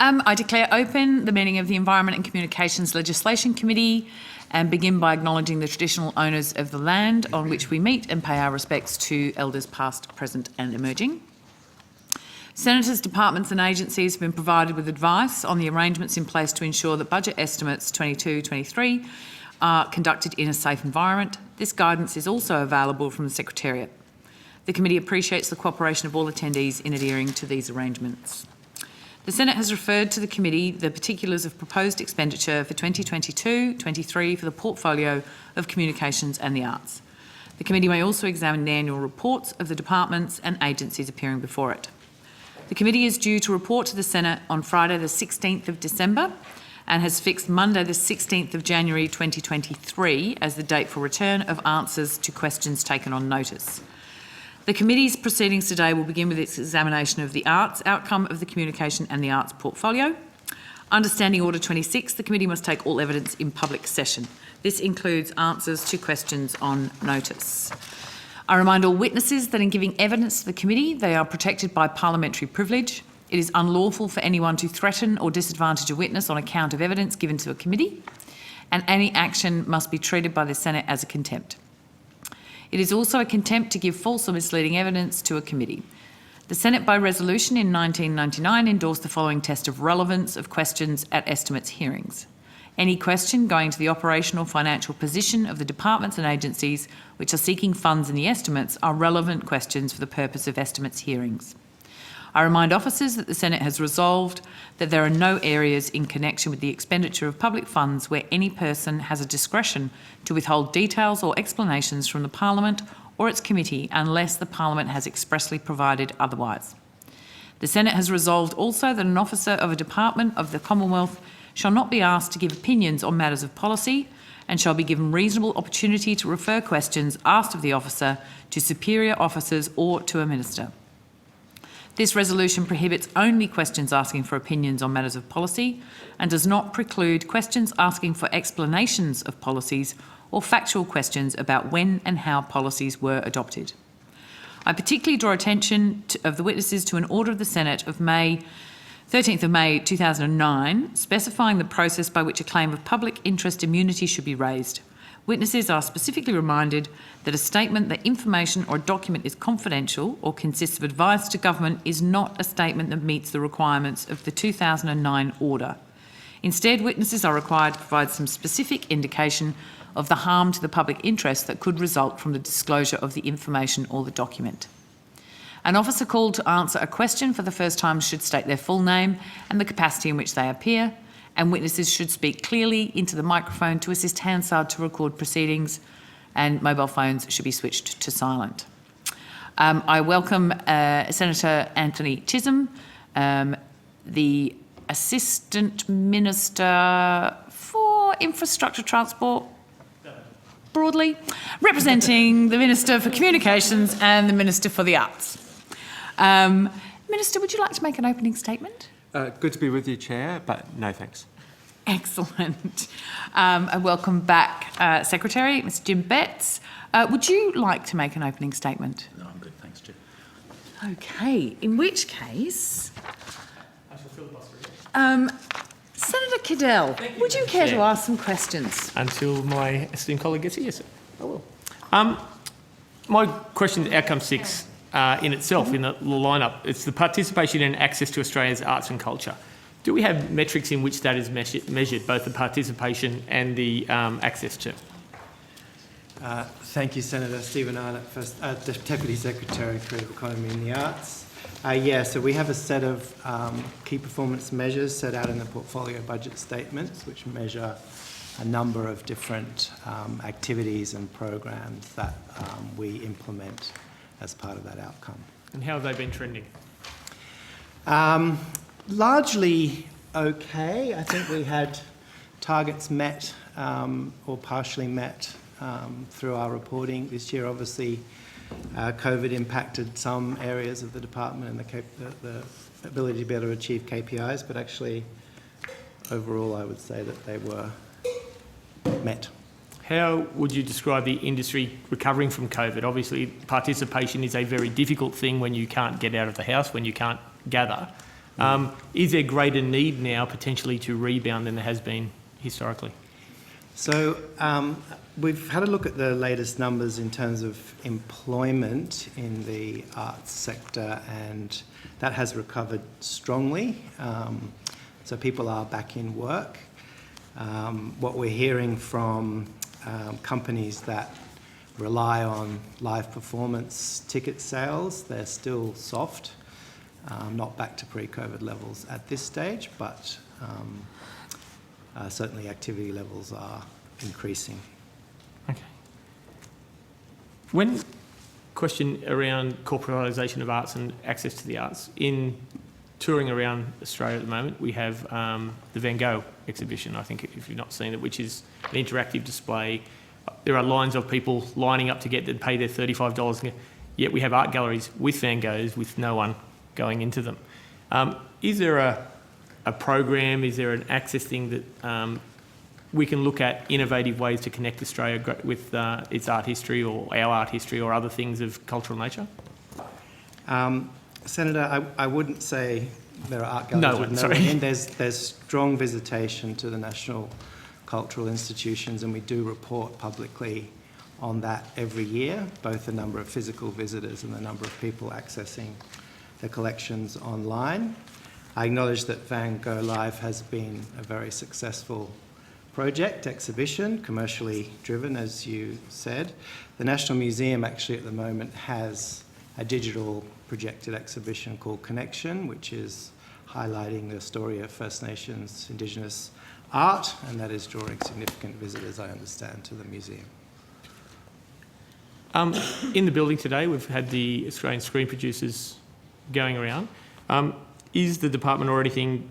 I declare open the meeting of the Environment and Communications Legislation Committee and begin by acknowledging the traditional owners of the land on which we meet and pay our respects to Elders past, present and emerging. Senators, departments and agencies have been provided with advice on the arrangements in place to ensure that budget estimates 22-23 are conducted in a safe environment. This guidance is also available from the Secretariat. The committee appreciates the cooperation of all attendees in adhering to these arrangements. The Senate has referred to the committee the particulars of proposed expenditure for 2022-23 for the portfolio of communications and the arts. The committee may also examine the annual reports of the departments and agencies appearing before it. The committee is due to report to the Senate on Friday the 16th of December and has fixed Monday the 16th of January 2023 as the date for return of answers to questions taken on notice. The committee's proceedings today will begin with its examination of the arts outcome of the communication and the arts portfolio. Under Standing Order 26, the committee must take all evidence in public session. This includes answers to questions on notice. I remind all witnesses that in giving evidence to the committee, they are protected by parliamentary privilege. It is unlawful for anyone to threaten or disadvantage a witness on account of evidence given to a committee, and any action must be treated by the Senate as a contempt. It is also a contempt to give false or misleading evidence to a committee. The Senate, by resolution in 1999, endorsed the following test of relevance of questions at estimates hearings. Any question going to the operational financial position of the departments and agencies which are seeking funds in the estimates are relevant questions for the purpose of estimates hearings. I remind officers that the Senate has resolved that there are no areas in connection with the expenditure of public funds where any person has a discretion to withhold details or explanations from the Parliament or its committee unless the Parliament has expressly provided otherwise. The Senate has resolved also that an officer of a department of the Commonwealth shall not be asked to give opinions on matters of policy and shall be given reasonable opportunity to refer questions asked of the officer to superior officers or to a minister. This resolution prohibits only questions asking for opinions on matters of policy and does not preclude questions asking for explanations of policies or factual questions about when and how policies were adopted. I particularly draw attention of the witnesses to an order of the Senate of 13th of May 2009 specifying the process by which a claim of public interest immunity should be raised. Witnesses are specifically reminded that a statement that information or document is confidential or consists of advice to government is not a statement that meets the requirements of the 2009 order. Instead, witnesses are required to provide some specific indication of the harm to the public interest that could result from the disclosure of the information or the document. An officer called to answer a question for the first time should state their full name and the capacity in which they appear, and witnesses should speak clearly into the microphone to assist Hansard to record proceedings, and mobile phones should be switched to silent. I welcome Senator Anthony Chisholm, the Assistant Minister for Infrastructure Transport, broadly, representing the Minister for Communications and the Minister for the Arts. Minister, would you like to make an opening statement? Good to be with you, Chair, but no thanks. Excellent. And welcome back, Secretary, Mr Jim Betts. Would you like to make an opening statement? No, I'm good, thanks, Chair. Okay, in which case... I shall filibuster. Senator Cadell, would you care to ask some questions? Until my esteemed colleague gets here, yes, I will. My question is outcome 6 in itself, in the lineup. It's the participation and access to Australia's arts and culture. Do we have metrics in which that is measured, both the participation and the access to? Thank you, Senator Stephen Arnott, first, Deputy Secretary for Creative Economy and the Arts. So we have a set of key performance measures set out in the portfolio budget statements, which measure a number of different activities and programs that we implement as part of that outcome. And how have they been trending? Largely okay. I think we had targets met or partially met through our reporting this year. Obviously, COVID impacted some areas of the department and the ability to be able to achieve KPIs, but actually, overall, I would say that they were met. How would you describe the industry recovering from COVID? Obviously, participation is a very difficult thing when you can't get out of the house, when you can't gather. Is there greater need now potentially to rebound than there has been historically? So we've had a look at the latest numbers in terms of employment in the arts sector, and that has recovered strongly. So people are back in work. What we're hearing from companies that rely on live performance ticket sales, they're still soft, not back to pre-COVID levels at this stage, but certainly activity levels are increasing. Okay. When question around corporatisation of arts and access to the arts, in touring around Australia at the moment, we have the Van Gogh exhibition, I think, if you've not seen it, which is an interactive display. There are lines of people lining up to get to pay their $35, yet we have art galleries with Van Goghs with no one going into them. Is there a program, is there an access thing that we can look at innovative ways to connect Australia with its art history or our art history or other things of cultural nature? Senator, I wouldn't say there are art galleries with no one in. There's strong visitation to the national cultural institutions, and we do report publicly on that every year, both the number of physical visitors and the number of people accessing the collections online. I acknowledge that Van Gogh Live has been a very successful project, exhibition, commercially driven, as you said. The National Museum actually at the moment has a digital projected exhibition called Connection, which is highlighting the story of First Nations Indigenous art, and that is drawing significant visitors, I understand, to the museum. In the building today, we've had the Australian screen producers going around. Is the department or anything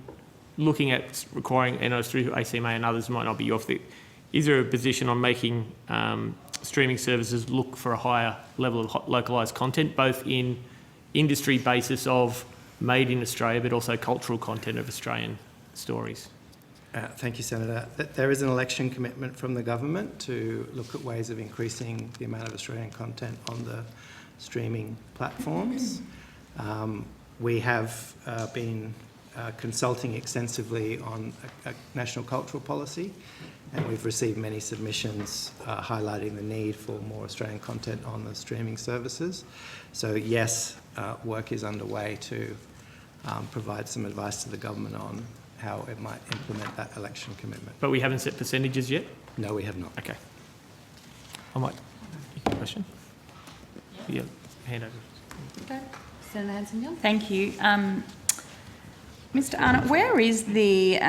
looking at requiring NOs through ACMA and others might not be off the... Is there a position on making streaming services look for a higher level of localised content, both in industry basis of made in Australia, but also cultural content of Australian stories? Thank you, Senator. There is an election commitment from the government to look at ways of increasing the amount of Australian content on the streaming platforms. We have been consulting extensively on a national cultural policy, and we've received many submissions highlighting the need for more Australian content on the streaming services. So yes, work is underway to provide some advice to the government on how it might implement that election commitment. But we haven't set percentages yet? No, we have not. Okay. I might... Question? Yeah, hand over. Okay. Senator Hanson-Young. Thank you. Mr Arnott, where is the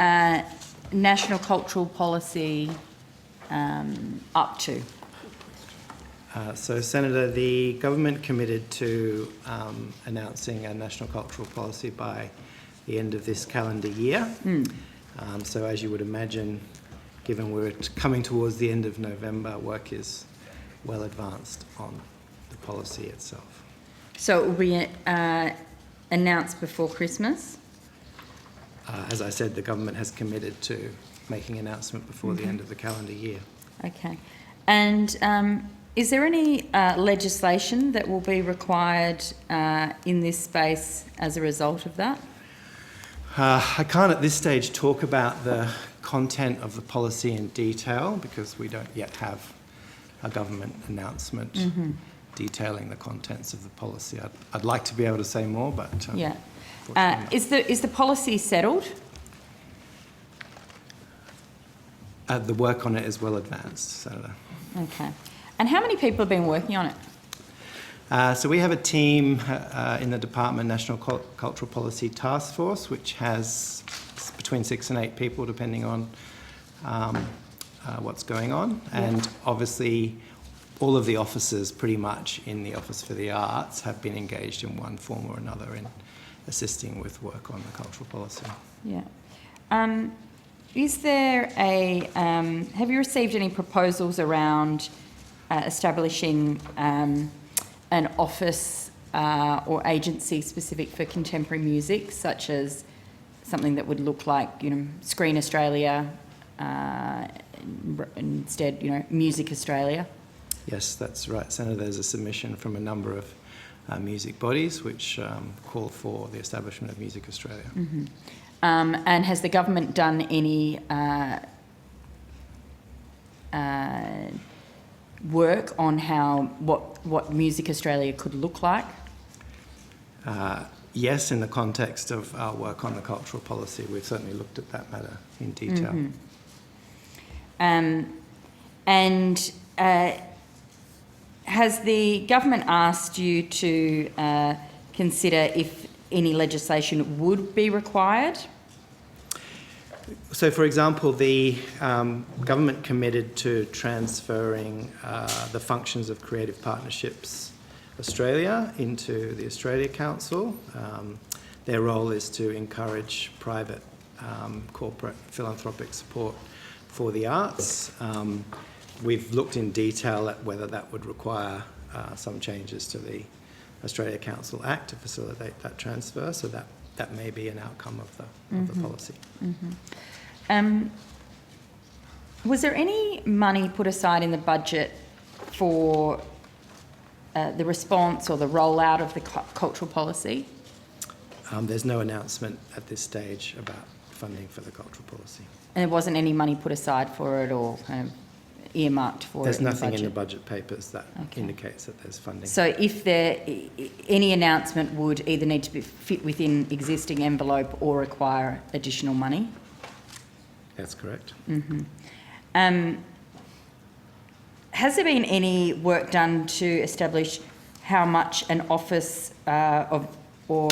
national cultural policy up to? So, Senator, the government committed to announcing a national cultural policy by the end of this calendar year. So, as you would imagine, given we're coming towards the end of November, work is well advanced on the policy itself. So it will be announced before Christmas? As I said, the government has committed to making an announcement before the end of the calendar year. Okay. And is there any legislation that will be required in this space as a result of that? I can't at this stage talk about the content of the policy in detail because we don't yet have a government announcement detailing the contents of the policy. I'd like to be able to say more, but Yeah. Is the policy settled? The work on it is well advanced, Senator. Okay. And how many people have been working on it? So we have a team in the Department National Cultural Policy Task Force, which has between 6 and 8 people, depending on what's going on. And obviously, all of the officers pretty much in the Office for the Arts have been engaged in one form or another in assisting with work on the cultural policy. Yeah. Is there a... have you received any proposals around establishing an office or agency specific for contemporary music, such as something that would look like, you know, Screen Australia, instead, you know, Music Australia? Yes, that's right, Senator. There's a submission from a number of music bodies, which call for the establishment of Music Australia. And has the government done any work on what Music Australia could look like? Yes, in the context of our work on the cultural policy, we've certainly looked at that matter in detail. And has the government asked you to consider if any legislation would be required? So, for example, the government committed to transferring the functions of Creative Partnerships Australia into the Australia Council. Their role is to encourage private corporate philanthropic support for the arts. We've looked in detail at whether that would require some changes to the Australia Council Act to facilitate that transfer, so that may be an outcome of the policy. Was there any money put aside in the budget for the response or the rollout of the cultural policy? There's no announcement at this stage about funding for the cultural policy. And there wasn't any money put aside for it or kind of earmarked for There's it? nothing in the budget? budget papers that indicates that there's funding. So if any announcement would either need to be fit within existing envelope or require additional money? That's correct. Has there been any work done to establish how much an office or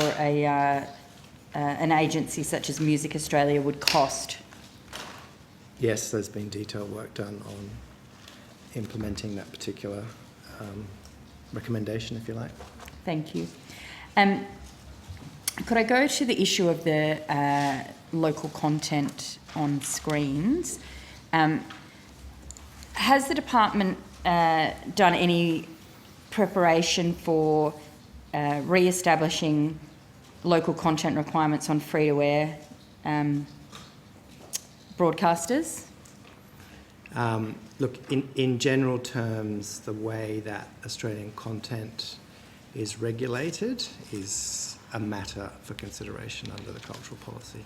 an agency such as Music Australia would cost? Yes, there's been detailed work done on implementing that particular recommendation, if you like. Thank you. Could I go to the issue of the local content on screens? Has the department done any preparation for re-establishing local content requirements on free-to-air broadcasters? Look, in general terms, the way that Australian content is regulated is a matter for consideration under the cultural policy.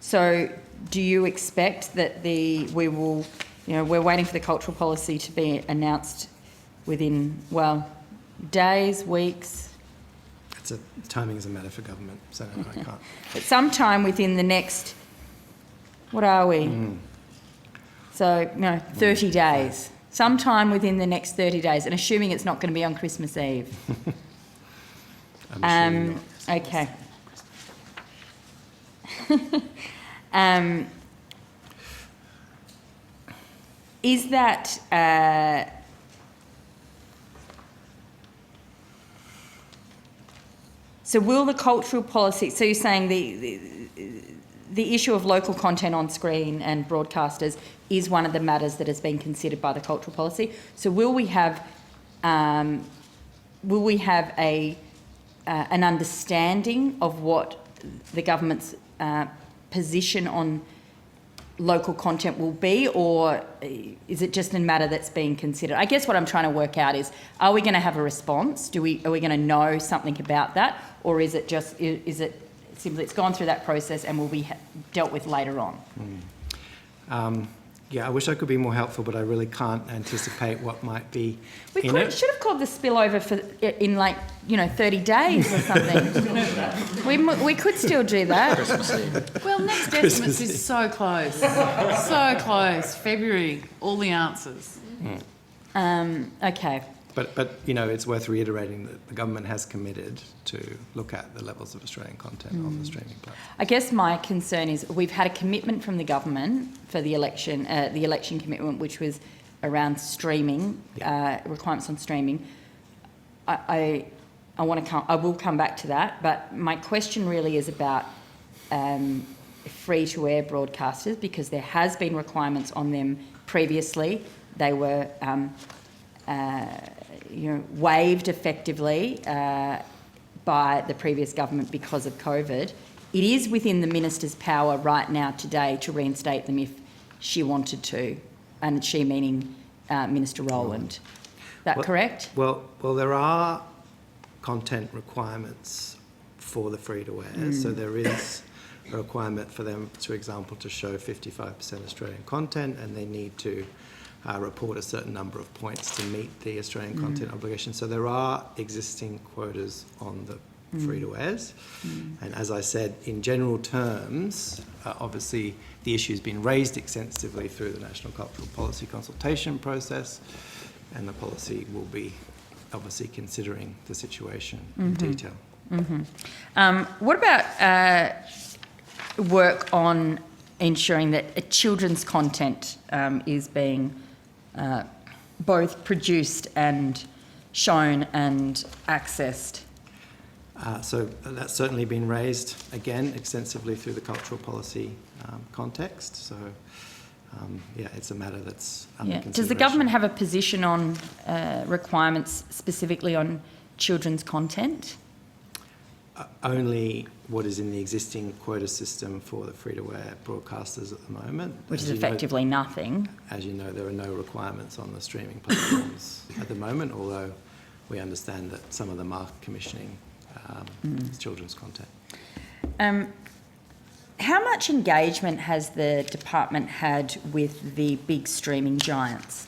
So do you expect that we're waiting for the cultural policy to be announced within, days, weeks? Timing is a matter for government, so no, I can't. But sometime within the next, what are we? So, 30 days. Sometime within the next 30 days, and assuming it's not going to be on Christmas Eve. I'm assuming not. Okay. Is that so will the cultural policy, so you're saying the issue of local content on screen and broadcasters is one of the matters that has been considered by the cultural policy. So will we have an understanding of what the government's position on local content will be, or is it just a matter that's being considered? I guess what I'm trying to work out is, are we going to have a response? Are we going to know something about that, or is it simply it's gone through that process and will be dealt with later on? Yeah, I wish I could be more helpful, but I really can't anticipate what might be We in it. should have called the spillover in 30 days or something. we could still do that. Well, next estimates is so close. So close. February, all the answers. Okay. But it's worth reiterating that the government has committed to look at the levels of Australian content on the streaming platform. I guess my concern is we've had a commitment from the government for the election commitment, which was around streaming, requirements on streaming. I will come back to that, but my question really is about free-to-air broadcasters, because there has been requirements on them previously. They were waived effectively by the previous government because of COVID. It is within the minister's power right now today to reinstate them if she wanted to, and she meaning Minister Rowland. That correct? Well, there are content requirements for the free-to-air. So there is a requirement for them, for example, to show 55% Australian content, and they need to report a certain number of points to meet the Australian content obligation. So there are existing quotas on the free-to-airs. And as I said, in general terms, obviously the issue has been raised extensively through the National Cultural Policy consultation process, and the policy will be obviously considering the situation in detail. What about work on ensuring that children's content is being both produced and shown and accessed? So that's certainly been raised, again, extensively through the cultural policy context. So, yeah, it's a matter that's under consideration. Does the government have a position on requirements specifically on children's content? Only what is in the existing quota system for the free-to-air broadcasters at the moment. Which is effectively nothing. As you know, there are no requirements on the streaming platforms at the moment, although we understand that some of them are commissioning children's content. How much engagement has the department had with the big streaming giants?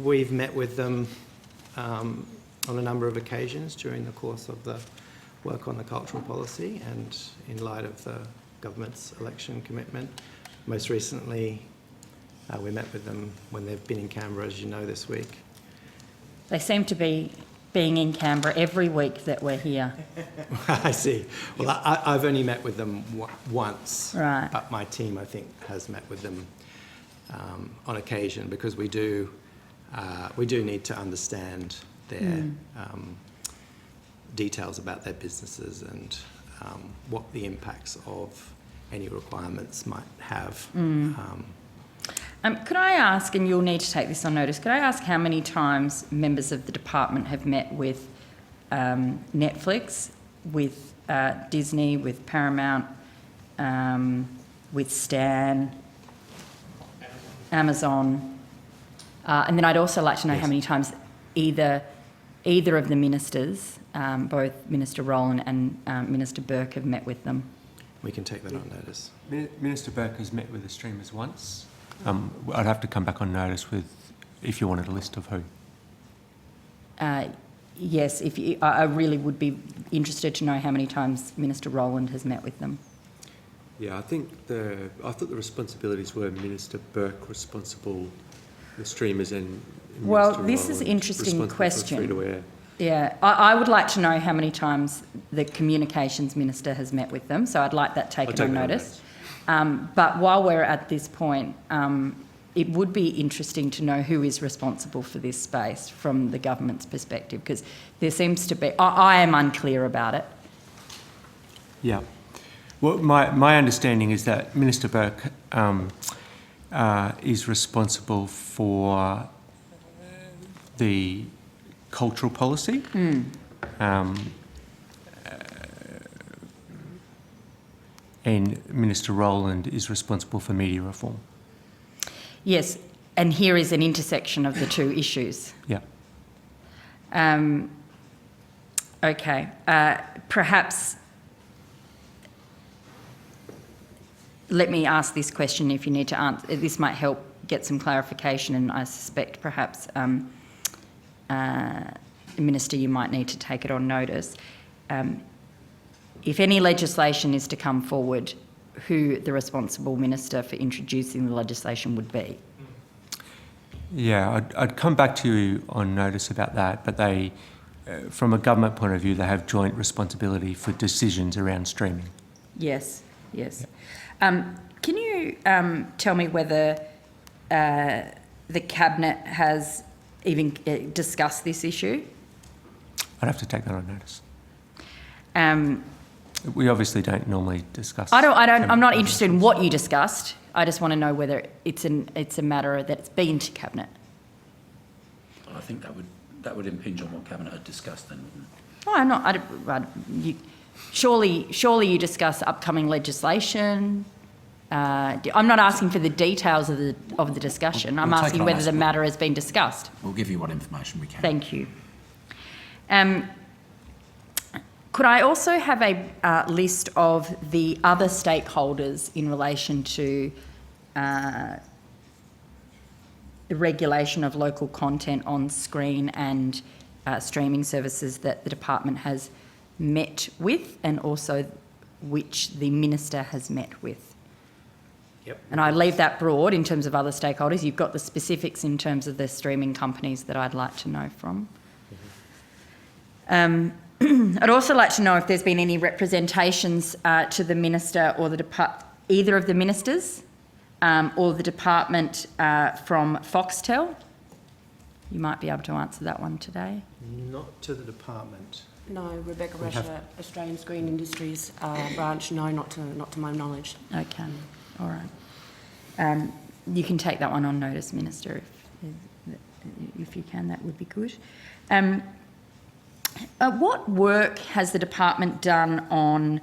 We've met with them on a number of occasions during the course of the work on the cultural policy and in light of the government's election commitment. Most recently, we met with them when they've been in Canberra, as you know, this week. They seem to be being in Canberra every week that we're here. I see. Well, I've only met with them once, Right. but my team, I think, has met with them on occasion, because we do need to understand their details about their businesses and what the impacts of any requirements might have. Could I ask, and you'll need to take this on notice, could I ask how many times members of the department have met with Netflix, with Disney, with Paramount, with Stan, Amazon? And then I'd also like to know how many times either of the ministers, both Minister Rowland and Minister Burke, have met with them. We can take that on notice. Minister Burke has met with the streamers once. I'd have to come back on notice with, if you wanted a list of who. Yes, I really would be interested to know how many times Minister Rowland has met with them. Yeah, I thought the responsibilities were Minister Burke responsible, the streamers, and Well, Minister this is an Rowland interesting responsible for question. free-to-air. Yeah, I would like to know how many times the Communications Minister has met with them, so I'd like that taken take on that on notice. But while we're at this point, it would be interesting to know who is responsible for this space from the government's perspective, because there seems to be, I am unclear about it. Yeah. Well, my understanding is that Minister Burke is responsible for the cultural policy. And Minister Rowland is responsible for media reform. Yes, and here is an intersection of the two issues. Yeah. Okay, perhaps let me ask this question if you need to answer. This might help get some clarification, and I suspect perhaps, Minister, you might need to take it on notice. If any legislation is to come forward, who the responsible minister for introducing the legislation would be? Yeah, I'd come back to you on notice about that, but they, from a government point of view, they have joint responsibility for decisions around streaming. Yes, yes. Can you tell me whether the Cabinet has even discussed this issue? I'd have to take that on notice. Um, We obviously don't normally discuss. I'm not interested in what you discussed. I just want to know whether it's a matter that's been to Cabinet. I think that would impinge on what Cabinet had discussed then, wouldn't it? Oh, I'm not. Surely you discuss upcoming legislation. I'm not asking for the details of the discussion. I'm We'll take asking it on whether as the well. matter has been discussed. We'll give you what information we can. Thank you. Could I also have a list of the other stakeholders in relation to the regulation of local content on screen and streaming services that the department has met with, and also which the minister has met with? Yep. And I leave that broad in terms of other stakeholders. You've got the specifics in terms of the streaming companies that I'd like to know from. I'd also like to know if there's been any representations to the minister or either of the ministers or the department from Foxtel. You might be able to answer that one today. Not to the department. No, Rebecca Rasher, Australian Screen Industries branch. No, not to my knowledge. Okay, all right. You can take that one on notice, Minister, if you can. That would be good. What work has the department done on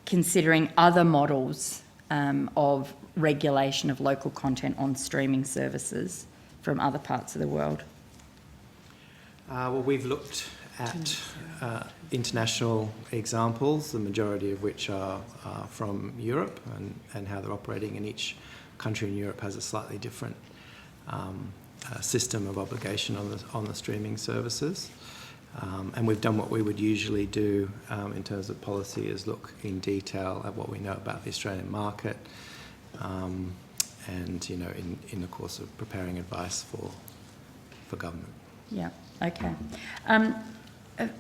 considering other models of regulation of local content on streaming services from other parts of the world? Well, we've looked at international examples, the majority of which are from Europe, and how they're operating in each country in Europe has a slightly different system of obligation on the streaming services. And we've done what we would usually do in terms of policy, is look in detail at what we know about the Australian market, and, you know, in the course of preparing advice for government. Yeah, okay.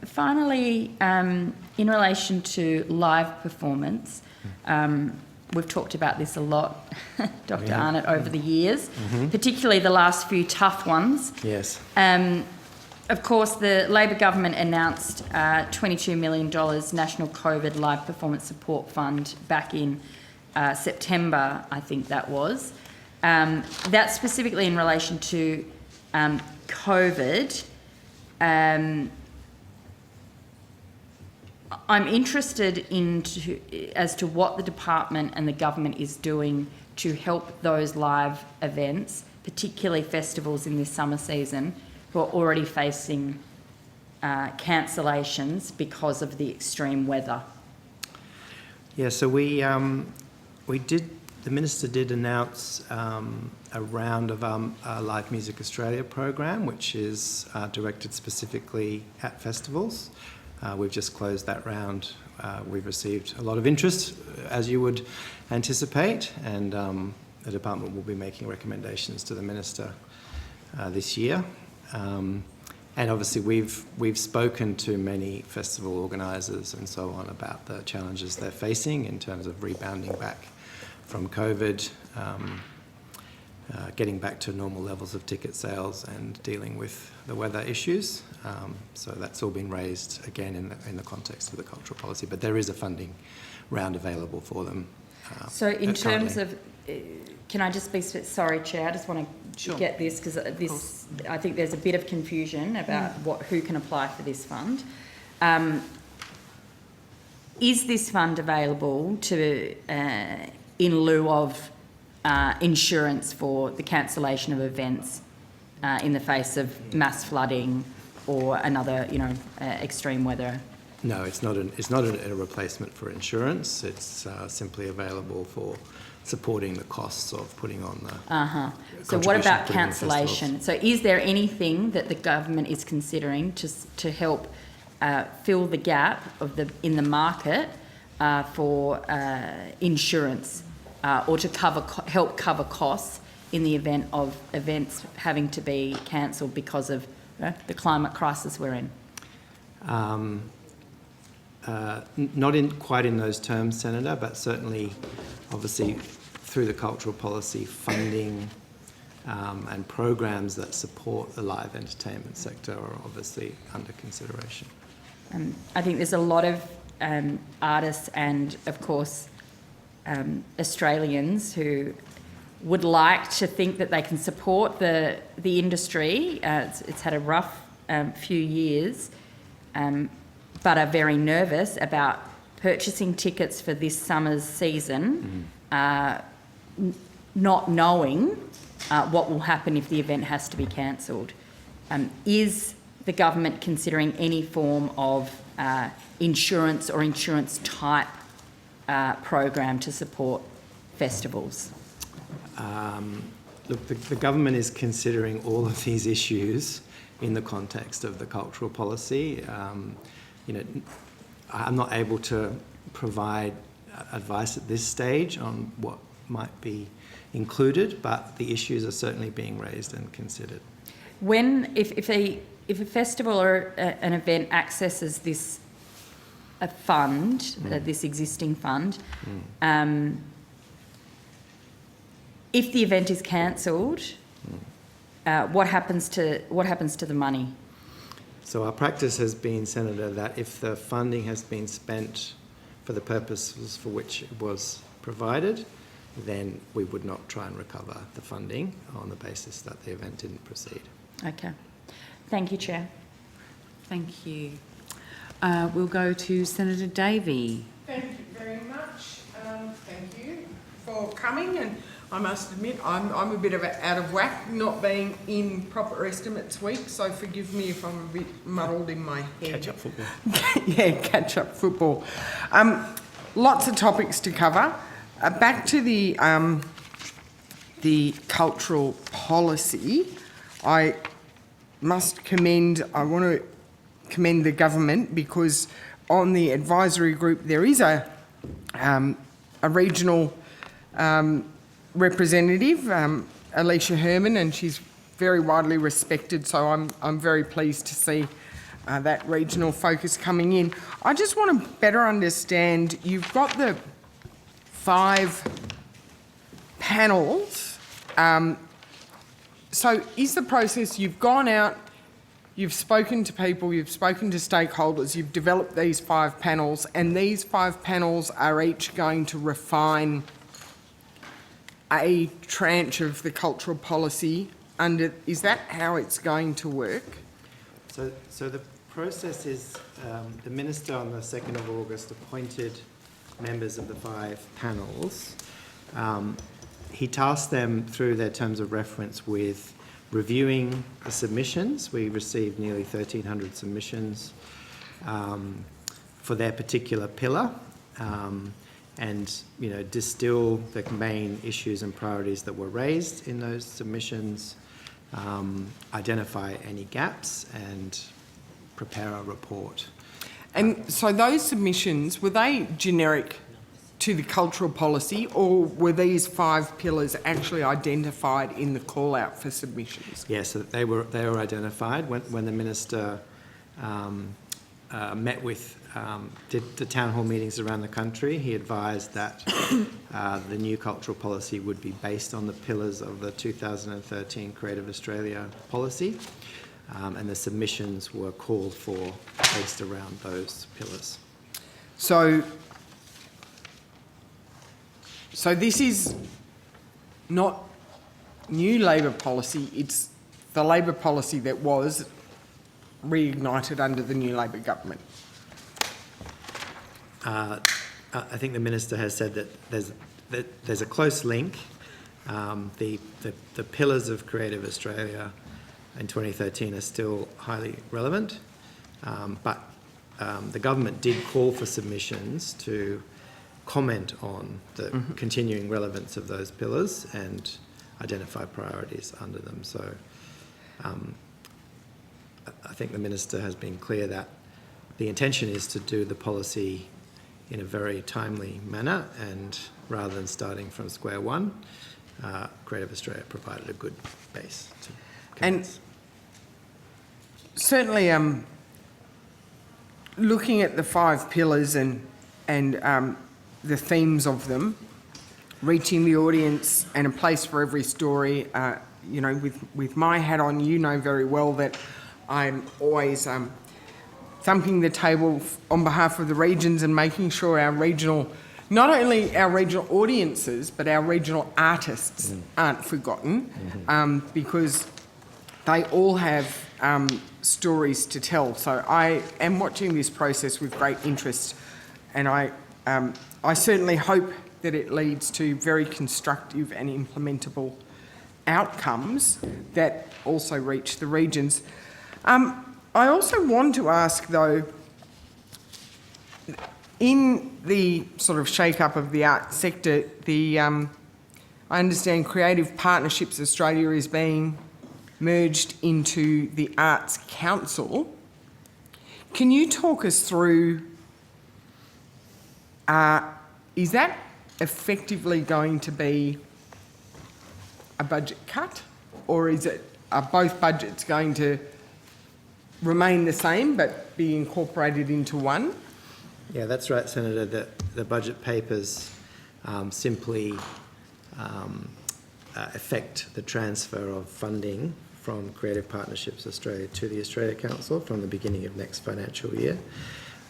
Finally, in relation to live performance, we've talked about this a lot, Dr. Arnott, over the years, particularly the last few tough ones. Yes. Of course, the Labor government announced $22 million National COVID Live Performance Support Fund back in September, I think that was. That's specifically in relation to COVID. I'm interested as to what the department and the government is doing to help those live events, particularly festivals in this summer season, who are already facing cancellations because of the extreme weather. Yeah, so the Minister did announce a round of our Live Music Australia program, which is directed specifically at festivals. We've just closed that round. We've received a lot of interest, as you would anticipate, and the department will be making recommendations to the Minister this year. And obviously we've spoken to many festival organisers and so on about the challenges they're facing in terms of rebounding back from COVID, getting back to normal levels of ticket sales and dealing with the weather issues. So that's all been raised again in the context of the cultural policy, but there is a funding round available for them. So in terms currently. of, can I just be, sorry Chair, I just want to get this, because I think there's a bit of confusion about who can apply for this fund. Is this fund available to, in lieu of insurance for the cancellation of events in the face of mass flooding or another, extreme weather? No, it's not a replacement for insurance. It's simply available for supporting the costs of putting on the So what about contribution to putting on cancellation? festivals. So is there anything that the government is considering to help fill the gap in the market for insurance or to help cover costs in the event of events having to be cancelled because of the climate crisis we're in? Not quite in those terms, Senator, but certainly, obviously, through the cultural policy funding and programs that support the live entertainment sector are obviously under consideration. I think there's a lot of artists and, of course, Australians who would like to think that they can support the industry. It's had a rough few years, but are very nervous about purchasing tickets for this summer's season, not knowing what will happen if the event has to be cancelled. Is the government considering any form of insurance or insurance type program to support festivals? Look, the government is considering all of these issues in the context of the cultural policy. I'm not able to provide advice at this stage on what might be included, but the issues are certainly being raised and considered. If a festival or an event accesses this fund, this existing fund, if the event is cancelled, what happens to the money? So our practice has been, Senator, that if the funding has been spent for the purposes for which it was provided, then we would not try and recover the funding on the basis that the event didn't proceed. Okay. Thank you, Chair. Thank you. We'll go to Senator Davey. Thank you very much. Thank you for coming, and I must admit I'm a bit out of whack not being in proper estimates week, so forgive me if I'm a bit muddled in my head. Catch-up football. Yeah, catch-up football. Lots of topics to cover. Back to the cultural policy, I want to commend the government, because on the advisory group there is a regional representative, Alicia Herman, and she's very widely respected, so I'm very pleased to see that regional focus coming in. I just want to better understand, you've got the 5 panels. So is the process, you've gone out, you've spoken to people, you've spoken to stakeholders, you've developed these 5 panels, and these 5 panels are each going to refine a tranche of the cultural policy under, is that how it's going to work? So the process is, the Minister on the 2nd of August appointed members of the 5 panels. He tasked them through their terms of reference with reviewing the submissions. We received nearly 1,300 submissions for their particular pillar, and distill the main issues and priorities that were raised in those submissions, identify any gaps, and prepare a report. And so those submissions, were they generic to the cultural policy, or were these 5 pillars actually identified in the call out for submissions? Yes, so they were identified when the Minister met with, did the town hall meetings around the country. He advised that the new cultural policy would be based on the pillars of the 2013 Creative Australia policy, and the submissions were called for based around those pillars. So this is not new Labor policy, it's the Labor policy that was reignited under the new Labor government. I think the Minister has said that there's a close link. The pillars of Creative Australia in 2013 are still highly relevant, but the government did call for submissions to comment on the continuing relevance of those pillars and identify priorities under them. So I think the Minister has been clear that the intention is to do the policy in a very timely manner, and rather than starting from square one, Creative Australia provided a good base to commence. And certainly looking at the 5 pillars and the themes of them, reaching the audience and a place for every story, with my hat on, very well that I'm always thumping the table on behalf of the regions and making sure our regional, not only our regional audiences, but our regional artists aren't forgotten, because they all have stories to tell. So I am watching this process with great interest, and I certainly hope that it leads to very constructive and implementable outcomes that also reach the regions. I also want to ask, though, in the sort of shake-up of the arts sector, I understand Creative Partnerships Australia is being merged into the Arts Council. Can you talk us through, is that effectively going to be a budget cut, or are both budgets going to remain the same but be incorporated into one? Yeah, that's right, Senator. The budget papers simply affect the transfer of funding from Creative Partnerships Australia to the Australia Council from the beginning of next financial year.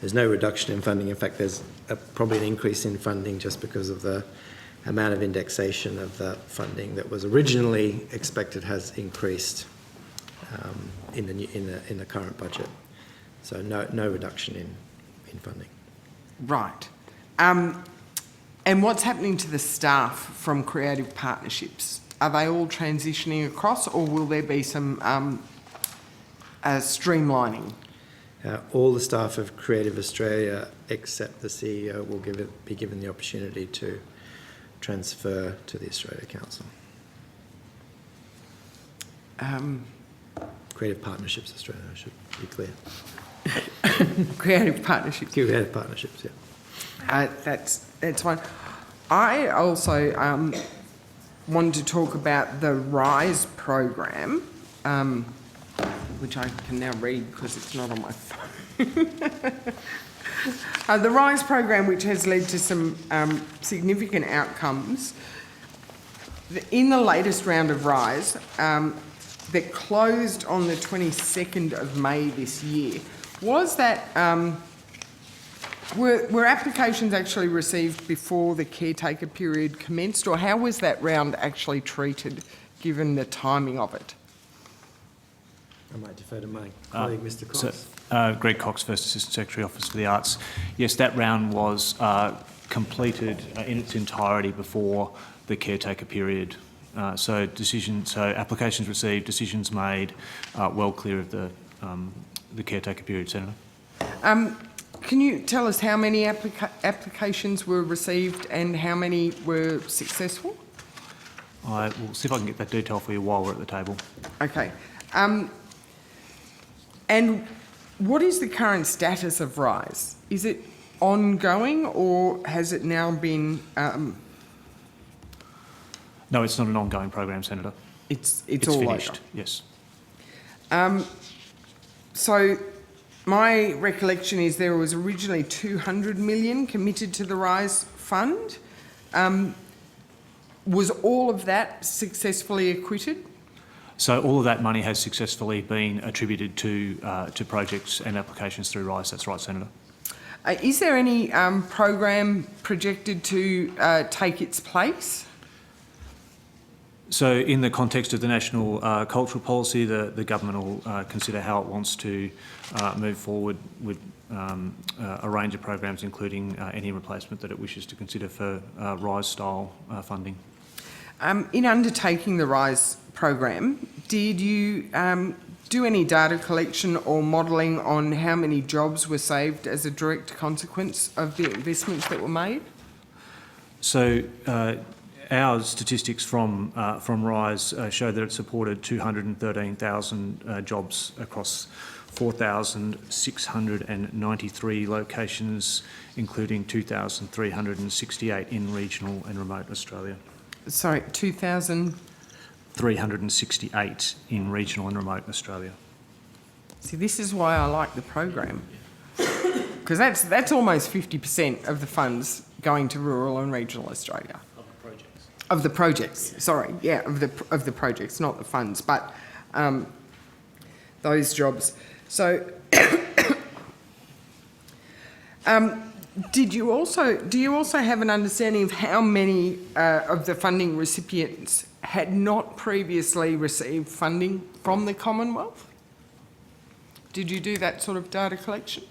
There's no reduction in funding. In fact, there's probably an increase in funding just because of the amount of indexation of the funding that was originally expected has increased in the current budget. So no reduction in funding. Right. And what's happening to the staff from Creative Partnerships? Are they all transitioning across, or will there be some streamlining? All the staff of Creative Australia, except the CEO, will be given the opportunity to transfer to the Australia Council. Creative Partnerships Australia, I should be clear. Creative Partnerships. Creative Partnerships, yeah. That's fine. I also wanted to talk about the RISE program, which I can now read because it's not on my phone. The RISE program, which has led to some significant outcomes. In the latest round of RISE, that closed on the 22nd of May this year, was that, were applications actually received before the caretaker period commenced, or how was that round actually treated, given the timing of it? I might defer to my colleague, Mr. Cox. Greg Cox, First Assistant Secretary, Office for the Arts. Yes, that round was completed in its entirety before the caretaker period. So applications received, decisions made, well clear of the caretaker period, Senator. Can you tell us how many applications were received and how many were successful? I will see if I can get that detail for you while we're at the table. Okay. And what is the current status of RISE? Is it ongoing, or has it now been... No, it's not an ongoing program, Senator. It's all finished, over? Yes. So my recollection is there was originally 200 million committed to the RISE fund. Was all of that successfully acquitted? So all of that money has successfully been attributed to projects and applications through RISE. That's right, Senator. Is there any program projected to take its place? So in the context of the National Cultural Policy, the government will consider how it wants to move forward with a range of programs, including any replacement that it wishes to consider for RISE-style funding. In undertaking the RISE program, did you do any data collection or modelling on how many jobs were saved as a direct consequence of the investments that were made? So our statistics from RISE show that it supported 213,000 jobs across 4,693 locations, including 2,368 in regional and remote Australia. Sorry, 2,000? 368 in regional and remote Australia. See, this is why I like the program, because that's almost 50% of the funds going to rural and regional Australia. Of the projects, sorry, yeah, of the projects, not the funds, but those jobs. So, do you also have an understanding of how many of the funding recipients had not previously received funding from the Commonwealth? Did you do that sort of data collection?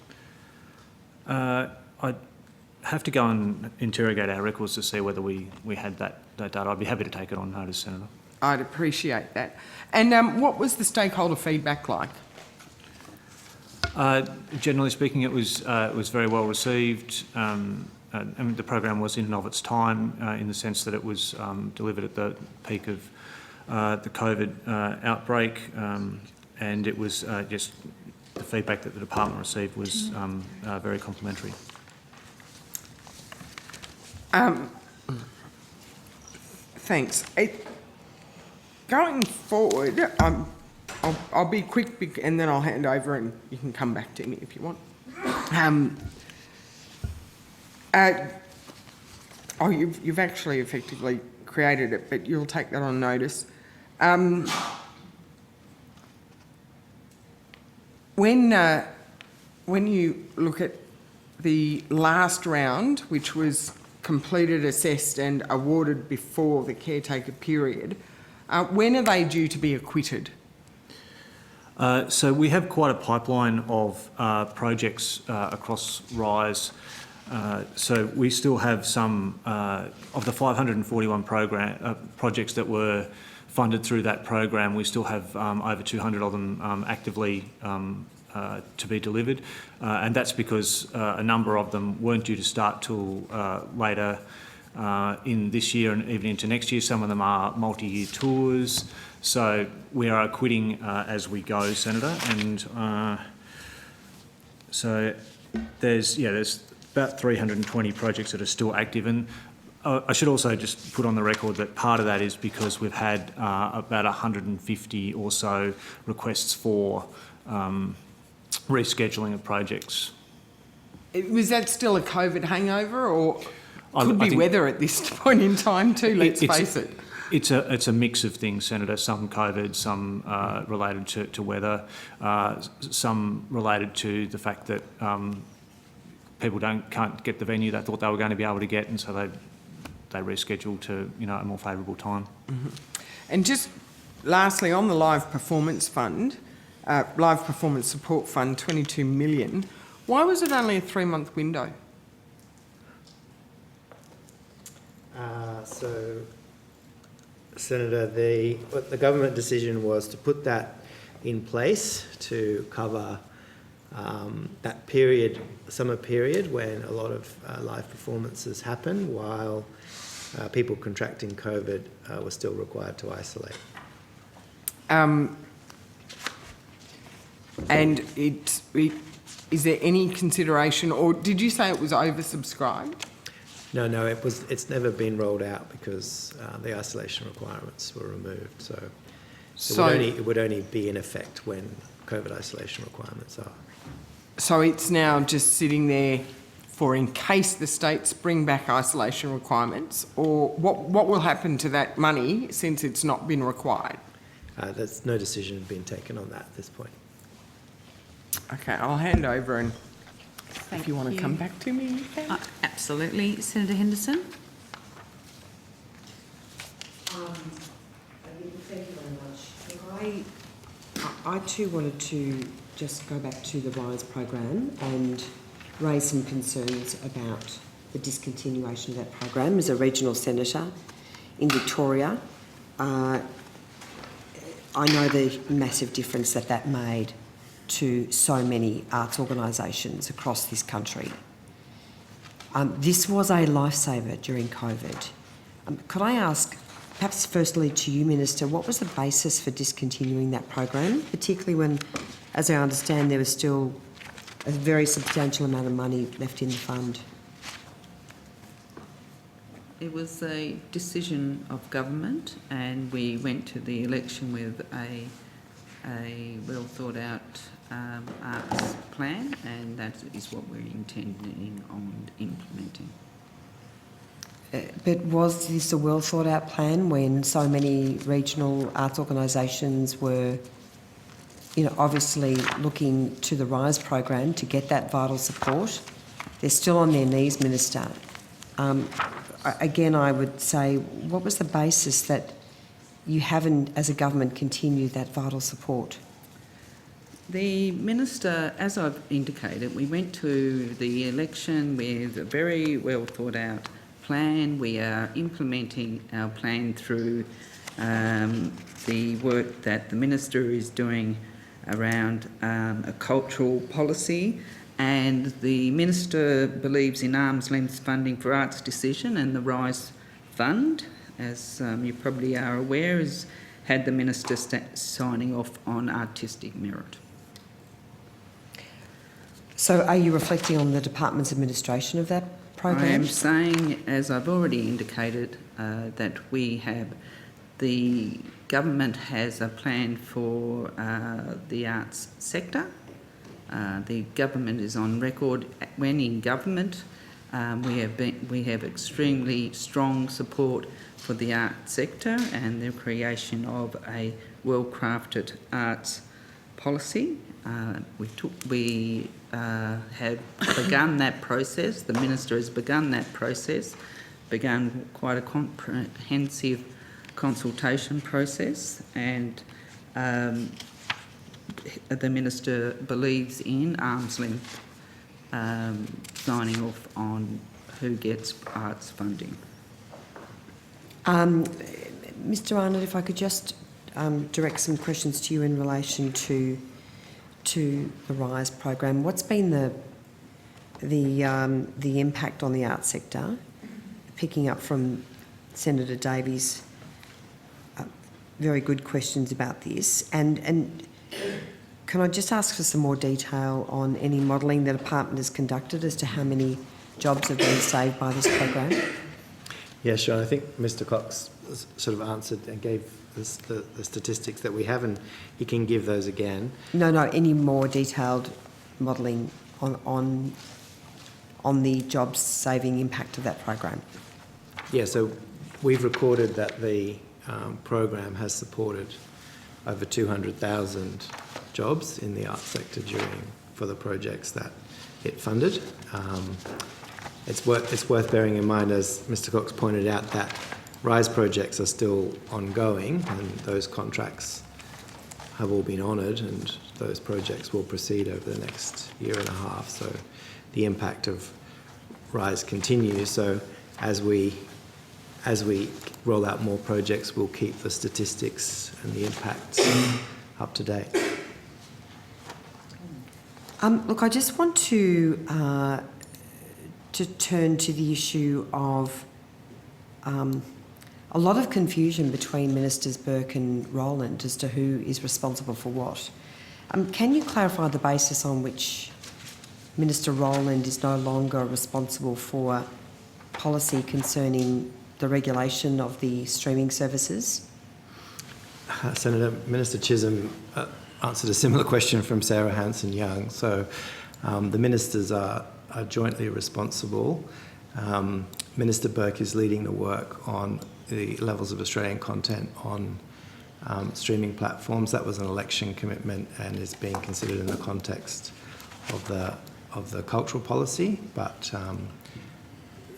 I'd have to go and interrogate our records to see whether we had that data. I'd be happy to take it on notice, Senator. I'd appreciate that. And what was the stakeholder feedback like? Generally speaking, it was very well received, and the program was in and of its time, in the sense that it was delivered at the peak of the COVID outbreak, and it was just the feedback that the department received was very complimentary. Thanks. Going forward, I'll be quick and then I'll hand over and you can come back to me if you want. You've actually effectively created it, but you'll take that on notice. When you look at the last round, which was completed, assessed and awarded before the caretaker period, when are they due to be acquitted? So we have quite a pipeline of projects across RISE. So we still have some of the 541 projects that were funded through that program. We still have over 200 of them actively to be delivered, and that's because a number of them weren't due to start till later in this year and even into next year. Some of them are multi-year tours, so we are acquitting as we go, Senator. And so there's about 320 projects that are still active, and I should also just put on the record that part of that is because we've had about 150 or so requests for rescheduling of projects. Was that still a COVID hangover, or I could be think weather at this point in time too, let's face it? It's a mix of things, Senator. Some COVID, some related to weather, some related to the fact that people can't get the venue they thought they were going to be able to get, and so they reschedule to a more favourable time. Mm-hmm. And just lastly, on the Live Performance Fund, Live Performance Support Fund, 22 million, why was it only a 3-month window? So, Senator, the government decision was to put that in place to cover that period, summer period, when a lot of live performances happen, while people contracting COVID were still required to isolate. And is there any consideration, or did you say it was oversubscribed? No, it's never been rolled out because the isolation requirements were removed. So it would only be in effect when COVID isolation requirements are. So it's now just sitting there for in case the states bring back isolation requirements, or what will happen to that money since it's not been required? There's no decision been taken on that at this point. Okay, I'll hand over, and Thank if you want to come back to me, you can. Absolutely. Senator Henderson? Thank you very much. I too wanted to just go back to the RISE program and raise some concerns about the discontinuation of that program. As a regional senator in Victoria, I know the massive difference that made to so many arts organisations across this country. This was a lifesaver during COVID. Could I ask, perhaps firstly to you, Minister, what was the basis for discontinuing that program, particularly when, as I understand, there was still a very substantial amount of money left in the fund? It was a decision of government, and we went to the election with a well thought out arts plan, and that is what we're intending on implementing. But was this a well thought out plan when so many regional arts organisations were, obviously looking to the RISE program to get that vital support? They're still on their knees, Minister. Again, I would say, what was the basis that you haven't, as a government, continued that vital support? The Minister, as I've indicated, we went to the election with a very well thought out plan. We are implementing our plan through the work that the Minister is doing around a cultural policy, and the Minister believes in arm's length funding for arts decision, and the RISE Fund, as you probably are aware, has had the Minister signing off on artistic merit. So are you reflecting on the department's administration of that program? I am saying, as I've already indicated, that the government has a plan for the arts sector. The government is on record. When in government, we have extremely strong support for the arts sector and the creation of a well-crafted arts policy. We have begun that process. The Minister has begun that process, begun quite a comprehensive consultation process, and the Minister believes in arm's length signing off on who gets arts funding. Mr. Arnott, if I could just direct some questions to you in relation to the RISE program. What's been the impact on the arts sector? Picking up from Senator Davies' very good questions about this, and can I just ask for some more detail on any modelling the department has conducted as to how many jobs have been saved by this program? Yeah, sure. I think Mr. Cox sort of answered and gave the statistics that we have, and he can give those again. No, any more detailed modelling on the jobs saving impact of that program? Yeah, so we've recorded that the program has supported over 200,000 jobs in the arts sector for the projects that it funded. It's worth bearing in mind, as Mr. Cox pointed out, that RISE projects are still ongoing, and those contracts have all been honoured, and those projects will proceed over the next year and a half. So the impact of RISE continues. So as we roll out more projects, we'll keep the statistics and the impacts up to date. Look, I just want to turn to the issue of a lot of confusion between Ministers Burke and Rowland as to who is responsible for what. Can you clarify the basis on which Minister Rowland is no longer responsible for policy concerning the regulation of the streaming services? Senator, Minister Chisholm answered a similar question from Sarah Hanson-Young. So the ministers are jointly responsible. Minister Burke is leading the work on the levels of Australian content on streaming platforms. That was an election commitment and is being considered in the context of the cultural policy, but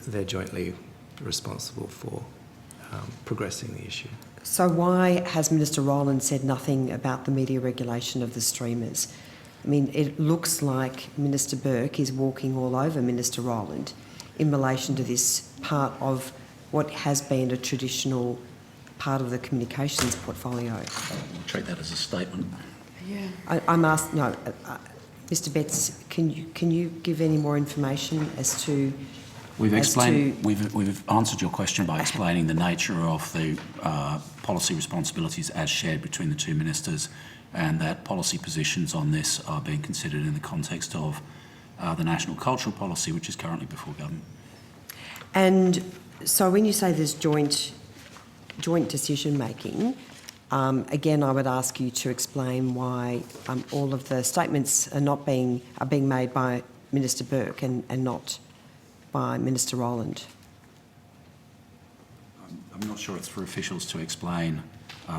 they're jointly responsible for progressing the issue. So why has Minister Rowland said nothing about the media regulation of the streamers? I mean, it looks like Minister Burke is walking all over Minister Rowland in relation to this part of what has been a traditional part of the communications portfolio. I'll treat that as a statement. Yeah. I'm asked, no, Mr. Betts, can you give any more information as to... We've explained. We've answered your question by explaining the nature of the policy responsibilities as shared between the two ministers, and that policy positions on this are being considered in the context of the National Cultural Policy, which is currently before government. And so, when you say there's joint decision making, again, I would ask you to explain why all of the statements are being made by Minister Burke and not by Minister Rowland. I'm not sure it's for officials to explain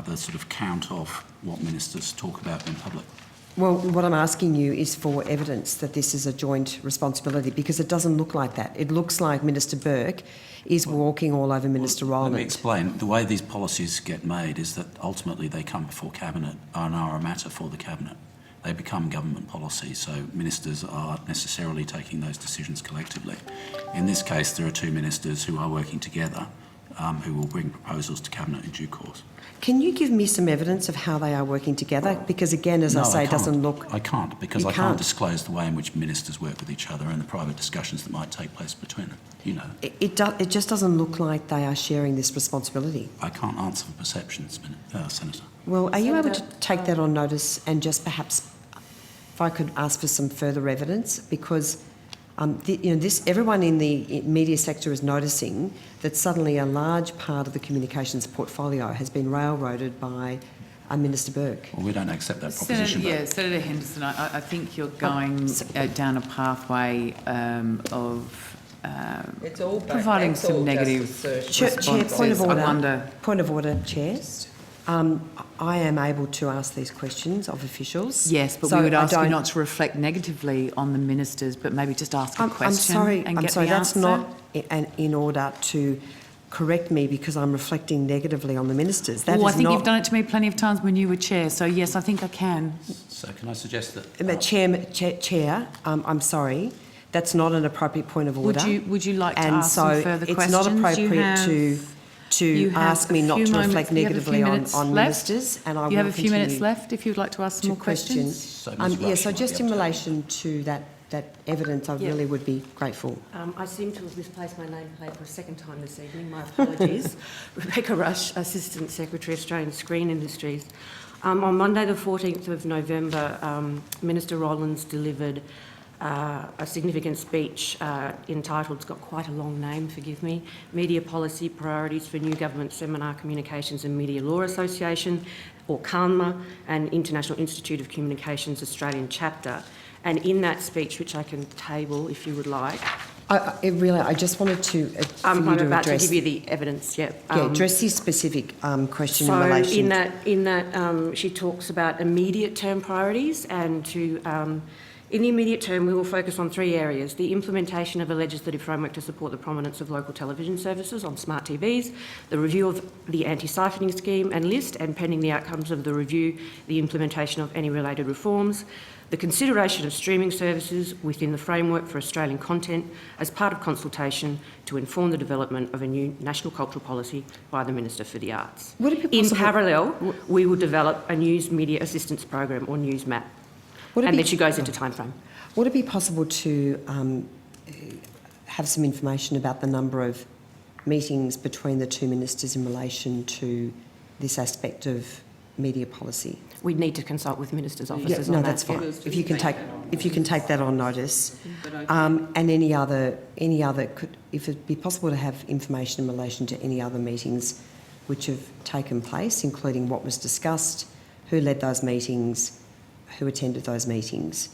the sort of count of what ministers talk about in public. Well, what I'm asking you is for evidence that this is a joint responsibility, because it doesn't look like that. It looks like Minister Burke is walking all over Minister Rowland. Let me explain. The way these policies get made is that ultimately they come before Cabinet and are a matter for the Cabinet. They become government policy, so ministers aren't necessarily taking those decisions collectively. In this case, there are two ministers who are working together who will bring proposals to Cabinet in due course. Can you give me some evidence of how they are working together? Because again, as I say, it doesn't look... I can't, because You I can't can't. disclose the way in which ministers work with each other and the private discussions that might take place between them. You know, It just doesn't look like they are sharing this responsibility. I can't answer for perceptions, Senator. Well, are you able to take that on notice and just perhaps, if I could ask for some further evidence, because everyone in the media sector is noticing that suddenly a large part of the communications portfolio has been railroaded by Minister Burke. Well, we don't accept that proposition. Senator Henderson, I think you're going down a pathway of It's all providing some negative Chair, responses. point of order. I wonder. Point of order, Chair. I am able to ask these questions of officials. Yes, but So we would I ask you don't- not to reflect negatively on the ministers, but maybe just ask a question and get the that's answer. not in order to correct me because I'm reflecting negatively on the ministers. That Well, I is think not... you've done it to me plenty of times when you were chair, so yes, I think I can. So can I suggest that... Chair, I'm sorry, that's not an appropriate point of order. Would you like to And ask so some further it's questions? not You appropriate have- to you have ask me a not few to moments- reflect you have a few negatively minutes on left. ministers, and I will You have a few minutes continue left if you'd like to ask some to more questions. question. So Ms. Yeah, Rush so might just be in able to- relation to that evidence, I really would be grateful. I seem to have misplaced my nameplate for a second time this evening. My apologies. Rebecca Rush, Assistant Secretary, Australian Screen Industries. On Monday, the 14th of November, Minister Rollins delivered a significant speech entitled, it's got quite a long name, forgive me, Media Policy Priorities for New Government Seminar Communications and Media Law Association, or CANMA, and International Institute of Communications Australian Chapter. And in that speech, which I can table if you would like, I just wanted to for I'm you to about address... to give you the evidence, yeah. address this specific question So in relation... in that, she talks about immediate term priorities, and in the immediate term, we will focus on three areas: the implementation of a legislative framework to support the prominence of local television services on smart TVs, the review of the anti-siphoning scheme and list, and pending the outcomes of the review, the implementation of any related reforms, the consideration of streaming services within the framework for Australian content as part of consultation to inform the development of a new national cultural policy by the Minister for the Arts. Would it be In possible- parallel, we will develop a news media assistance program, or news map. Would it And be- then she goes into timeframe. Would it be possible to have some information about the number of meetings between the two ministers in relation to this aspect of media policy? We'd need to consult with ministers' offices No, on that's that. fine. Yeah. If you can take that on notice, But I and any other if it'd be possible to have information in relation to any other meetings which have taken place, including what was discussed, who led those meetings, who attended those meetings,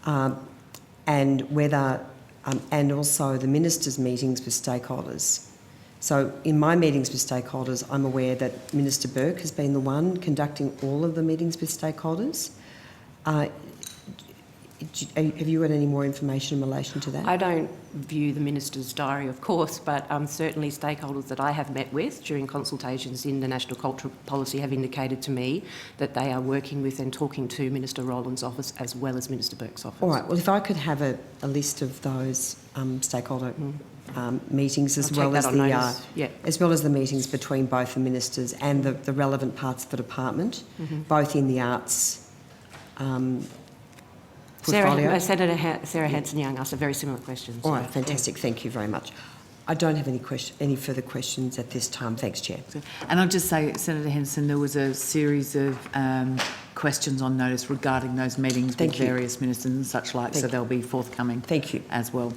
and whether, and also the ministers' meetings with stakeholders. So in my meetings with stakeholders, I'm aware that Minister Burke has been the one conducting all of the meetings with stakeholders. Have you got any more information in relation to that? I don't view the minister's diary, of course, but certainly stakeholders that I have met with during consultations in the National Cultural Policy have indicated to me that they are working with and talking to Minister Rowland's office as well as Minister Burke's office. All right. Well, if I could have a list of those stakeholder meetings, as I'll well take as that on the notice, yeah. as well as the meetings between both the ministers and the relevant parts of the department, both in the arts portfolio. Senator Sarah Hanson-Young asked a very similar question. All so, right, fantastic. Thank you very much. I don't have any further questions at this time. Thanks, Chair. And I'll just say, Senator Henderson, there was a series of questions on notice regarding those meetings Thank with you. various ministers and such like, so Thank you. they'll be forthcoming. Thank you. As well.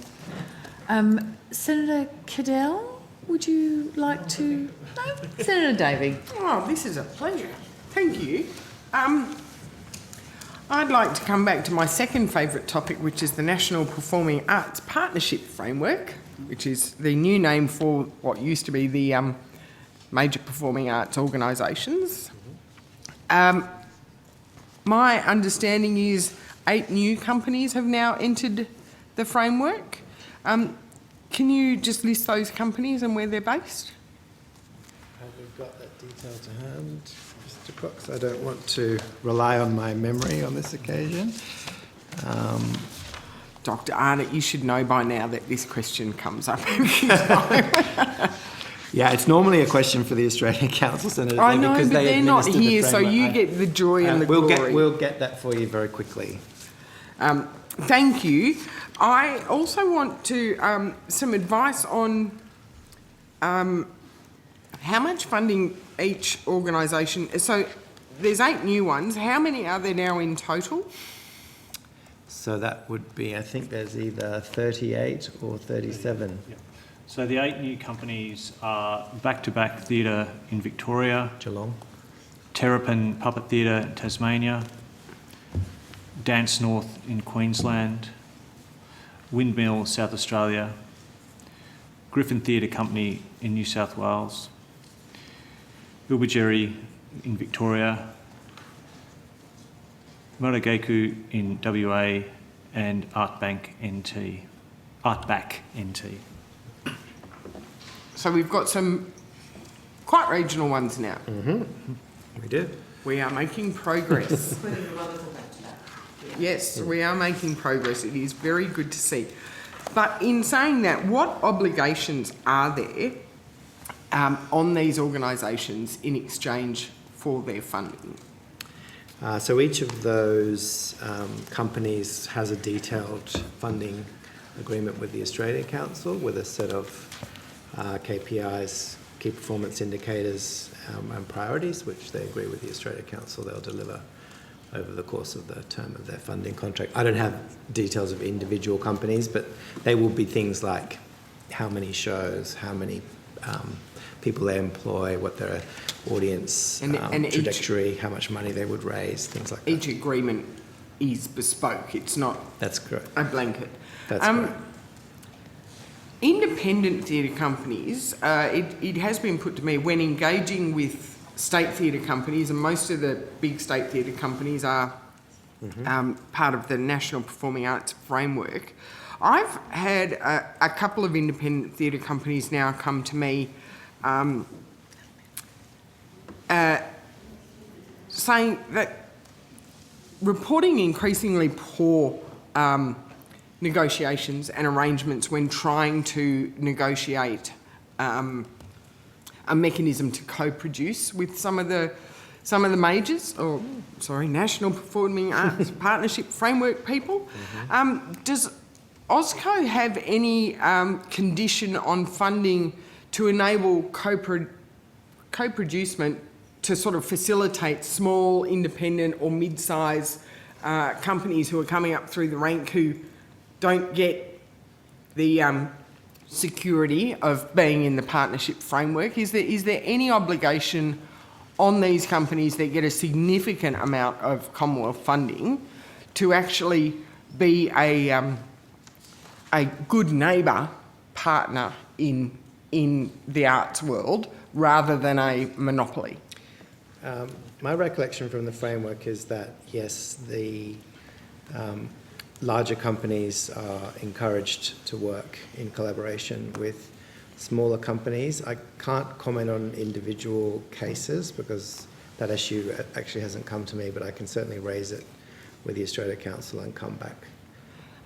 Senator Cadell, would you like to? No? Senator Davey. Oh, this is a pleasure. Thank you. I'd like to come back to my second favourite topic, which is the National Performing Arts Partnership Framework, which is the new name for what used to be the major performing arts organisations. My understanding is 8 new companies have now entered the framework. Can you just list those companies and where they're based? Have we got that detail to hand, Mr. Cox? I don't want to rely on my memory on this occasion. Dr. Arnott, you should know by now that this question comes up every time. Yeah, it's normally a question for the Australian Council, Senator. I know, because but they they're not administer the here, so framework. you get the joy and the we'll glory. We'll get that for you very quickly. Thank you. I also want to some advice on how much funding each organisation. So there's 8 new ones. How many are there now in total? So that would be, I think there's either 38 or 37. Yep. So the 8 new companies are Back-to-Back Theatre in Victoria, Geelong. Terrapin Puppet Theatre in Tasmania, Dance North in Queensland, Windmill, South Australia, Griffin Theatre Company in New South Wales, Bilbajerry in Victoria, Motogeku in WA, and Artback NT. So we've got some quite regional ones now. We do. We are making progress. Yes, we are making progress. It is very good to see. But in saying that, what obligations are there on these organisations in exchange for their funding? So each of those companies has a detailed funding agreement with the Australia Council with a set of KPIs, key performance indicators and priorities, which they agree with the Australia Council they'll deliver over the course of the term of their funding contract. I don't have details of individual companies, but they will be things like how many shows, how many people they employ, what their audience And trajectory, how much money they would raise, things like that. Each agreement is bespoke. It's not That's correct. a blanket. That's correct. Independent theatre companies, it has been put to me, when engaging with state theatre companies, and most of the big state theatre companies are part of the National Performing Arts Framework. I've had a couple of independent theatre companies now come to me saying that reporting increasingly poor negotiations and arrangements when trying to negotiate a mechanism to co-produce with some of the majors, National Performing Arts Partnership Framework people. Does AUSCO have any condition on funding to enable co-producement to sort of facilitate small, independent or mid-size companies who are coming up through the rank who don't get the security of being in the partnership framework? Is there any obligation on these companies that get a significant amount of Commonwealth funding to actually be a good neighbour partner in the arts world rather than a monopoly? My recollection from the framework is that, yes, the larger companies are encouraged to work in collaboration with smaller companies. I can't comment on individual cases because that issue actually hasn't come to me, but I can certainly raise it with the Australia Council and come back.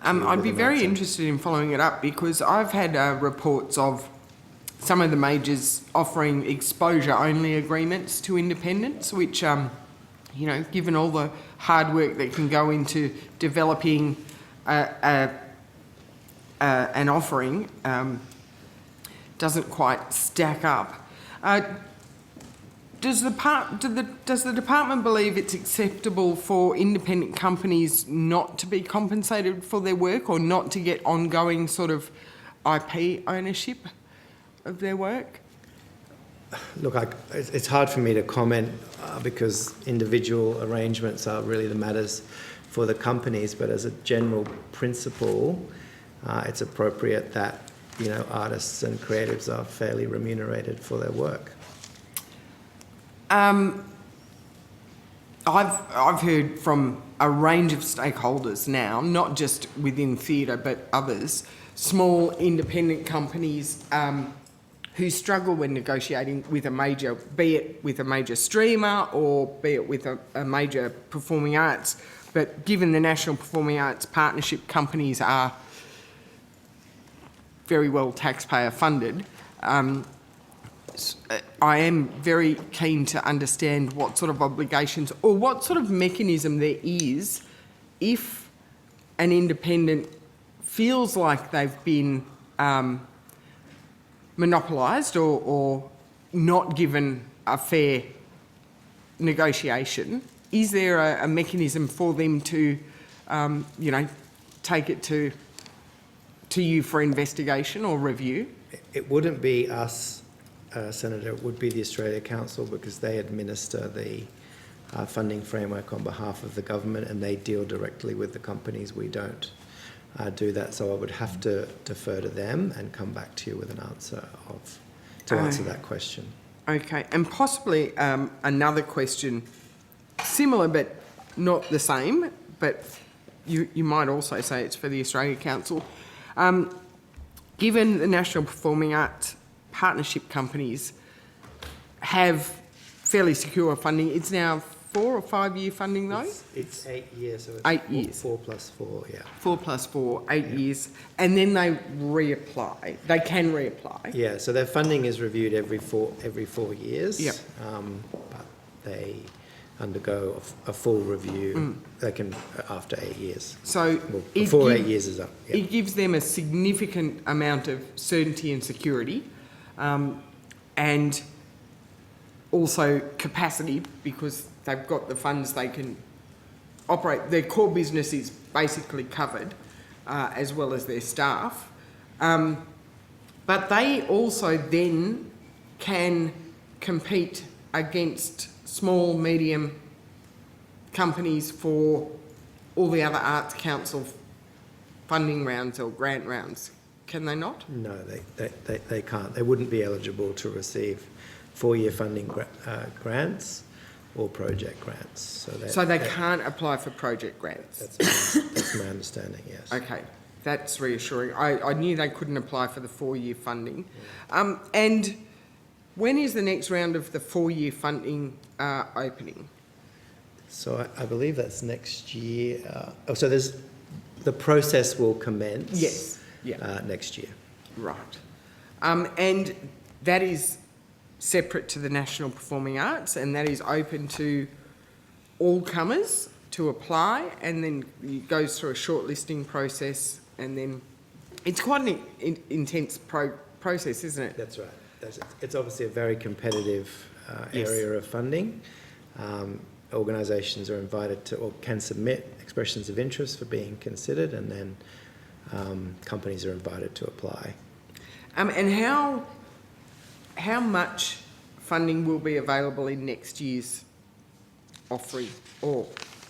I'd be very interested in following it up because I've had reports of some of the majors offering exposure-only agreements to independents, which, given all the hard work that can go into developing an offering, doesn't quite stack up. Does the department believe it's acceptable for independent companies not to be compensated for their work or not to get ongoing sort of IP ownership of their work? Look, it's hard for me to comment because individual arrangements are really the matters for the companies, but as a general principle, it's appropriate that artists and creatives are fairly remunerated for their work. I've heard from a range of stakeholders now, not just within theatre but others, small independent companies who struggle when negotiating with a major, be it with a major streamer or be it with a major performing arts. But given the National Performing Arts Partnership companies are very well taxpayer funded, I am very keen to understand what sort of obligations or what sort of mechanism there is if an independent feels like they've been monopolised or not given a fair negotiation. Is there a mechanism for them to, you know, take it to you for investigation or review? It wouldn't be us, Senator, it would be the Australia Council, because they administer the funding framework on behalf of the government and they deal directly with the companies. We don't do that, so I would have to defer to them and come back to you with an answer to answer that question. Okay, and possibly another question, similar but not the same, but you might also say it's for the Australia Council. Given the National Performing Arts Partnership companies have fairly secure funding, it's now 4 or 5 year funding though? It's 8 years, so it's 8 years. 4 plus 4, yeah. 4 plus 4, 8 years, and then they reapply. They can reapply. Yeah, so their funding is reviewed every 4 years. Yep. But they undergo a full review. They can after 8 years. So Well, before 8 years is up. Yeah. It gives them a significant amount of certainty and security, and also capacity, because they've got the funds they can operate. Their core business is basically covered, as well as their staff. But they also then can compete against small, medium companies for all the other Arts Council funding rounds or grant rounds. Can they not? No, they can't. They wouldn't be eligible to receive 4-year funding grants or project grants. So they can't apply for project grants? That's my understanding, yes. Okay, that's reassuring. I knew they couldn't apply for the 4-year funding. And when is the next round of the 4-year funding opening? So I believe that's next year. So the process will commence. Yes. Yeah. Next year. Right. And that is separate to the National Performing Arts, and that is open to all comers to apply, and then it goes through a shortlisting process, and then it's quite an intense process, isn't it? That's right. It's obviously a very competitive area of funding. Organisations are invited to or can submit expressions of interest for being considered, and then companies are invited to apply. And how much funding will be available in next year's offering? Or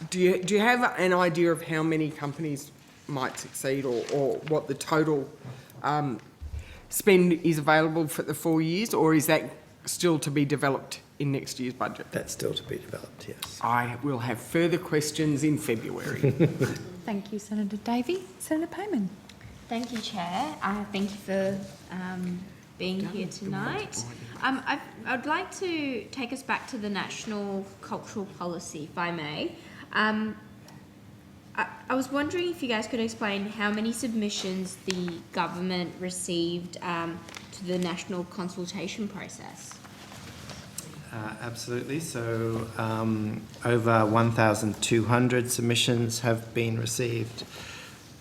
do you have an idea of how many companies might succeed, or what the total spend is available for the 4 years, or is that still to be developed in next year's budget? That's still to be developed, yes. I will have further questions in February. Thank you, Senator Davey. Senator Payman. Thank you, Chair. Thank you for being here tonight. I'd like to take us back to the National Cultural Policy, if I may. I was wondering if you guys could explain how many submissions the government received to the national consultation process. Absolutely. So over 1,200 submissions have been received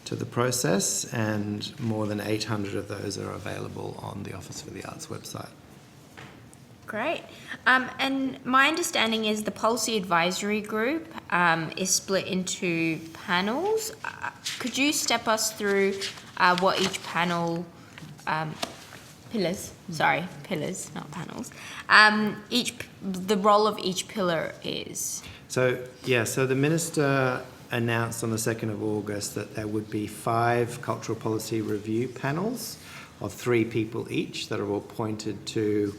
to the process, and more than 800 of those are available on the Office for the Arts website. Great. And my understanding is the policy advisory group is split into panels. Could you step us through what each panel, pillars, not panels, the role of each pillar is? So the Minister announced on the 2nd of August that there would be 5 cultural policy review panels of 3 people each that are all appointed to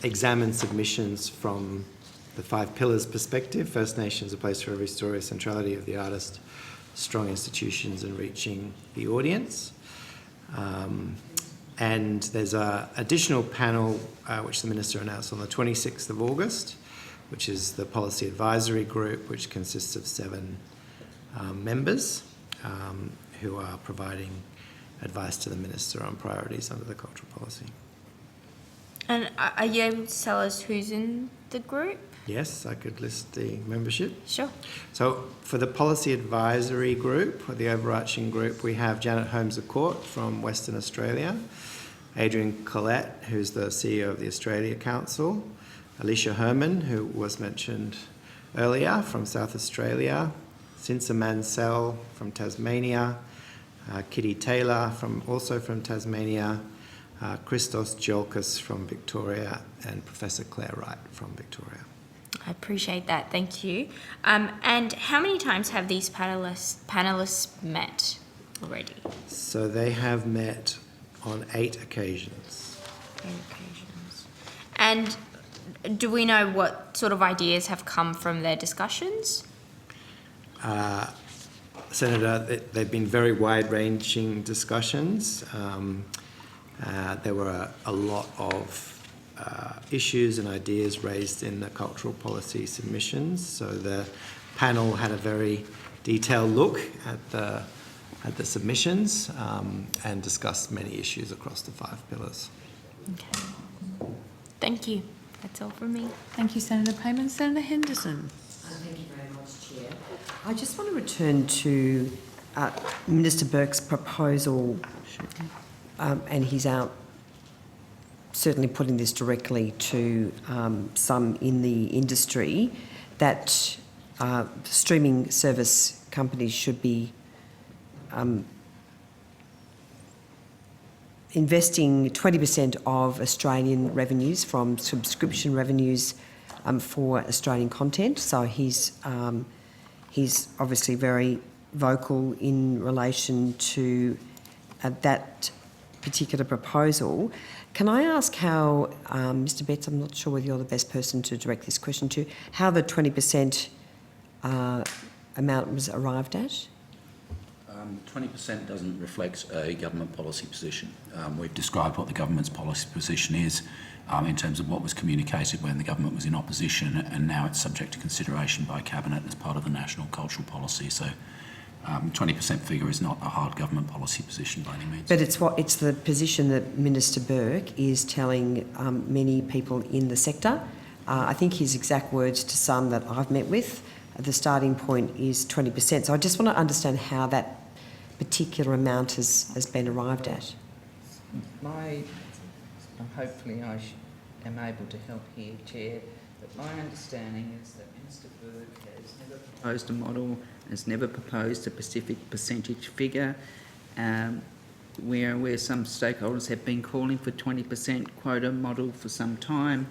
examine submissions from the 5 pillars perspective: First Nations, a place for every story, centrality of the artist, strong institutions and reaching the audience. And there's an additional panel which the Minister announced on the 26th of August, which is the Policy Advisory Group, which consists of 7 members who are providing advice to the Minister on priorities under the cultural policy. And are you able to tell us who's in the group? Yes, I could list the membership. Sure. So for the Policy Advisory Group, or the overarching group, we have Janet Holmes-Court from Western Australia, Adrian Collette, who's the CEO of the Australia Council, Alicia Herman, who was mentioned earlier, from South Australia, Cinsa Mansell from Tasmania, Kitty Taylor, also from Tasmania, Christos Georgis from Victoria, and Professor Claire Wright from Victoria. I appreciate that. Thank you. And how many times have these panelists met already? So they have met on 8 occasions. 8 occasions. And do we know what sort of ideas have come from their discussions? Senator, they've been very wide-ranging discussions. There were a lot of issues and ideas raised in the cultural policy submissions. So the panel had a very detailed look at the submissions and discussed many issues across the 5 pillars. Okay. Thank you. That's all from me. Thank you, Senator Payman. Senator Henderson. Thank you very much, Chair. I just want to return to Minister Burke's proposal, and he's out certainly putting this directly to some in the industry, that streaming service companies should be investing 20% of Australian revenues from subscription revenues for Australian content. So he's obviously very vocal in relation to that particular proposal. Can I ask how, Mr. Betts, I'm not sure whether you're the best person to direct this question to, how the 20% amount was arrived at? 20% doesn't reflect a government policy position. We've described what the government's policy position is in terms of what was communicated when the government was in opposition, and now it's subject to consideration by Cabinet as part of the national cultural policy. So 20% figure is not a hard government policy position by any means. But it's the position that Minister Burke is telling many people in the sector. I think his exact words to some that I've met with, the starting point is 20%. So I just want to understand how that particular amount has been arrived at. Hopefully I am able to help here, Chair, but my understanding is that Minister Burke has never proposed a model, has never proposed a specific percentage figure. Where some stakeholders have been calling for 20% quota model for some time,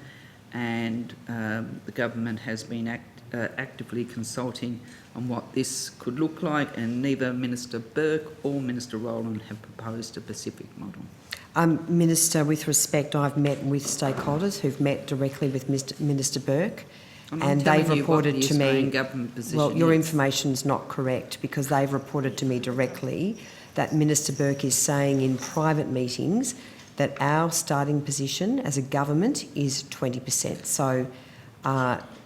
and the government has been actively consulting on what this could look like, and neither Minister Burke or Minister Rowland have proposed a specific model. Minister, with respect, I've met with stakeholders who've met directly with Minister Burke, and they've reported to me, well, your information's not correct, because they've reported to me directly that Minister Burke is saying in private meetings that our starting position as a government is 20%. So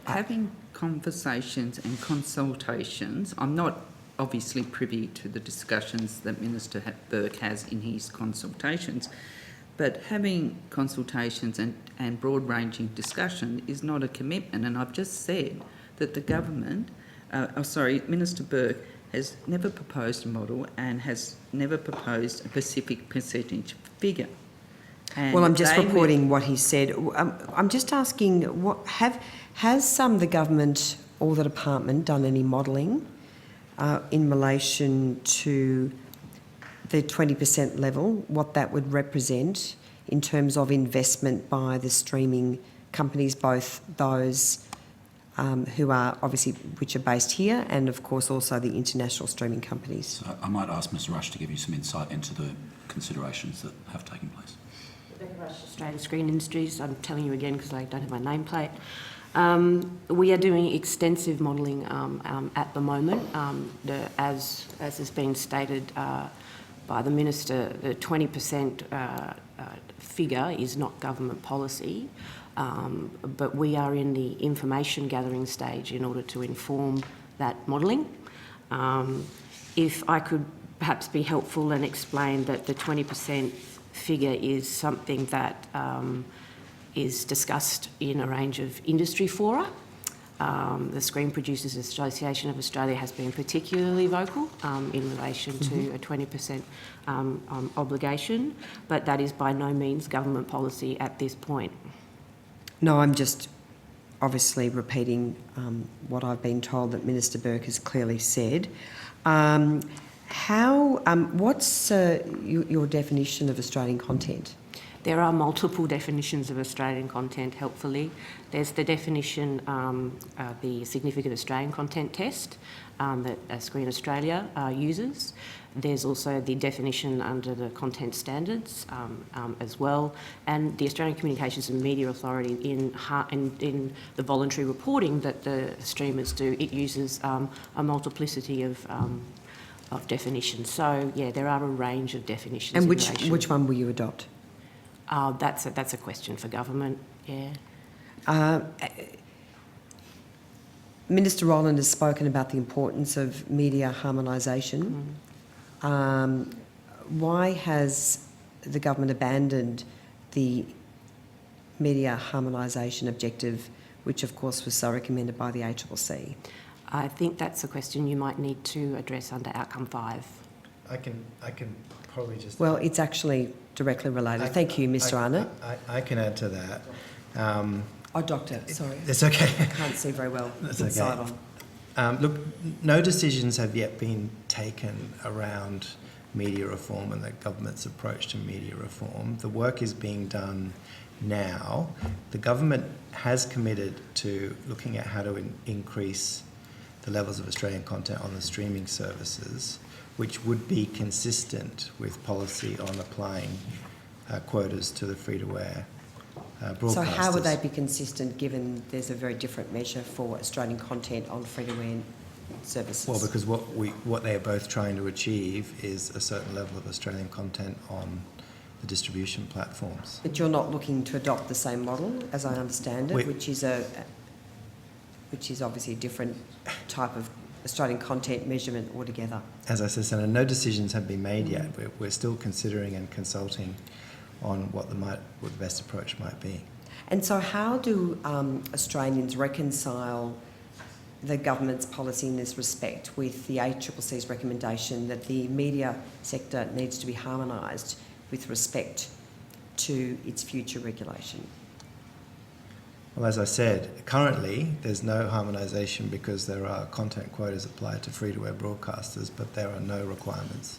having conversations and consultations, I'm not obviously privy to the discussions that Minister Burke has in his consultations, but having consultations and broad-ranging discussion is not a commitment. And I've just said that the government, Minister Burke has never proposed a model and has never proposed a specific percentage figure. And well, I'm just reporting what he said. I'm just asking, has the government or the department done any modelling in relation to the 20% level, what that would represent in terms of investment by the streaming companies, both those who are obviously, which are based here, and of course also the international streaming companies? So I might ask Mr. Rush to give you some insight into the considerations that have taken place. Rebecca Rush, Australian Screen Industries. I'm telling you again because I don't have my nameplate. We are doing extensive modelling at the moment. As has been stated by the Minister, the 20% figure is not government policy, but we are in the information gathering stage in order to inform that modelling. If I could perhaps be helpful and explain that the 20% figure is something that is discussed in a range of industry fora. The Screen Producers Association of Australia has been particularly vocal in relation to a 20% obligation, but that is by no means government policy at this point. No, I'm just obviously repeating what I've been told that Minister Burke has clearly said. What's your definition of Australian content? There are multiple definitions of Australian content, helpfully. There's the definition, the Significant Australian Content Test that Screen Australia uses. There's also the definition under the content standards as well. And the Australian Communications and Media Authority, in the voluntary reporting that the streamers do, it uses a multiplicity of definitions. So, yeah, there are a range of definitions. And which one will you adopt? That's a question for government, yeah. Minister Rowland has spoken about the importance of media harmonisation. Why has the government abandoned the media harmonisation objective, which of course was so recommended by the ACCC? I think that's a question you might need to address under Outcome 5. I can probably just... Well, it's actually directly related. Thank you, Mr Arnott. I can add to that. Doctor, sorry. It's okay. I can't see very well. That's inside okay. on. Look, no decisions have yet been taken around media reform and the government's approach to media reform. The work is being done now. The government has committed to looking at how to increase the levels of Australian content on the streaming services, which would be consistent with policy on applying quotas to the free-to-air broadcasters. So how would they be consistent given there's a very different measure for Australian content on free-to-air services? Well, because what they are both trying to achieve is a certain level of Australian content on the distribution platforms. But you're not looking to adopt the same model, as I understand it, which is obviously a different type of Australian content measurement altogether. As I said, Senator, no decisions have been made yet. We're still considering and consulting on what the best approach might be. And so how do Australians reconcile the government's policy in this respect with the ACCC's recommendation that the media sector needs to be harmonised with respect to its future regulation? Well, as I said, currently there's no harmonisation because there are content quotas applied to free-to-air broadcasters, but there are no requirements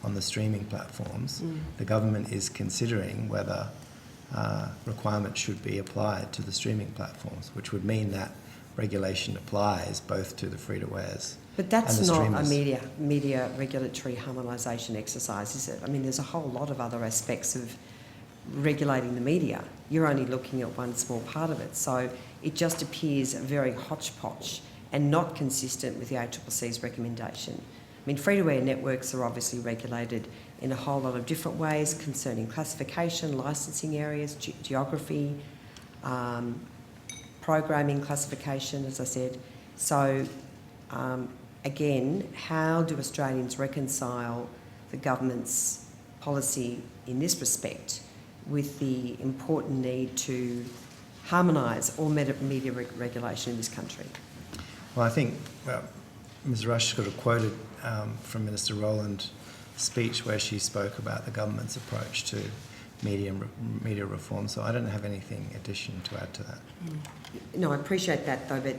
on the streaming platforms. The government is considering whether requirements should be applied to the streaming platforms, which would mean that regulation applies both to the free-to-airs. But that's and the not streamers. a media regulatory harmonisation exercise, is it? I mean, there's a whole lot of other aspects of regulating the media. You're only looking at one small part of it. So it just appears very hodgepodge and not consistent with the ACCC's recommendation. I mean, free-to-air networks are obviously regulated in a whole lot of different ways concerning classification, licensing areas, geography, programming classification, as I said. So, again, how do Australians reconcile the government's policy in this respect with the important need to harmonise all media regulation in this country? Well, I think Ms Rush sort of quoted from Minister Rowland's speech where she spoke about the government's approach to media reform, so I don't have anything addition to add to that. No, I appreciate that though, but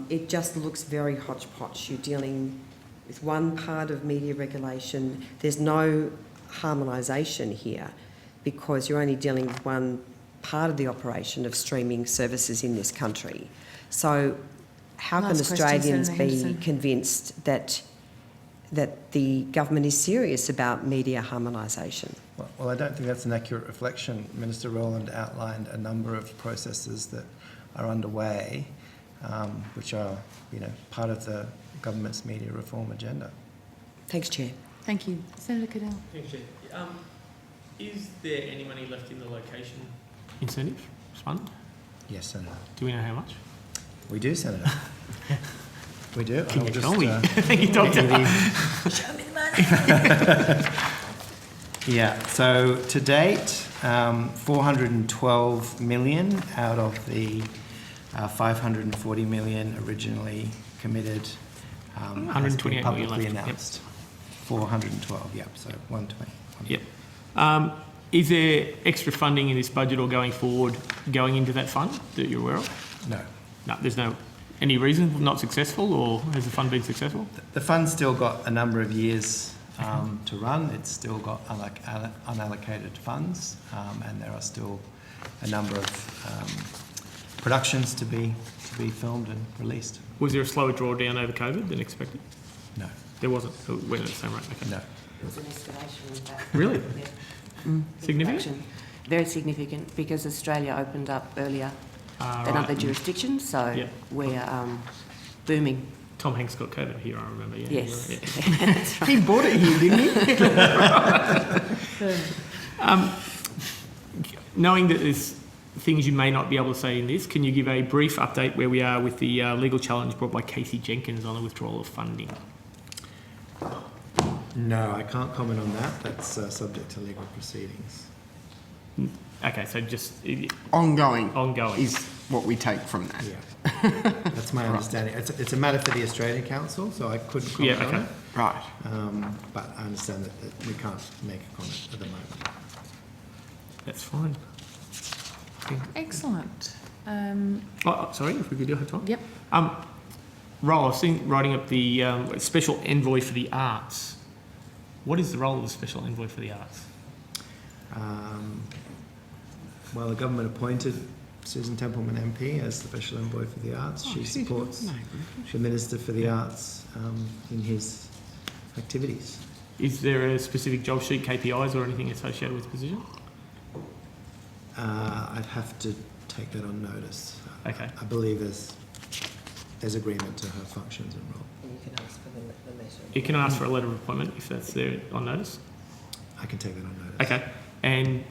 it just looks very hodgepodge. You're dealing with one part of media regulation. There's no harmonisation here because you're only dealing with one part of the operation of streaming services in this country. So how can Australians be convinced that the government is serious about media harmonisation? Well, I don't think that's an accurate reflection. Minister Rowland outlined a number of processes that are underway, which are, part of the government's media reform agenda. Thanks, Chair. Thank you. Senator Cadell. Thanks, Chair. Is there any money left in the location incentive fund? Yes, Senator. Do we know how much? We do, Senator. We do. Can you tell me? Thank you, Doctor. Show me the money. Yeah, so to date, 412 million out of the 540 million originally committed. Has been 128 million publicly left, yep. announced. 412, yep, so 120. Yep. Is there extra funding in this budget or going forward going into that fund that you're aware of? No. No, there's no any reason not successful, or has the fund been successful? The fund's still got a number of years to run. It's still got unallocated funds, and there are still a number of productions to be filmed and released. Was there a slower drawdown over COVID than expected? No. There wasn't. It went at the same rate. Okay. No. It was an escalation in that. Really? Yeah. Significant? Action. Very significant because Australia opened up earlier than Right. other jurisdictions, so Yeah. we're booming. Tom Hanks got COVID here, I remember. Yeah. Yes. Yeah. That's right. He bought it here, didn't he? Knowing that there's things you may not be able to say in this, can you give a brief update where we are with the legal challenge brought by Casey Jenkins on the withdrawal of funding? No, I can't comment on that. That's subject to legal proceedings. Okay, so just Ongoing ongoing. is what we take from that. Yeah. That's my understanding. It's a matter for the Australian Council, so I couldn't comment Yeah, okay. on it. Right. But I understand that we can't make a comment at the moment. That's fine. Excellent. Sorry, if we could do have time. Yep. Role, I've seen writing up the Special Envoy for the Arts. What is the role of the Special Envoy for the Arts? Well, the government appointed Susan Templeman MP as the Special Envoy for the Arts. She supports the Minister for the Arts in his activities. Is there a specific job sheet, KPIs or anything associated with the position? I'd have to take that on notice. Okay. I believe there's agreement to her functions and role. You can ask for the letter. You can ask for a letter of appointment if that's there on notice. I can take that on notice. Okay. And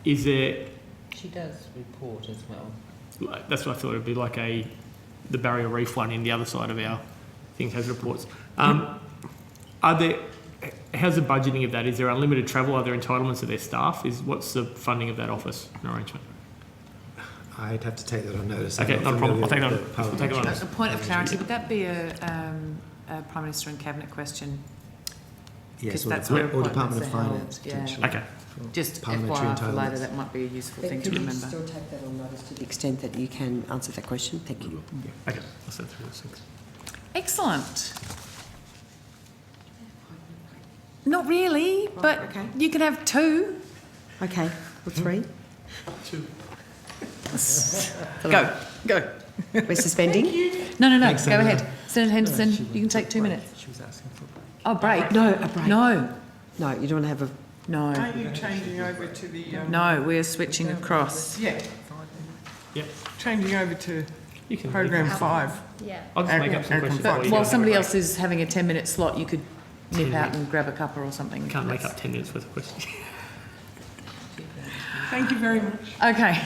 is there... She does report as well. That's what I thought. It'd be like the Barrier Reef one in the other side of our thing has reports. How's the budgeting of that? Is there unlimited travel? Are there entitlements of their staff? What's the funding of that office and arrangement? I'd have to take that on notice. Okay, I'm not a problem. I'll take familiar it with on. the I'll take it on. parliamentary A point of clarity, would that be a Prime Minister and Cabinet question? Yes, Because or that's the- where or Department of appointments are held, Finance, yeah. potentially. Okay. Just Parliamentary FYI for later, entitlements. that might be a useful Then thing to could you remember. still take that on notice to the extent that you can answer that question? Thank you. Okay. I'll send through those things. Excellent. Not really, but okay. you can have two. Okay, or three. Go. We're suspending? No, Thanks, go Senator. ahead. Senator Henderson, you can take 2 minutes. She was asking for. Oh, break? No, a break. No, No, you don't want to have a... no, Aren't you changing over to the... no, we're switching across. Yeah, Yep. changing over to You can. program 5. Yeah. I'll just make up some questions for But you. while guys. somebody else is having a 10-minute slot, you could nip out and grab a cuppa or something. Can't make up 10 minutes worth of questions. Thank you very much. Okay.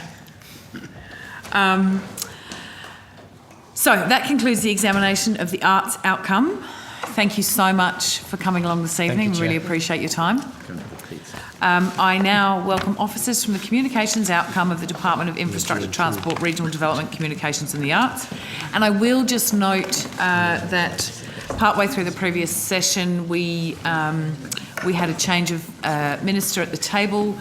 So that concludes the examination of the arts outcome. Thank you so much for coming along this evening. you, Really Chair. appreciate your time. I now welcome officers from the communications outcome of the Department of Infrastructure, Transport, Regional Development, Communications and the Arts. And I will just note that partway through the previous session, we had a change of minister at the table.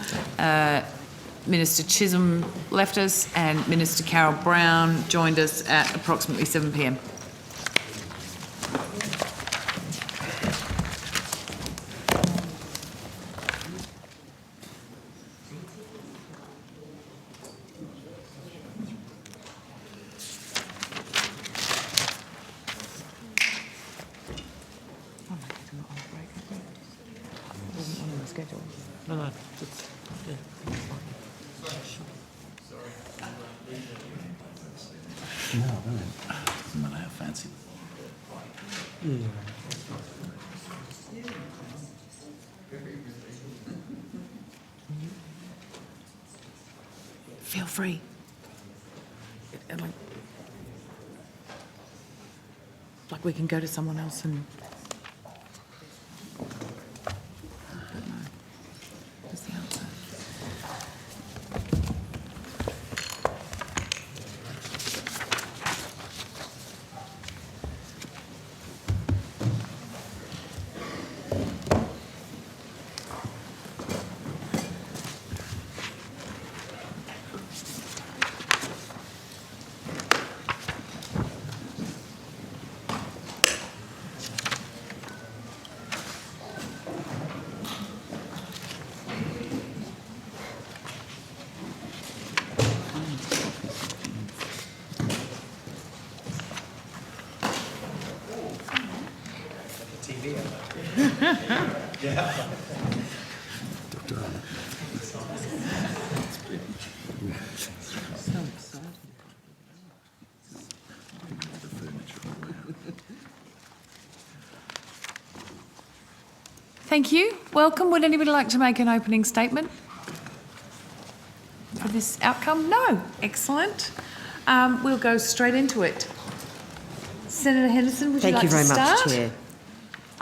Minister Chisholm left us and Minister Carol Brown joined us at approximately 7 p.m. No. Doesn't matter how fancy. Feel free. Like we can go to someone else and... Thank you. Welcome. Would anybody like to make an opening statement for this outcome? No. Excellent. We'll go straight into it. Senator Henderson, would you like to start? Thank you very much,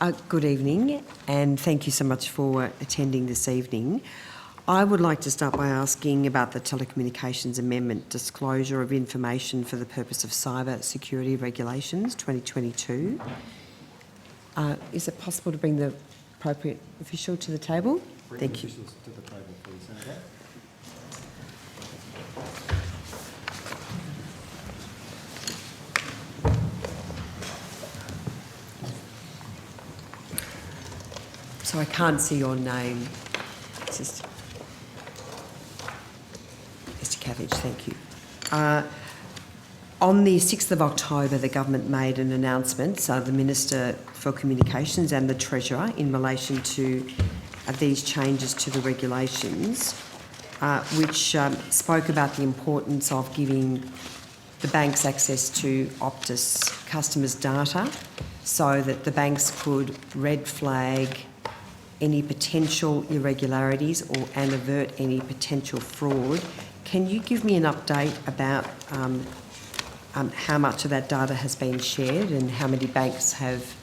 Chair. Good evening, and thank you so much for attending this evening. I would like to start by asking about the Telecommunications Amendment Disclosure of Information for the Purpose of Cyber Security Regulations 2022. Is it possible to bring the appropriate official to the table? Thank you. So I can't see your name. It's just Mr. Cabbage, thank you. On the 6th of October, the government made an announcement, so the Minister for Communications and the Treasurer, in relation to these changes to the regulations, which spoke about the importance of giving the banks access to Optus customers' data so that the banks could red flag any potential irregularities and avert any potential fraud. Can you give me an update about how much of that data has been shared and how many banks have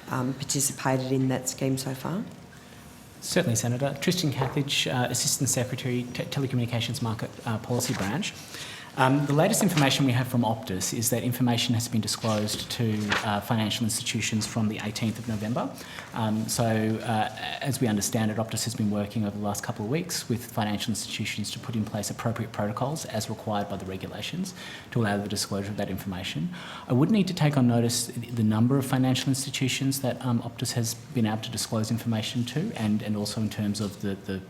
participated in that scheme so far? Certainly, Senator. Tristan Cathage, Assistant Secretary, Telecommunications Market Policy Branch. The latest information we have from Optus is that information has been disclosed to financial institutions from the 18th of November. As we understand it, Optus has been working over the last couple of weeks with financial institutions to put in place appropriate protocols as required by the regulations to allow the disclosure of that information. I would need to take on notice the number of financial institutions that Optus has been able to disclose information to, and also in terms of the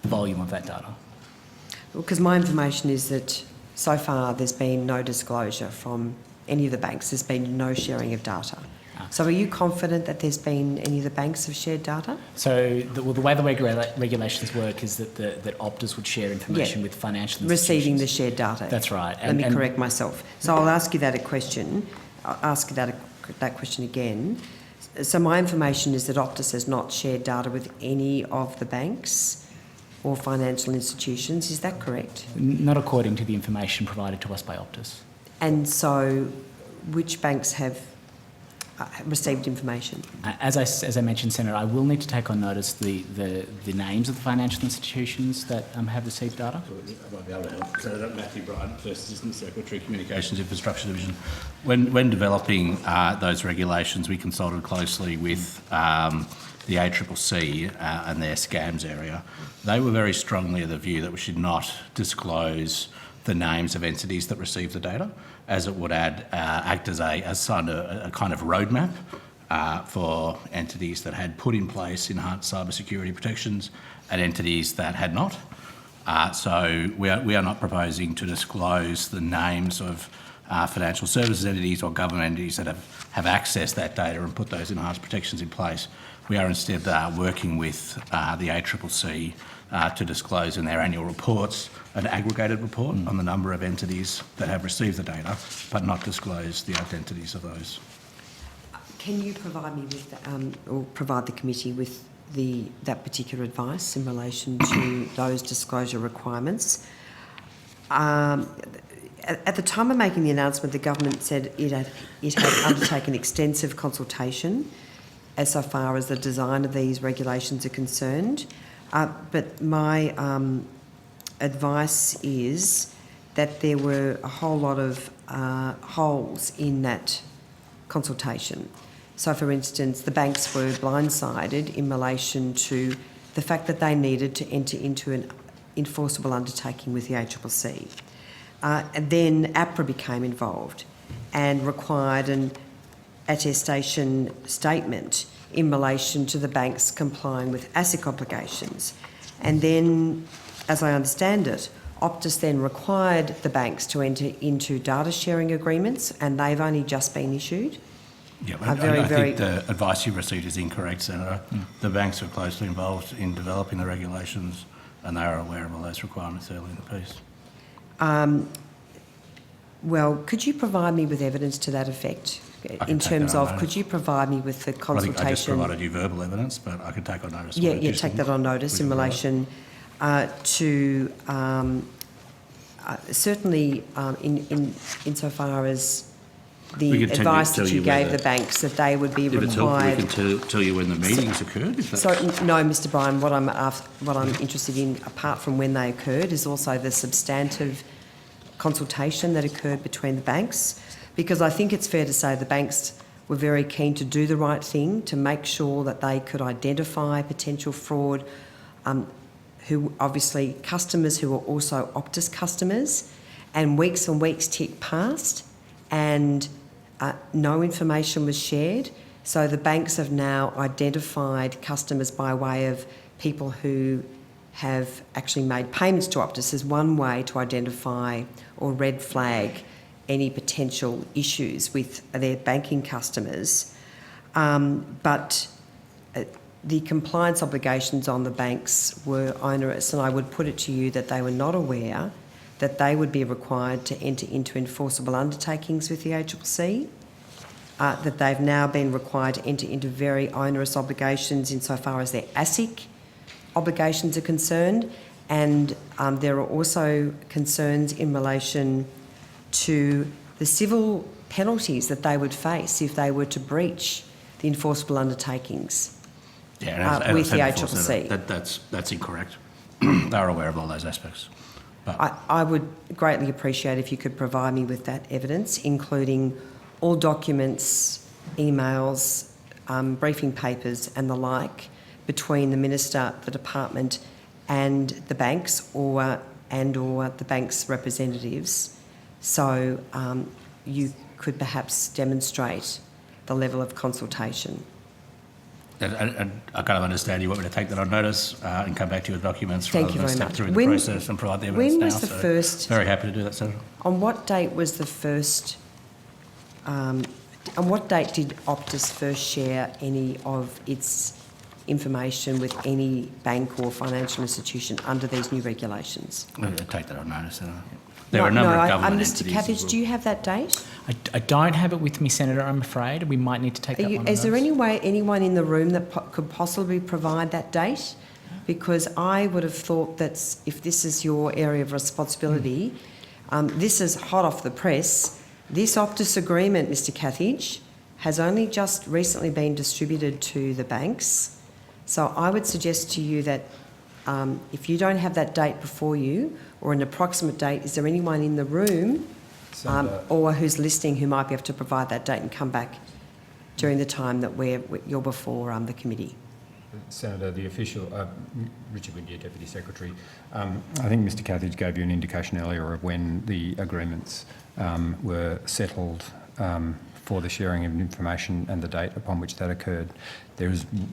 volume of that data. Well, because my information is that so far there's been no disclosure from any of the banks. There's been no sharing of data. So are you confident that there's been any of the banks have shared data? So the way the regulations work is that Optus would share information with financial institutions. Receiving the shared data. That's right. Let me correct myself. So I'll ask you that question. I'll ask you that question again. So my information is that Optus has not shared data with any of the banks or financial institutions. Is that correct? Not according to the information provided to us by Optus. And so which banks have received information? As I mentioned, Senator, I will need to take on notice the names of the financial institutions that have received data. I might be able to help. Senator Matthew Bryant, First Assistant Secretary, Communications Infrastructure Division. When developing those regulations, we consulted closely with the ACCC and their scams area. They were very strongly of the view that we should not disclose the names of entities that receive the data, as it would act as a kind of roadmap for entities that had put in place enhanced cybersecurity protections and entities that had not. So we are not proposing to disclose the names of financial services entities or government entities that have accessed that data and put those enhanced protections in place. We are instead working with the ACCC to disclose in their annual reports an aggregated report on the number of entities that have received the data, but not disclose the identities of those. Can you provide me with, or provide the committee with that particular advice in relation to those disclosure requirements? At the time of making the announcement, the government said it had undertaken extensive consultation as so far as the design of these regulations are concerned. But my advice is that there were a whole lot of holes in that consultation. So, for instance, the banks were blindsided in relation to the fact that they needed to enter into an enforceable undertaking with the ACCC. And then APRA became involved and required an attestation statement in relation to the banks complying with ASIC obligations. And then, as I understand it, Optus then required the banks to enter into data sharing agreements, and they've only just been issued. Yeah, are very, I very... think the advice you received is incorrect, Senator. The banks are closely involved in developing the regulations and they are aware of all those requirements early in the piece. Well, could you provide me with evidence to that effect? In terms of, could you provide me with the consultation? I just provided you verbal evidence, but I could take on notice. Yeah, take that on notice in relation to certainly insofar as the advice that you gave the banks that they would be required. We can tell you when the meetings occurred. If So no, Mr. Bryan. What I'm interested in, apart from when they occurred, is also the substantive consultation that occurred between the banks, because I think it's fair to say the banks were very keen to do the right thing, to make sure that they could identify potential fraud, who obviously customers who are also Optus customers, and weeks ticked past and no information was shared. So the banks have now identified customers by way of people who have actually made payments to Optus as one way to identify or red flag any potential issues with their banking customers. But the compliance obligations on the banks were onerous, and I would put it to you that they were not aware that they would be required to enter into enforceable undertakings with the ACCC, that they've now been required to enter into very onerous obligations insofar as their ASIC obligations are concerned, and there are also concerns in relation to the civil penalties that they would face if they were to breach the enforceable undertakings with the ACCC. That's incorrect. They're aware of all those aspects. But I would greatly appreciate if you could provide me with that evidence, including all documents, emails, briefing papers and the like, between the Minister, the Department and the banks or the bank's representatives, so you could perhaps demonstrate the level of consultation. And I kind of understand you want me to take that on notice and come back to you with documents rather than step through the process and provide the evidence now. When was the first... Very happy to do that, Senator. On what date was the first... on what date did Optus first share any of its information with any bank or financial institution under these new regulations? I'll take that on notice, Senator. There are a number of government entities. Mr. Cathedge, do you have that date? I don't have it with me, Senator, I'm afraid. We might need to take that one on Is there notice. anyone in the room that could possibly provide that date? Because I would have thought that if this is your area of responsibility, this is hot off the press. This Optus agreement, Mr. Cathedge, has only just recently been distributed to the banks. So I would suggest to you that if you don't have that date before you, or an approximate date, is there anyone in the room or who's listening who might be able to provide that date and come back during the time that you're before the committee? Senator, the official, Richard Whittier, Deputy Secretary, I think Mr Cathedge gave you an indication earlier of when the agreements were settled for the sharing of information and the date upon which that occurred.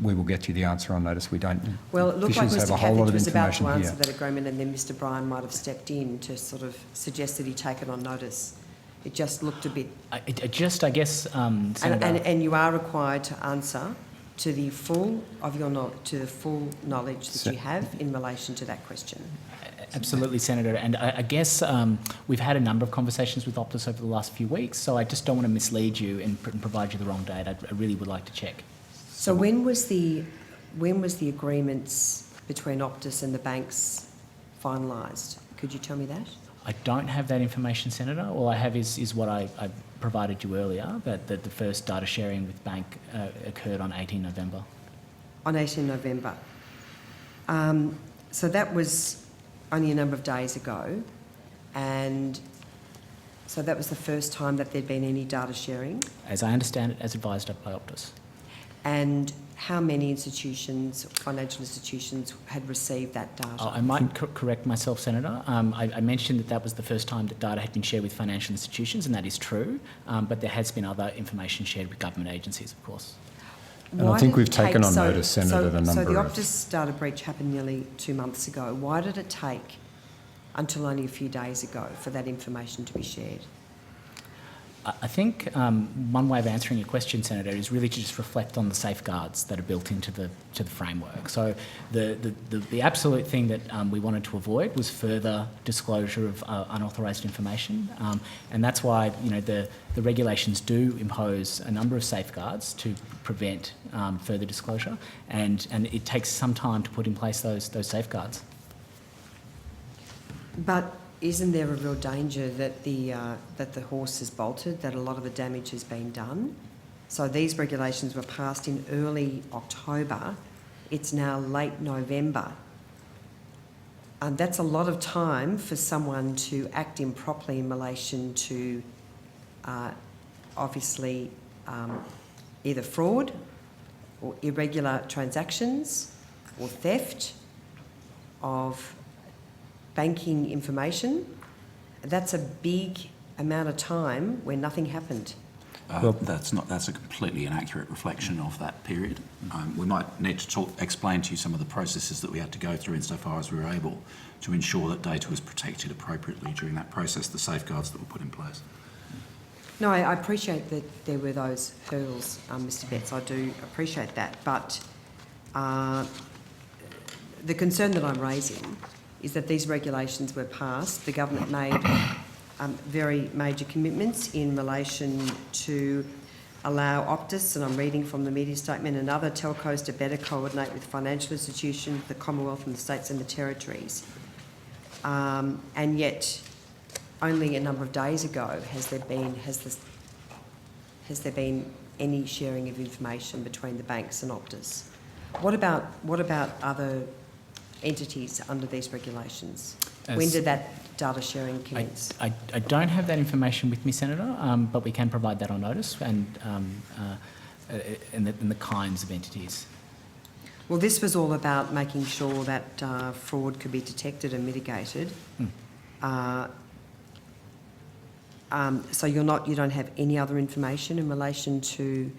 We will get you the answer on notice. We don't. Well, it looked like Mr Mr Cathedge was about to answer here. that agreement, and then Mr Bryan might have stepped in to sort of suggest that he take it on notice. It just looked a bit. I guess, Senator... And you are required to answer to the full knowledge that you have in relation to that question. Absolutely, Senator. And I guess we've had a number of conversations with Optus over the last few weeks, so I just don't want to mislead you and provide you the wrong date. I really would like to check. So when was the agreements between Optus and the banks finalised? Could you tell me that? I don't have that information, Senator. All I have is what I provided you earlier, that the first data sharing with bank occurred on 18 November. On 18 November. So that was only a number of days ago, and so that was the first time that there'd been any data sharing? As I understand it, as advised by Optus. And how many institutions, financial institutions, had received that data? I might correct myself, Senator. I mentioned that was the first time that data had been shared with financial institutions, and that is true, but there has been other information shared with government agencies, of course. And I think we've taken on notice, Senator, the number of... So the Optus data breach happened nearly 2 months ago. Why did it take until only a few days ago for that information to be shared? I think one way of answering your question, Senator, is really to just reflect on the safeguards that are built into the framework. So the absolute thing that we wanted to avoid was further disclosure of unauthorised information, and that's why the regulations do impose a number of safeguards to prevent further disclosure, and it takes some time to put in place those safeguards. But isn't there a real danger that the horse has bolted, that a lot of the damage has been done? So these regulations were passed in early October. It's now late November. And that's a lot of time for someone to act improperly in relation to obviously either fraud or irregular transactions or theft of banking information. That's a big amount of time where nothing happened. That's a completely inaccurate reflection of that period. We might need to explain to you some of the processes that we had to go through insofar as we were able to ensure that data was protected appropriately during that process, the safeguards that were put in place. No, I appreciate that there were those hurdles, Mr Betts, I do appreciate that, but the concern that I'm raising is that these regulations were passed. The government made very major commitments in relation to allow Optus, and I'm reading from the media statement, and other telcos to better coordinate with financial institutions, the Commonwealth and the states and the territories. And yet, only a number of days ago, has there been any sharing of information between the banks and Optus? What about other entities under these regulations? When did that data sharing commence? I don't have that information with me, Senator, but we can provide that on notice and the kinds of entities. Well, this was all about making sure that fraud could be detected and mitigated. So you don't have any other information in relation to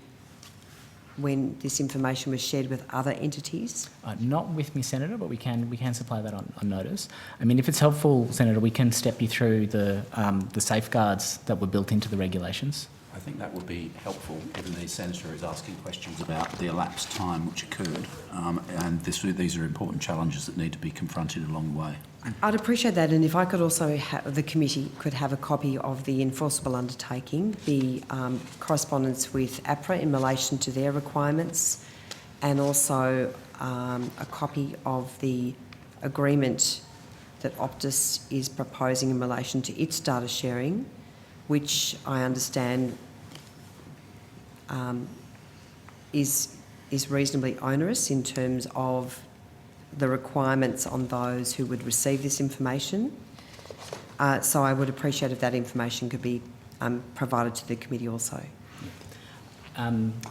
when this information was shared with other entities? Not with me, Senator, but we can supply that on notice. I mean, if it's helpful, Senator, we can step you through the safeguards that were built into the regulations. I think that would be helpful, given the Senator is asking questions about the elapsed time which occurred, and these are important challenges that need to be confronted along the way. I'd appreciate that, and if I could also the committee could have a copy of the enforceable undertaking, the correspondence with APRA in relation to their requirements, and also a copy of the agreement that Optus is proposing in relation to its data sharing, which I understand is reasonably onerous in terms of the requirements on those who would receive this information. So I would appreciate if that information could be provided to the committee also.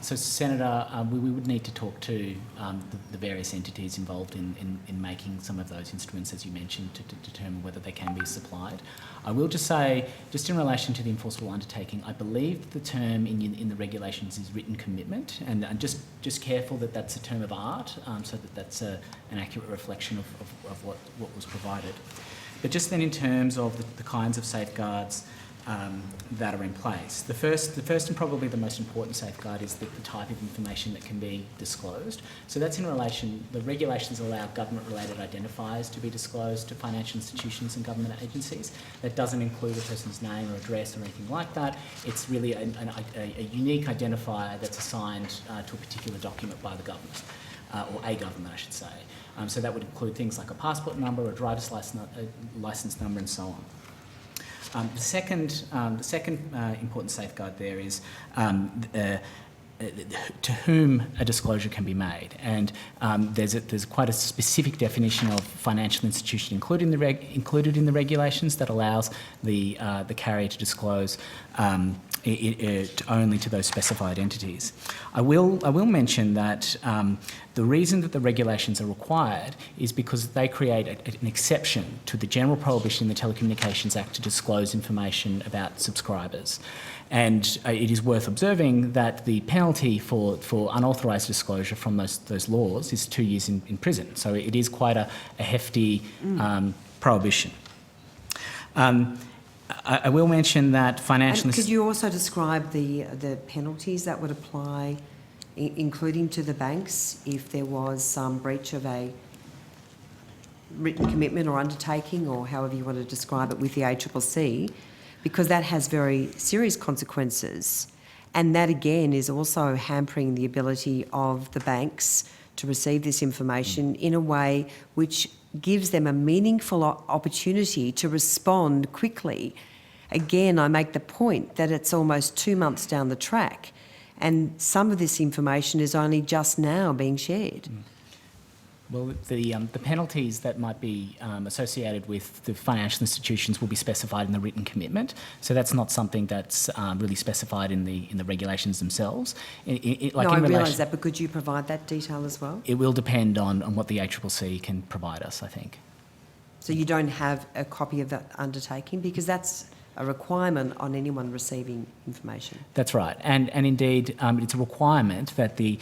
So, Senator, we would need to talk to the various entities involved in making some of those instruments, as you mentioned, to determine whether they can be supplied. I will just say, just in relation to the enforceable undertaking, I believe the term in the regulations is written commitment, and I'm just careful that that's a term of art, so that that's an accurate reflection of what was provided. But just then, in terms of the kinds of safeguards that are in place. The first and probably the most important safeguard is the type of information that can be disclosed. So that's in relation, the regulations allow government-related identifiers to be disclosed to financial institutions and government agencies. That doesn't include a person's name or address or anything like that. It's really a unique identifier that's assigned to a particular document by the government, or a government, I should say. So that would include things like a passport number, a driver's license number, and so on. The second important safeguard there is to whom a disclosure can be made, and there's quite a specific definition of financial institution included in the regulations that allows the carrier to disclose only to those specified entities. I will mention that the reason that the regulations are required is because they create an exception to the general prohibition in the Telecommunications Act to disclose information about subscribers. And it is worth observing that the penalty for unauthorised disclosure from those laws is 2 years in prison. So it is quite a hefty prohibition. I will mention that financial... And could you also describe the penalties that would apply, including to the banks, if there was some breach of a written commitment or undertaking, or however you want to describe it, with the ACCC, because that has very serious consequences. And that, again, is also hampering the ability of the banks to receive this information in a way which gives them a meaningful opportunity to respond quickly. Again, I make the point that it's almost 2 months down the track, and some of this information is only just now being shared. Well, the penalties that might be associated with the financial institutions will be specified in the written commitment. So that's not something that's really specified in the regulations themselves. I realise that, but could you provide that detail as well? It will depend on what the ACCC can provide us, I think. So you don't have a copy of that undertaking, because that's a requirement on anyone receiving information. That's right, and indeed it's a requirement that the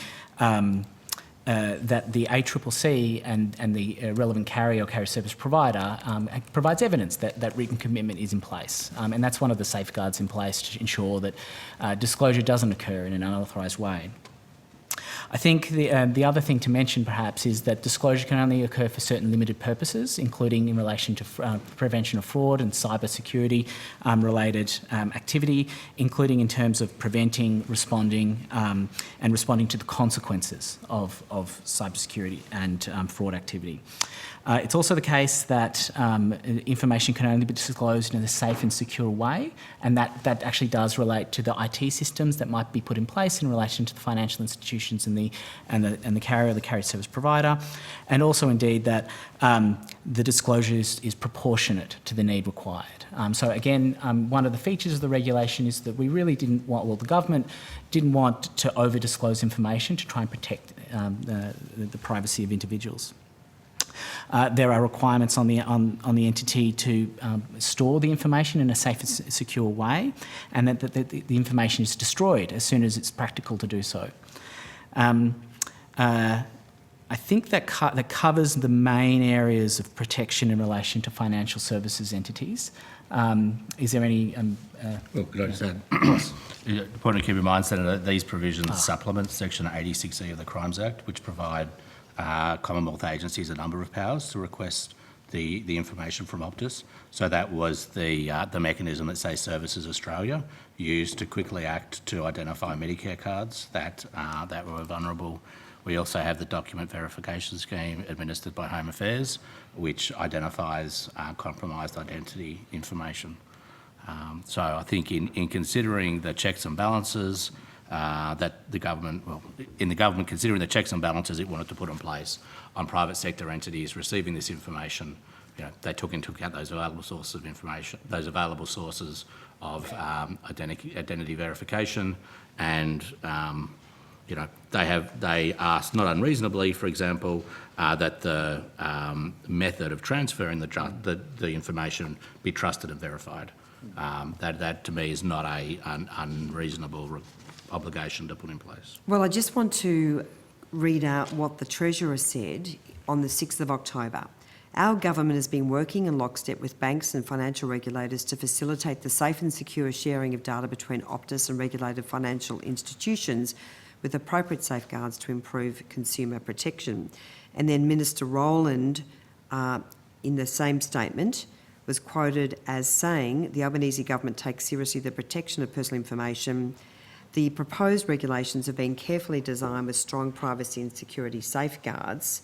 ACCC and the relevant carrier or carrier service provider provides evidence that written commitment is in place. And that's one of the safeguards in place to ensure that disclosure doesn't occur in an unauthorised way. I think the other thing to mention perhaps is that disclosure can only occur for certain limited purposes, including in relation to prevention of fraud and cyber security related activity, including in terms of preventing, responding and responding to the consequences of cybersecurity and fraud activity. It's also the case that information can only be disclosed in a safe and secure way, and that actually does relate to the IT systems that might be put in place in relation to the financial institutions and the carrier or the carrier service provider, and also indeed that the disclosure is proportionate to the need required. So again, one of the features of the regulation is that we really didn't want, well, the government didn't want to over-disclose information to try and protect the privacy of individuals. There are requirements on the entity to store the information in a safe and secure way, and that the information is destroyed as soon as it's practical to do so. I think that covers the main areas of protection in relation to financial services entities. Is there any... Well, could I just add? The point to keep in mind, Senator, these provisions supplement Section 86E of the Crimes Act, which provide Commonwealth agencies a number of powers to request the information from Optus. So that was the mechanism that, say, Services Australia used to quickly act to identify Medicare cards that were vulnerable. We also have the document verification scheme administered by Home Affairs, which identifies compromised identity information. So I think in considering the checks and balances that the government, well, in the government considering the checks and balances it wanted to put in place on private sector entities receiving this information, they took into account those available sources of information, those available sources of identity verification, and they asked, not unreasonably, for example, that the method of transferring the information be trusted and verified. That to me is not an unreasonable obligation to put in place. Well, I just want to read out what the Treasurer said on the 6th of October. Our government has been working in lockstep with banks and financial regulators to facilitate the safe and secure sharing of data between Optus and regulated financial institutions with appropriate safeguards to improve consumer protection. And then Minister Rowland, in the same statement, was quoted as saying, the Albanese government takes seriously the protection of personal information. The proposed regulations have been carefully designed with strong privacy and security safeguards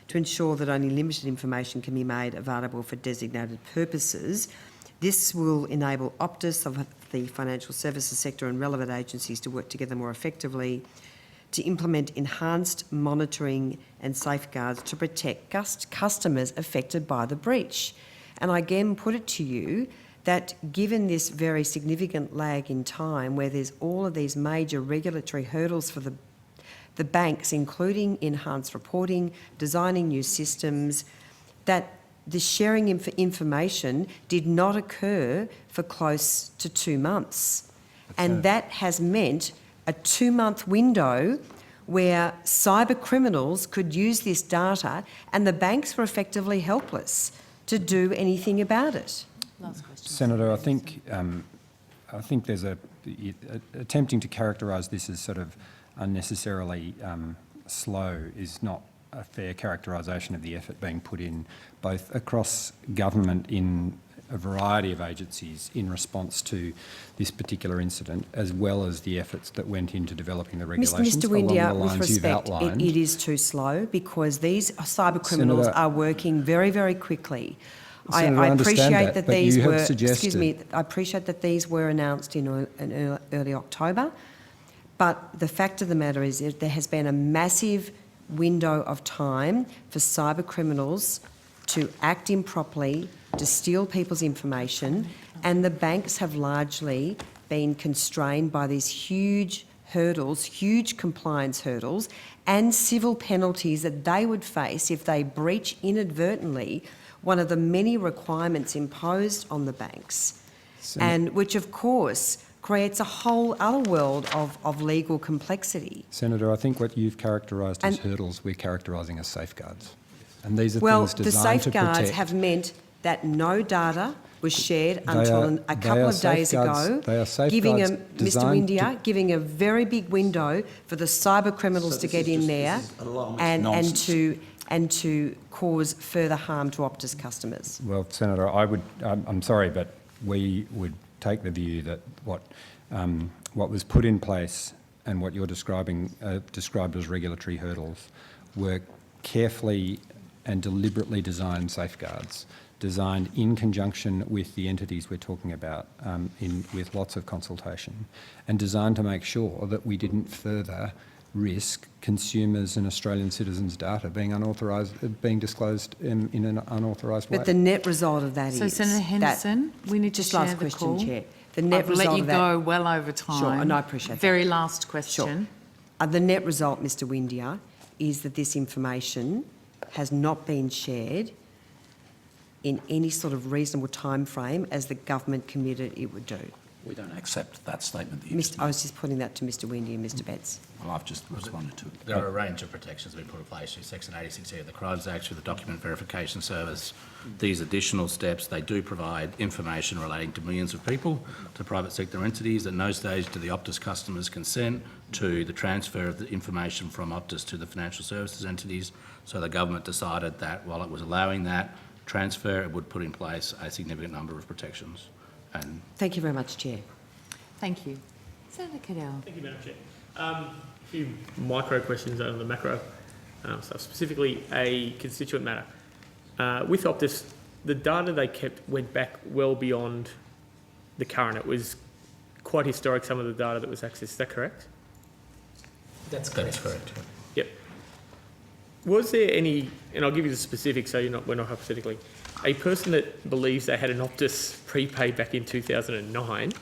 to ensure that only limited information can be made available for designated purposes. This will enable Optus, of the financial services sector, and relevant agencies to work together more effectively to implement enhanced monitoring and safeguards to protect customers affected by the breach. And I again put it to you that given this very significant lag in time where there's all of these major regulatory hurdles for the banks, including enhanced reporting, designing new systems, that the sharing of information did not occur for close to 2 months. And that has meant a 2-month window where cyber criminals could use this data and the banks were effectively helpless to do anything about it. Last question. Senator, I think there's attempting to characterise this as sort of unnecessarily slow is not a fair characterisation of the effort being put in both across government in a variety of agencies in response to this particular incident, as well as the efforts that went into developing the regulations Mr. along the Windeyer, with lines you've respect, outlined. it is too slow because these cyber criminals Senator, are working very, very quickly. Senator, I understand appreciate that, that but these you have were, suggested- excuse me, I appreciate that these were announced in early October, but the fact of the matter is that there has been a massive window of time for cyber criminals to act improperly, to steal people's information, and the banks have largely been constrained by these huge hurdles, huge compliance hurdles, and civil penalties that they would face if they breach inadvertently one of the many requirements imposed on the banks, and which of course creates a whole other world of legal complexity. Senator, I think what you've characterised as hurdles, we're characterising as safeguards. And these are Well, things the designed to protect. safeguards have meant that no data was shared They until are- a they couple are of days safeguards- ago, they are safeguards giving Mr. designed Windeyer, to- giving a very big window for the cyber criminals to get in there and to cause further harm to Optus customers. Well, Senator, I'm sorry, but we would take the view that what was put in place and what you're described as regulatory hurdles were carefully and deliberately designed safeguards, designed in conjunction with the entities we're talking about, with lots of consultation, and designed to make sure that we didn't further risk consumers and Australian citizens' data being disclosed in an unauthorised way. But the net result of that is... So, Senator Henderson, we need to just share last the question, call. Chair. The net I've let result you of that, go well over time. Sure, and I appreciate that. Very last question. Sure. The net result, Mr. Windeyer, is that this information has not been shared in any sort of reasonable time frame as the government committed it would do. We don't accept that statement that you just I was just putting that to Mr. Windeyer and Mr. Betts. Well, I've just responded to it. There are a range of protections that have been put in place through Section 86A of the Crimes Act, through the Document Verification Service. These additional steps, they do provide information relating to millions of people, to private sector entities. At no stage do the Optus customers consent to the transfer of the information from Optus to the financial services entities. So the government decided that while it was allowing that transfer, it would put in place a significant number of protections. And thank you very much, Chair. Thank you. Senator Cadell. Thank you, Madam Chair. A few micro questions over the macro stuff, specifically a constituent matter. With Optus, the data they kept went back well beyond the current. It was quite historic, some of the data that was accessed. Is that correct? that is correct. Yep. Was there any, and I'll give you the specifics so we're not hypothetically, a person that believes they had an Optus prepaid back in 2009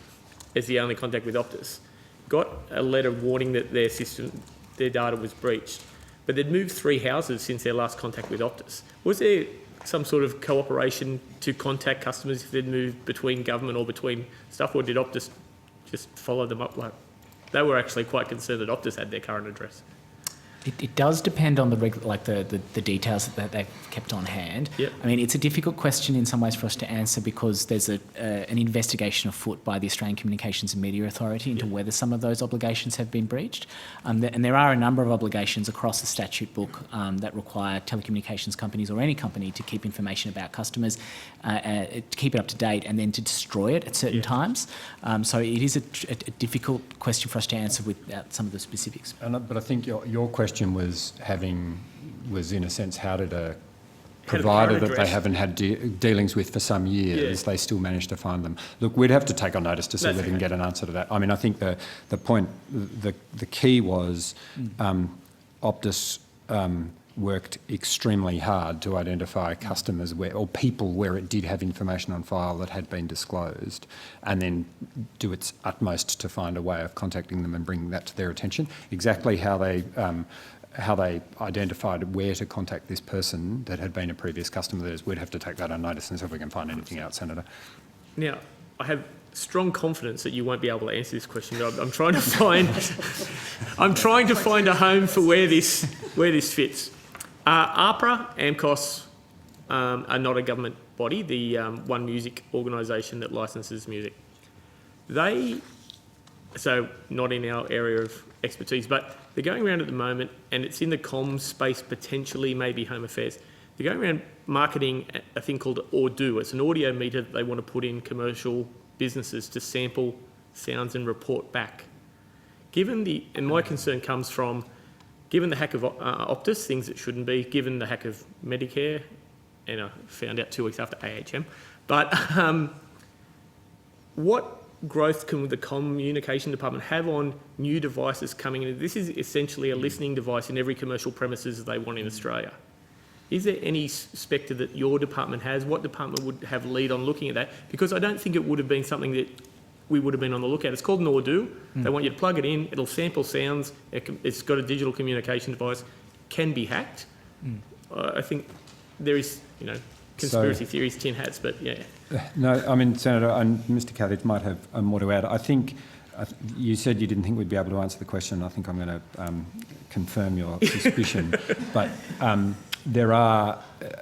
as the only contact with Optus got a letter warning that their data was breached, but they'd moved 3 houses since their last contact with Optus. Was there some sort of cooperation to contact customers if they'd moved between government or between stuff, or did Optus just follow them up? Like, they were actually quite concerned that Optus had their current address. It does depend on the details that they've kept on hand. Yep. I mean, it's a difficult question in some ways for us to answer because there's an investigation afoot by the Australian Communications and Media Authority into whether some of those obligations have been breached. And there are a number of obligations across the statute book that require telecommunications companies or any company to keep information about customers, to keep it up to date and then to destroy it at certain times. So it is a difficult question for us to answer without some of the specifics. But I think your question was in a sense, how did a provider that they haven't had dealings with for some years, they still managed to find them? Look, we'd have to take on notice to see whether we can get an answer to that. I mean, I think the point, the key was Optus worked extremely hard to identify customers or people where it did have information on file that had been disclosed, and then do its utmost to find a way of contacting them and bringing that to their attention. Exactly how they identified where to contact this person that had been a previous customer of theirs, we'd have to take that on notice and see if we can find anything out, Senator. Now, I have strong confidence that you won't be able to answer this question, but I'm trying to find a home for where this fits. APRA, AMCOS, are not a government body, the One Music organisation that licenses music. So not in our area of expertise, but they're going around at the moment, and it's in the comms space, potentially, maybe Home Affairs. They're going around marketing a thing called Audu. It's an audio meter that they want to put in commercial businesses to sample sounds and report back. And my concern comes from, given the hack of Optus, things that shouldn't be, given the hack of Medicare, and I found out 2 weeks after AHM, but what growth can the communication department have on new devices coming in? This is essentially a listening device in every commercial premises they want in Australia. Is there any spectre that your department has? What department would have lead on looking at that? Because I don't think it would have been something that we would have been on the lookout. It's called an Audu. They want you to plug it in. It'll sample sounds. It's got a digital communication device. Can be hacked. I think there is, conspiracy theories, tin hats, but yeah. No, I mean, Senator, and Mr Cathedge might have more to add. I think you said you didn't think we'd be able to answer the question. I think I'm going to confirm your suspicion. But there are,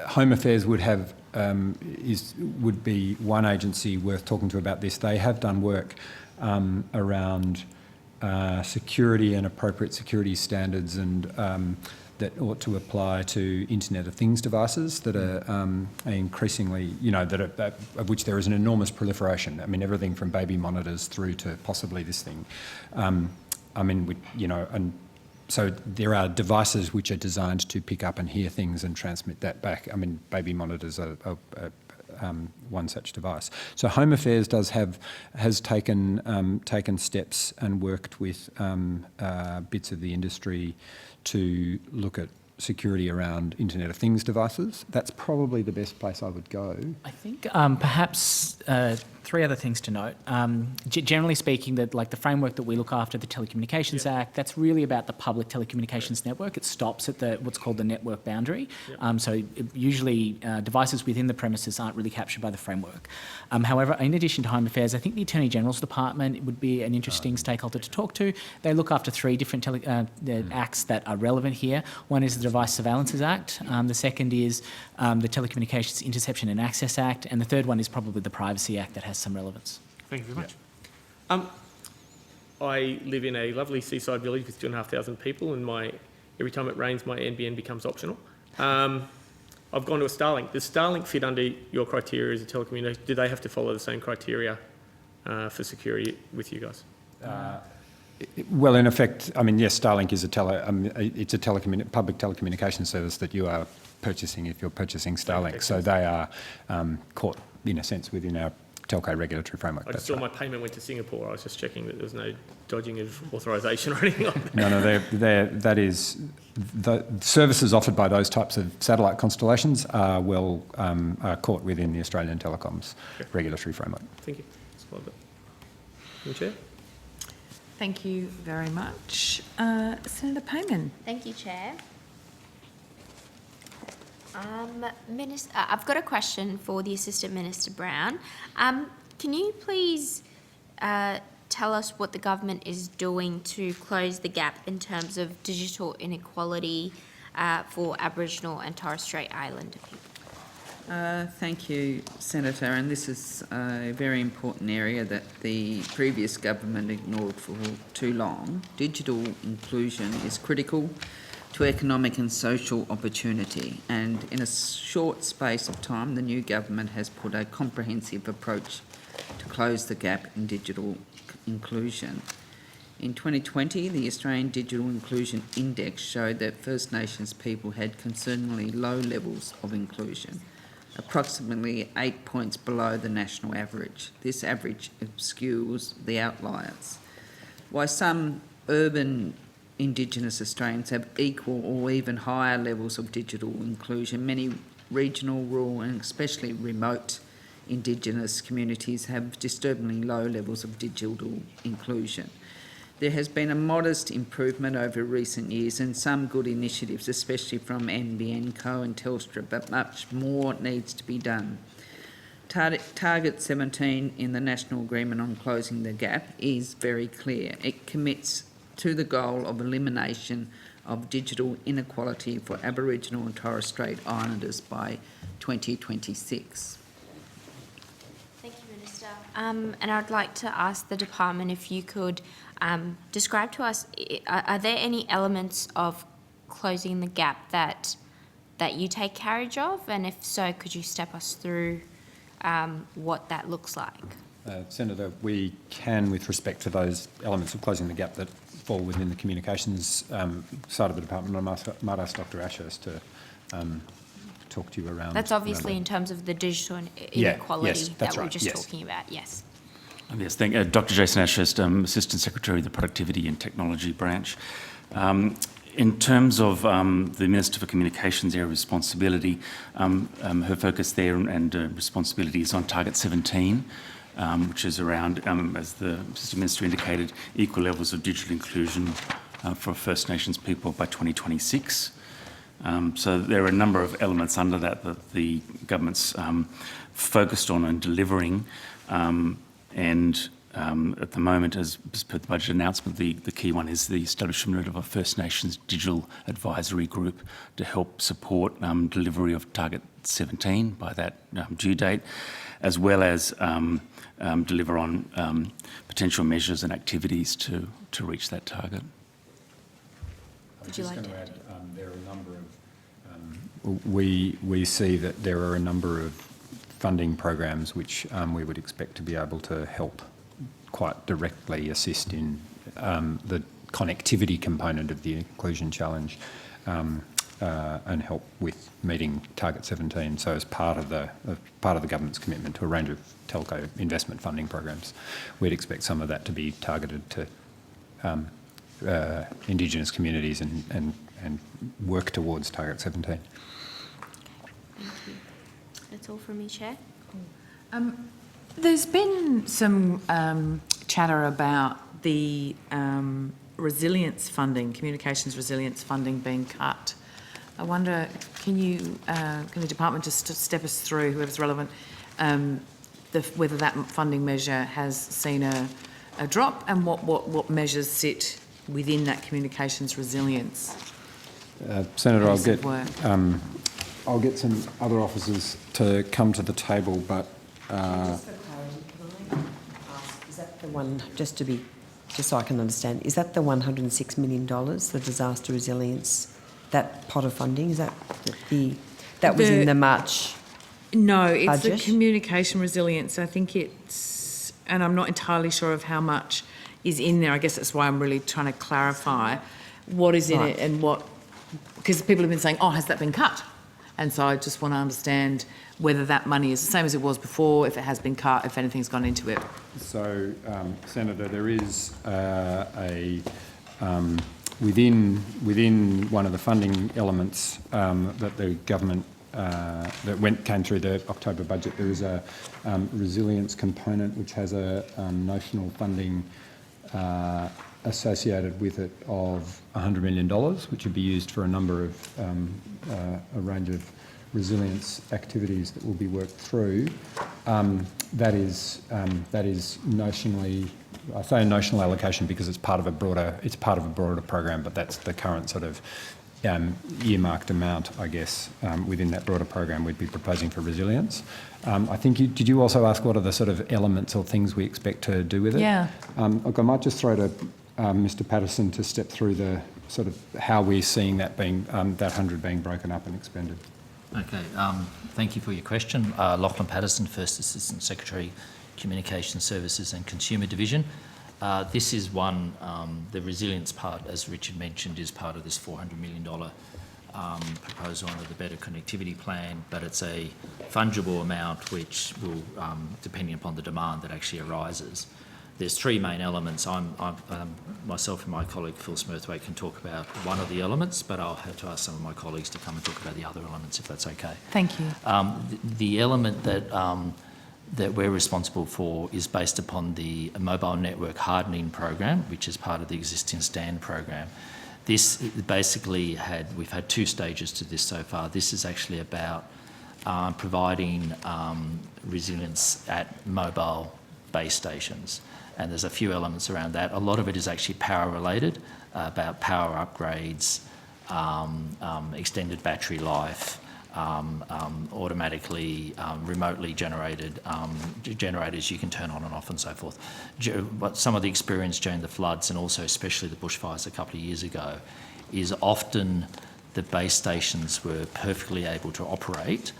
Home Affairs would have, would be one agency worth talking to about this. They have done work around security and appropriate security standards and that ought to apply to Internet of Things devices that are increasingly, of which there is an enormous proliferation. I mean, everything from baby monitors through to possibly this thing. And so there are devices which are designed to pick up and hear things and transmit that back. I mean, baby monitors are one such device. So Home Affairs has taken steps and worked with bits of the industry to look at security around Internet of Things devices. That's probably the best place I would go. I think perhaps 3 other things to note. Generally speaking, the framework that we look after, the Telecommunications Act, that's really about the public telecommunications network. It stops at what's called the network boundary. Usually devices within the premises aren't really captured by the framework. However, in addition to Home Affairs, I think the Attorney General's Department would be an interesting stakeholder to talk to. They look after 3 different acts that are relevant here. One is the Device Surveillances Act. The second is the Telecommunications Interception and Access Act. And the third one is probably the Privacy Act that has some relevance. Thank you very much. I live in a lovely seaside village with 2,500 people, and every time it rains, my NBN becomes optional. I've gone to a Starlink. Does Starlink fit under your criteria as a telecommunication? Do they have to follow the same criteria for security with you guys? Well, in effect, I mean, yes, Starlink is it's a public telecommunications service that you are purchasing if you're purchasing Starlink. So they are caught, in a sense, within our telco regulatory framework. I just saw my payment went to Singapore. I was just checking that there was no dodging of authorisation or anything like that. No, that is, the services offered by those types of satellite constellations are are caught within the Australian Telecoms regulatory framework. Thank you. That's what I've got. Chair? Thank you very much. Senator Payman. Thank you, Chair. Minister, I've got a question for the Assistant Minister Brown. Can you please tell us what the government is doing to close the gap in terms of digital inequality for Aboriginal and Torres Strait Islander people? Thank you, Senator, and this is a very important area that the previous government ignored for too long. Digital inclusion is critical to economic and social opportunity, and in a short space of time, the new government has put a comprehensive approach to close the gap in digital inclusion. In 2020, the Australian Digital Inclusion Index showed that First Nations people had concerningly low levels of inclusion, approximately 8 points below the national average. This average obscures the outliers. While some urban Indigenous Australians have equal or even higher levels of digital inclusion, many regional, rural and especially remote Indigenous communities have disturbingly low levels of digital inclusion. There has been a modest improvement over recent years and some good initiatives, especially from NBN Co and Telstra, but much more needs to be done. Target 17 in the National Agreement on Closing the Gap is very clear. It commits to the goal of elimination of digital inequality for Aboriginal and Torres Strait Islanders by 2026. Thank you, Minister. And I'd like to ask the department if you could describe to us, are there any elements of closing the gap that you take carriage of? And if so, could you step us through what that looks like? Senator, we can, with respect to those elements of closing the gap that fall within the communications side of the department, I might ask Dr Ashurst to talk to you around. That's obviously in terms of the digital inequality that we were just talking about, yes. Yes, thank you. Dr Jason Ashurst, Assistant Secretary of the Productivity and Technology Branch. In terms of the Minister for Communications area of responsibility, her focus there and responsibility is on Target 17, which is around, as the Assistant Minister indicated, equal levels of digital inclusion for First Nations people by 2026. So there are a number of elements under that the government's focused on and delivering. At the moment, as per the budget announcement, the key one is the establishment of a First Nations Digital Advisory Group to help support delivery of Target 17 by that due date, as well as deliver on potential measures and activities to reach that target. Would you like to add? There are a number of. We see that there are a number of funding programs which we would expect to be able to help quite directly assist in the connectivity component of the inclusion challenge and help with meeting Target 17. So as part of the government's commitment to a range of telco investment funding programs, we'd expect some of that to be targeted to Indigenous communities and work towards Target 17. Thank you. That's all from me, Chair. There's been some chatter about the resilience funding, communications resilience funding being cut. I wonder, can the department just step us through, whoever's relevant, whether that funding measure has seen a drop and what measures sit within that communications resilience? Senator, I'll get some other officers to come to the table, but. Just for clarity, can I ask, is that the one, just so I can understand, is that the $106 million, the disaster resilience, that pot of funding, is that that was in the March No, it's budget? the communication resilience. I think it's, and I'm not entirely sure of how much is in there. I guess that's why I'm really trying to clarify what is in it and what, because people have been saying, oh, has that been cut? And so I just want to understand whether that money is the same as it was before, if it has been cut, if anything's gone into it. So, Senator, there is within one of the funding elements that the government came through the October budget, there is a resilience component which has a notional funding associated with it of $100 million, which would be used for a number of a range of resilience activities that will be worked through. That is notionally, I say a notional allocation because it's part of a broader program, but that's the current sort of earmarked amount, I guess, within that broader program we'd be proposing for resilience. I think did you also ask what are the sort of elements or things we expect to do with it? Yeah. Look, I might just throw to Mr. Patterson to step through the sort of how we're seeing that being that 100 being broken up and expended. Okay, thank you for your question. Lachlan Patterson, First Assistant Secretary, Communication Services and Consumer Division. This is one, the resilience part, as Richard mentioned, is part of this $400 million proposal under the Better Connectivity Plan, but it's a fungible amount which will, depending upon the demand that actually arises. There's three main elements. Myself and my colleague Phil Smurthwaite can talk about one of the elements, but I'll have to ask some of my colleagues to come and talk about the other elements, if that's okay. Thank you. The element that we're responsible for is based upon the Mobile Network Hardening Program, which is part of the existing STAND program. This basically we've had two stages to this so far. This is actually about providing resilience at mobile base stations. And there's a few elements around that. A lot of it is actually power related, about power upgrades, extended battery life, automatically remotely generated generators you can turn on and off and so forth. But some of the experience during the floods and also especially the bushfires a couple of years ago is often the base stations were perfectly able to operate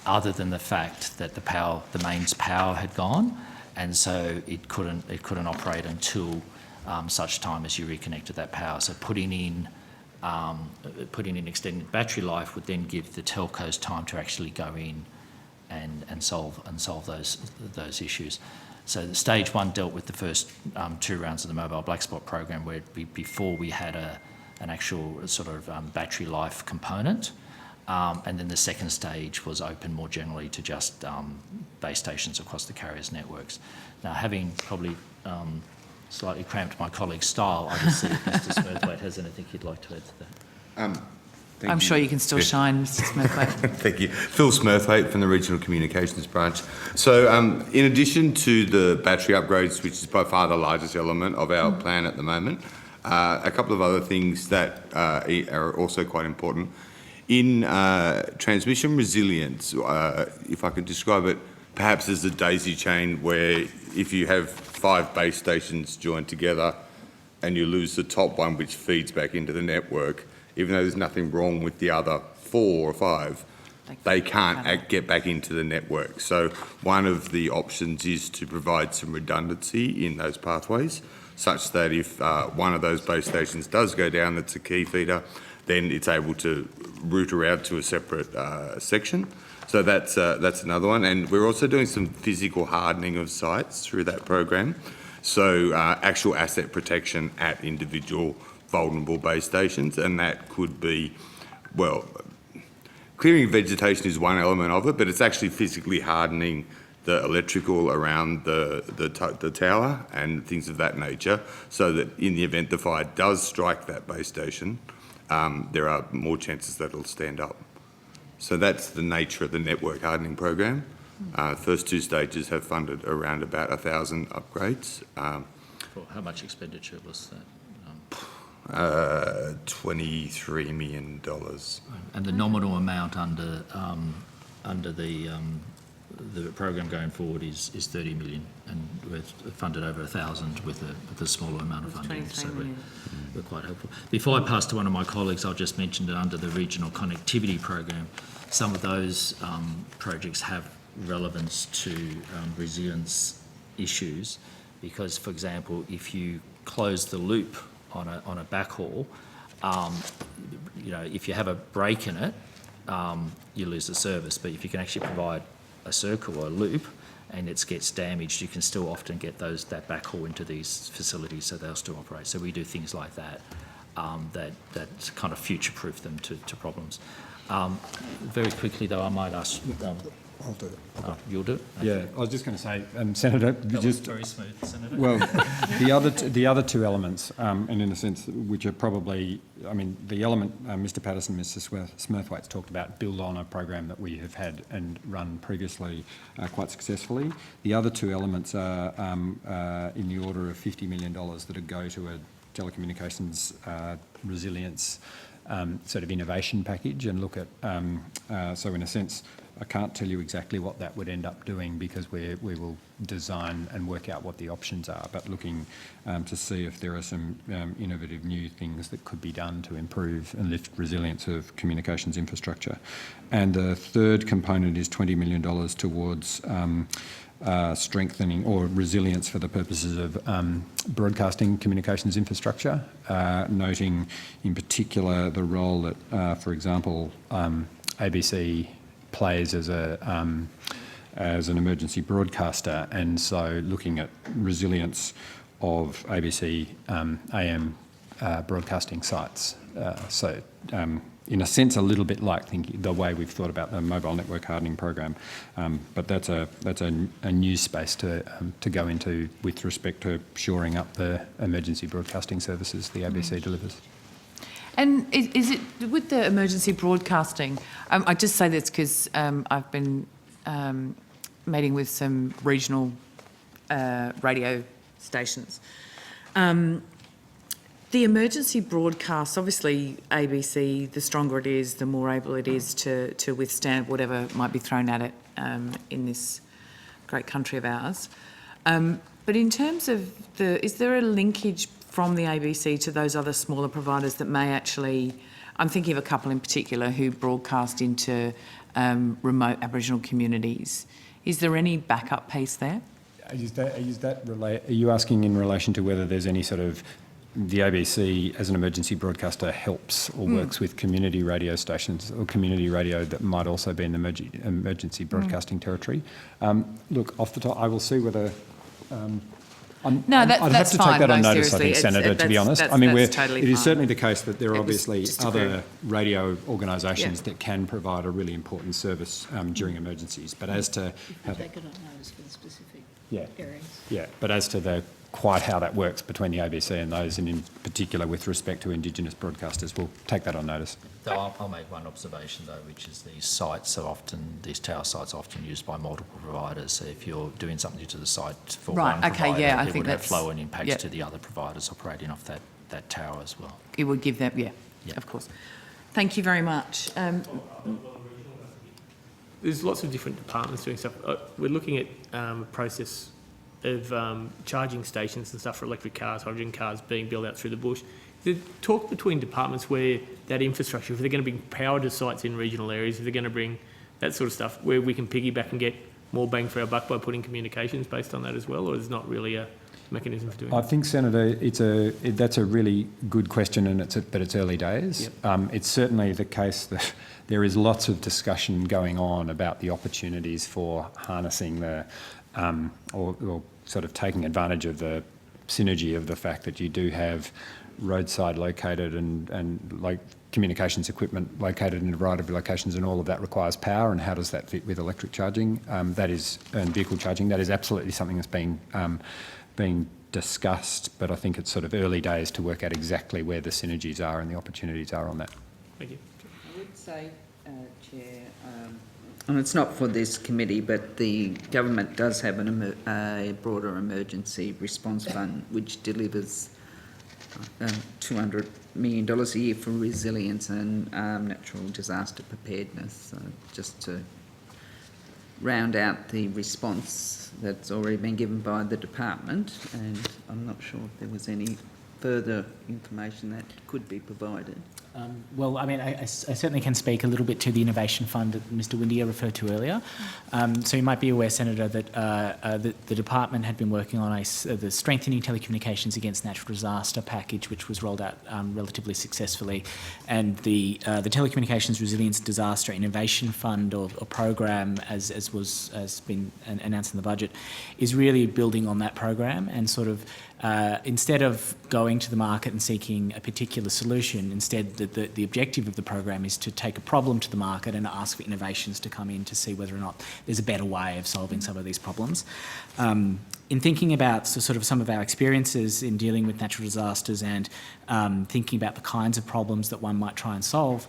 other than the fact that the mains power had gone, and so it couldn't operate until such time as you reconnected that power. So putting in extended battery life would then give the telcos time to actually go in and solve those issues. So the stage one dealt with the first 2 rounds of the mobile black spot program, where before we had an actual sort of battery life component, and then the second stage was open more generally to just base stations across the carriers' networks. Now, having probably slightly cramped my colleague's style, I just see if Mr Smurthwaite has anything he'd like to add to that. I'm sure you can still shine, Mr Smurthwaite. Thank you. Phil Smurthwaite from the Regional Communications Branch. So in addition to the battery upgrades, which is by far the largest element of our plan at the moment, a couple of other things that are also quite important. In transmission resilience, if I could describe it perhaps as a daisy chain, where if you have 5 base stations joined together and you lose the top one which feeds back into the network, even though there's nothing wrong with the other 4 or 5, they can't get back into the network. So one of the options is to provide some redundancy in those pathways, such that if one of those base stations does go down that's a key feeder, then it's able to route around to a separate section. So that's another one. And we're also doing some physical hardening of sites through that program. So actual asset protection at individual vulnerable base stations, and that could be, well, clearing vegetation is one element of it, but it's actually physically hardening the electrical around the tower and things of that nature, so that in the event the fire does strike that base station, there are more chances that it'll stand up. So that's the nature of the network hardening program. First 2 stages have funded around about 1,000 upgrades. For how much expenditure was that? $23 million. And the nominal amount under the program going forward is 30 million, and we've funded over 1,000 with a smaller amount of funding, so we're quite helpful. Before I pass to one of my colleagues, I'll just mention that under the regional connectivity program, some of those projects have relevance to resilience issues, because, for example, if you close the loop on a backhaul, if you have a break in it, you lose the service. But if you can actually provide a circle or a loop and it gets damaged, you can still often get that backhaul into these facilities, so they'll still operate. So we do things like that, that kind of future-proof them to problems. Very quickly, though, I might ask. I'll do it. You'll do it? Okay. Yeah, I was just going to say, Senator, That was very smooth, Senator. Well, the other 2 elements, and in a sense, which are probably, I mean, the element Mr. Patterson, Mr. Smurthwaite's talked about, build on a program that we have had and run previously quite successfully. The other 2 elements are in the order of $50 million that go to a telecommunications resilience sort of innovation package, and look at, so in a sense, I can't tell you exactly what that would end up doing, because we will design and work out what the options are, but looking to see if there are some innovative new things that could be done to improve and lift resilience of communications infrastructure. And the third component is $20 million towards strengthening or resilience for the purposes of broadcasting communications infrastructure, noting in particular the role that, for example, ABC plays as an emergency broadcaster, and so looking at resilience of ABC AM broadcasting sites. In a sense, a little bit like thinking the way we've thought about the mobile network hardening program, but that's a new space to go into with respect to shoring up the emergency broadcasting services the ABC delivers. And is it with the emergency broadcasting? I just say this because I've been meeting with some regional radio stations. The emergency broadcast, obviously ABC, the stronger it is, the more able it is to withstand whatever might be thrown at it in this great country of ours. But in terms of is there a linkage from the ABC to those other smaller providers that may actually, I'm thinking of a couple in particular who broadcast into remote Aboriginal communities. Is there any backup piece there? Are you asking in relation to whether there's any sort of the ABC as an emergency broadcaster helps or works with community radio stations or community radio that might also be in the emergency broadcasting territory? Look, off the top, I will see whether. I'd have to take that on notice, I think, Senator, to be honest. I mean, it is certainly the case that there are obviously other radio organisations that can provide a really important service during emergencies. But as to how take it on notice for the specific areas. Yeah, but as to quite how that works between the ABC and those, and in particular with respect to Indigenous broadcasters, we'll take that on notice. So I'll make one observation though, which is these tower sites are often used by multiple providers. So if you're doing something to the site for one provider, I it think would have that's flow and impacts to the other providers operating off that tower as well. It would give them, of course. Thank you very much. There's lots of different departments doing stuff. We're looking at a process of charging stations and stuff for electric cars, hydrogen cars being built out through the bush. The talk between departments where that infrastructure, if they're going to bring power to sites in regional areas, if they're going to bring that sort of stuff, where we can piggyback and get more bang for our buck by putting communications based on that as well, or is not really a mechanism for doing that? I think, Senator, that's a really good question, and but it's early days. Yep. It's certainly the case that there is lots of discussion going on about the opportunities for harnessing or sort of taking advantage of the synergy of the fact that you do have roadside located and like communications equipment located in a variety of locations, and all of that requires power, and how does that fit with electric charging and vehicle charging? That is absolutely something that's being discussed, but I think it's sort of early days to work out exactly where the synergies are and the opportunities are on that. Thank you. I would say, Chair, and it's not for this committee, but the government does have a broader emergency response fund which delivers $200 million a year for resilience and natural disaster preparedness. So just to round out the response that's already been given by the department, and I'm not sure if there was any further information that could be provided. Well, I mean, I certainly can speak a little bit to the Innovation Fund that Mr Windier referred to earlier. So you might be aware, Senator, that the department had been working on the Strengthening Telecommunications Against Natural Disaster package, which was rolled out relatively successfully. And the Telecommunications Resilience Disaster Innovation Fund or program, as been announced in the budget, is really building on that program and sort of instead of going to the market and seeking a particular solution, instead the objective of the program is to take a problem to the market and ask for innovations to come in to see whether or not there's a better way of solving some of these problems. In thinking about sort of some of our experiences in dealing with natural disasters and thinking about the kinds of problems that one might try and solve,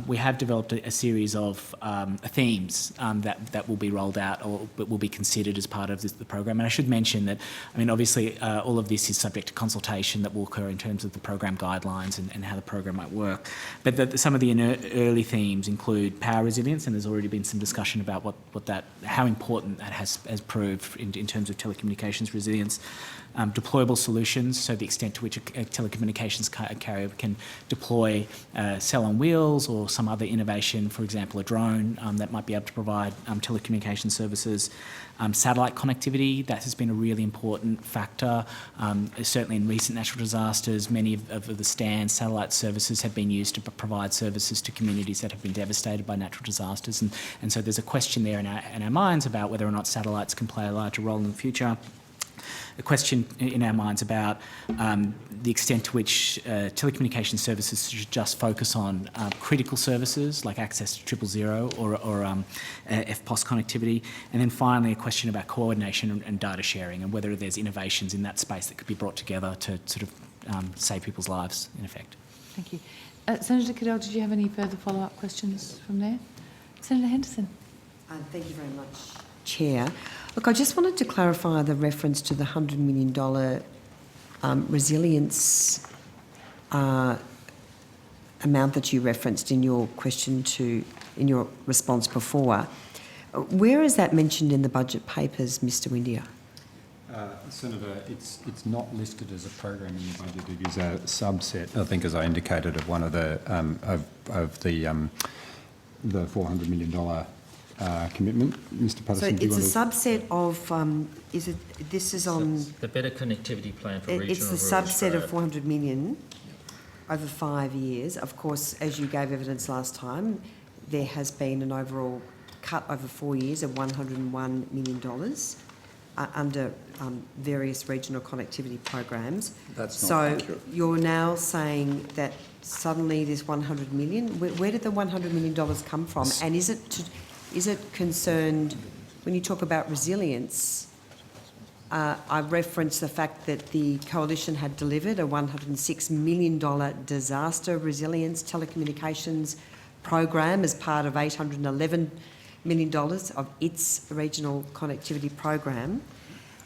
we have developed a series of themes that will be rolled out or will be considered as part of the program. And I should mention that, I mean, obviously all of this is subject to consultation that will occur in terms of the program guidelines and how the program might work. But some of the early themes include power resilience, and there's already been some discussion about how important that has proved in terms of telecommunications resilience. Deployable solutions, so the extent to which a telecommunications carrier can deploy cell on wheels or some other innovation, for example a drone that might be able to provide telecommunication services. Satellite connectivity, that has been a really important factor. Certainly in recent natural disasters, many of the STANS satellite services have been used to provide services to communities that have been devastated by natural disasters, and so there's a question there in our minds about whether or not satellites can play a larger role in the future. A question in our minds about the extent to which telecommunication services should just focus on critical services like access to 000 or FPOS connectivity. And then finally a question about coordination and data sharing and whether there's innovations in that space that could be brought together to sort of save people's lives in effect. Thank you. Senator Cadell, did you have any further follow-up questions from there? Senator Henderson. Thank you very much, Chair. Look, I just wanted to clarify the reference to the $100 million resilience amount that you referenced in your in your response before, where is that mentioned in the budget papers, Mr. Windia? Senator, it's not listed as a program in the budget. It is a subset, I think, as I indicated, of one of the the $400 million commitment. Mr. Patterson, so it's a subset of. Is it? This is on. The Better Connectivity Plan for Regional It's the Rural subset Australia. of 400 million over 5 years. Of course, as you gave evidence last time, there has been an overall cut over 4 years of $101 million under various regional connectivity programs. That's not so accurate. you're now saying that suddenly this 100 million. Where did the $100 million come from? And is it concerned when you talk about resilience? I referenced the fact that the Coalition had delivered a $106 million disaster resilience telecommunications program as part of $811 million of its regional connectivity program.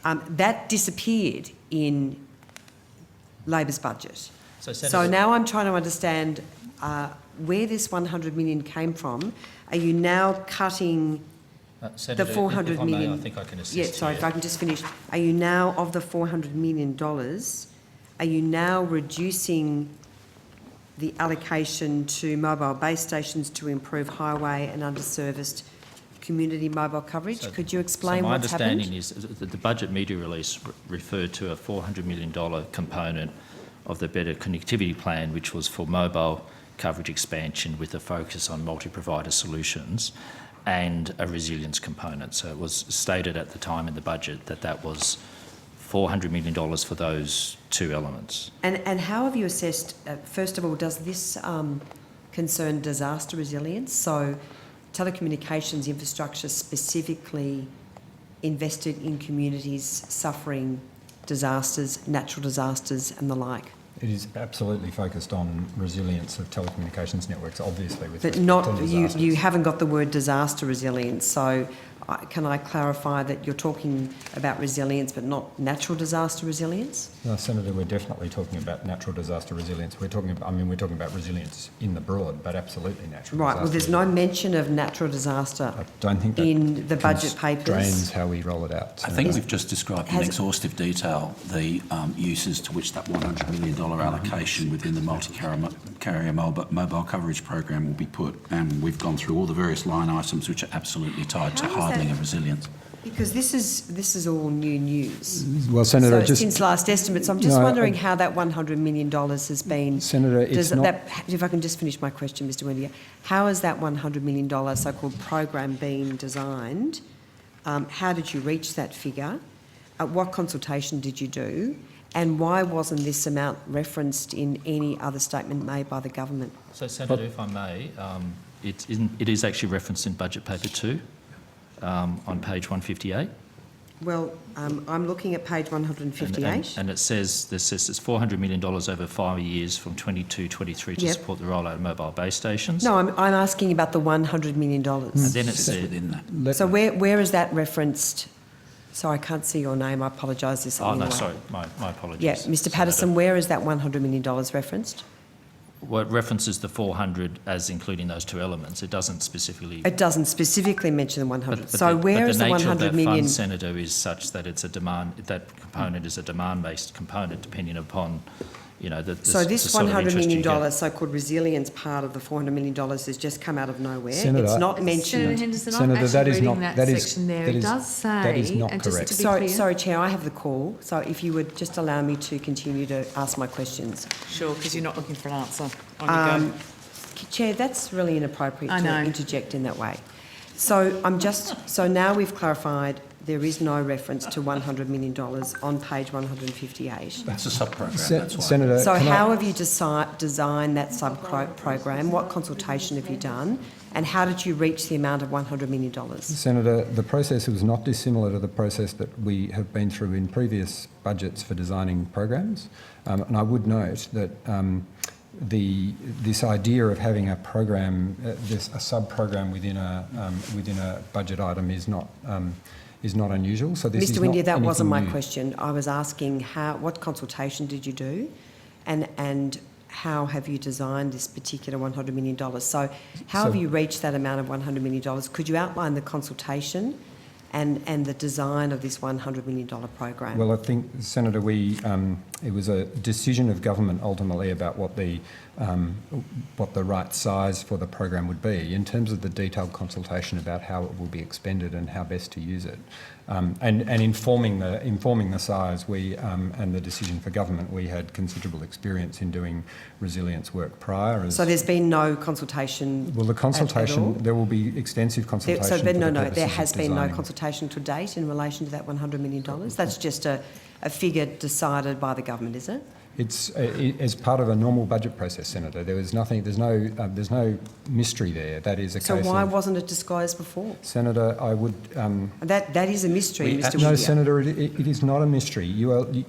That disappeared in Labor's budget. So now I'm trying to understand where this $100 million came from. Are you now cutting Senator, the $400 if I may, million? I think I can assist Yeah, sorry, you. if I can just finish. Are you now, of the $400 million, are you now reducing the allocation to mobile base stations to improve highway and underserviced community mobile coverage? So- Could you explain so my what's happened? understanding is that the budget media release referred to a $400 million component of the Better Connectivity Plan, which was for mobile coverage expansion with a focus on multi-provider solutions and a resilience component. So it was stated at the time in the budget that that was $400 million for those two elements. And how have you assessed, first of all, does this concern disaster resilience? So telecommunications infrastructure specifically invested in communities suffering disasters, natural disasters and the like? It is absolutely focused on resilience of telecommunications networks, obviously. With But respect not, to you disasters. haven't got the word disaster resilience, so can I clarify that you're talking about resilience but not natural disaster resilience? No, Senator, we're definitely talking about natural disaster resilience. We're talking about resilience in the broad, but absolutely natural Right, disaster. well, there's no mention of natural disaster I don't think that in the budget papers. constrains how we roll it out. I think we've just described in Has- exhaustive detail the uses to which that $100 million allocation within the multi-carrier mobile coverage program will be put, and we've gone through all the various line items which are absolutely tied to How is hardening that- and resilience. Because this is all new news. Well, Senator, So it's just... since last estimates, I'm just No, wondering how that $100 million has been... Senator, it's not... if I can just finish my question, Mr Windia, how has that $100 million so-called program been designed? How did you reach that figure? What consultation did you do? And why wasn't this amount referenced in any other statement made by the government? So, Senator, if I may, it is actually referenced in Budget Paper 2 on page 158. Well, I'm looking at page 158. And it says it's $400 million over 5 years from 22-23 to Yep. support the rollout of mobile base stations. No, I'm asking about the $100 million. And then it said within that. So where is that referenced? Sorry, I can't see your name. I apologise. This Oh, no, anyway. sorry, my apologies. Yeah, Mr Patterson, where is that $100 million referenced? Well, it references the 400 as including those two elements. It doesn't specifically... It doesn't specifically mention the 100. But So where is the the nature of 100 that million? fund, Senator, is such that it's a demand, that component is a demand-based component depending upon, the So this the sort of $100 interest you million get. so-called resilience part of the $400 million has just come out of nowhere. Senator, it's not mentioned. Senator Henderson, Senator, I'm actually that is reading not- that, that is- section there. that It is- does say, that is not and just correct. to be Sorry, clear, sorry, Chair, I have the call. So if you would just allow me to continue to ask my questions. Sure, because you're not looking for an answer. On you go. Chair, that's really inappropriate I to know. interject in that way. So now we've clarified there is no reference to $100 million on page 158. That's a sub-program, Se- that's why. Senator, So can I- how have you designed that sub-program? What consultation have you done? And how did you reach the amount of $100 million? Senator, the process was not dissimilar to the process that we have been through in previous budgets for designing programs. And I would note that this idea of having a program, a sub-program within a budget item is not unusual. So this is Mr not Windia, that wasn't my anything new. question. I was asking what consultation did you do? And how have you designed this particular $100 million? So how have you reached that amount of $100 million? Could you outline the consultation and the design of this $100 million program? Well, I think, Senator, it was a decision of government ultimately about what the right size for the program would be in terms of the detailed consultation about how it will be expended and how best to use it. And informing the size, and the decision for government, we had considerable experience in doing resilience work prior. So there's been no consultation. Well, the consultation, at all? there will be extensive consultation. There has been no consultation to date in relation to that $100 million. That's just a figure decided by the government, is it? It's as part of a normal budget process, Senator. There's no mystery there. That is a so case. So why of, wasn't it disclosed before? Senator, I would. That is a mystery, Mr. No, Windier. Senator, it is not a mystery.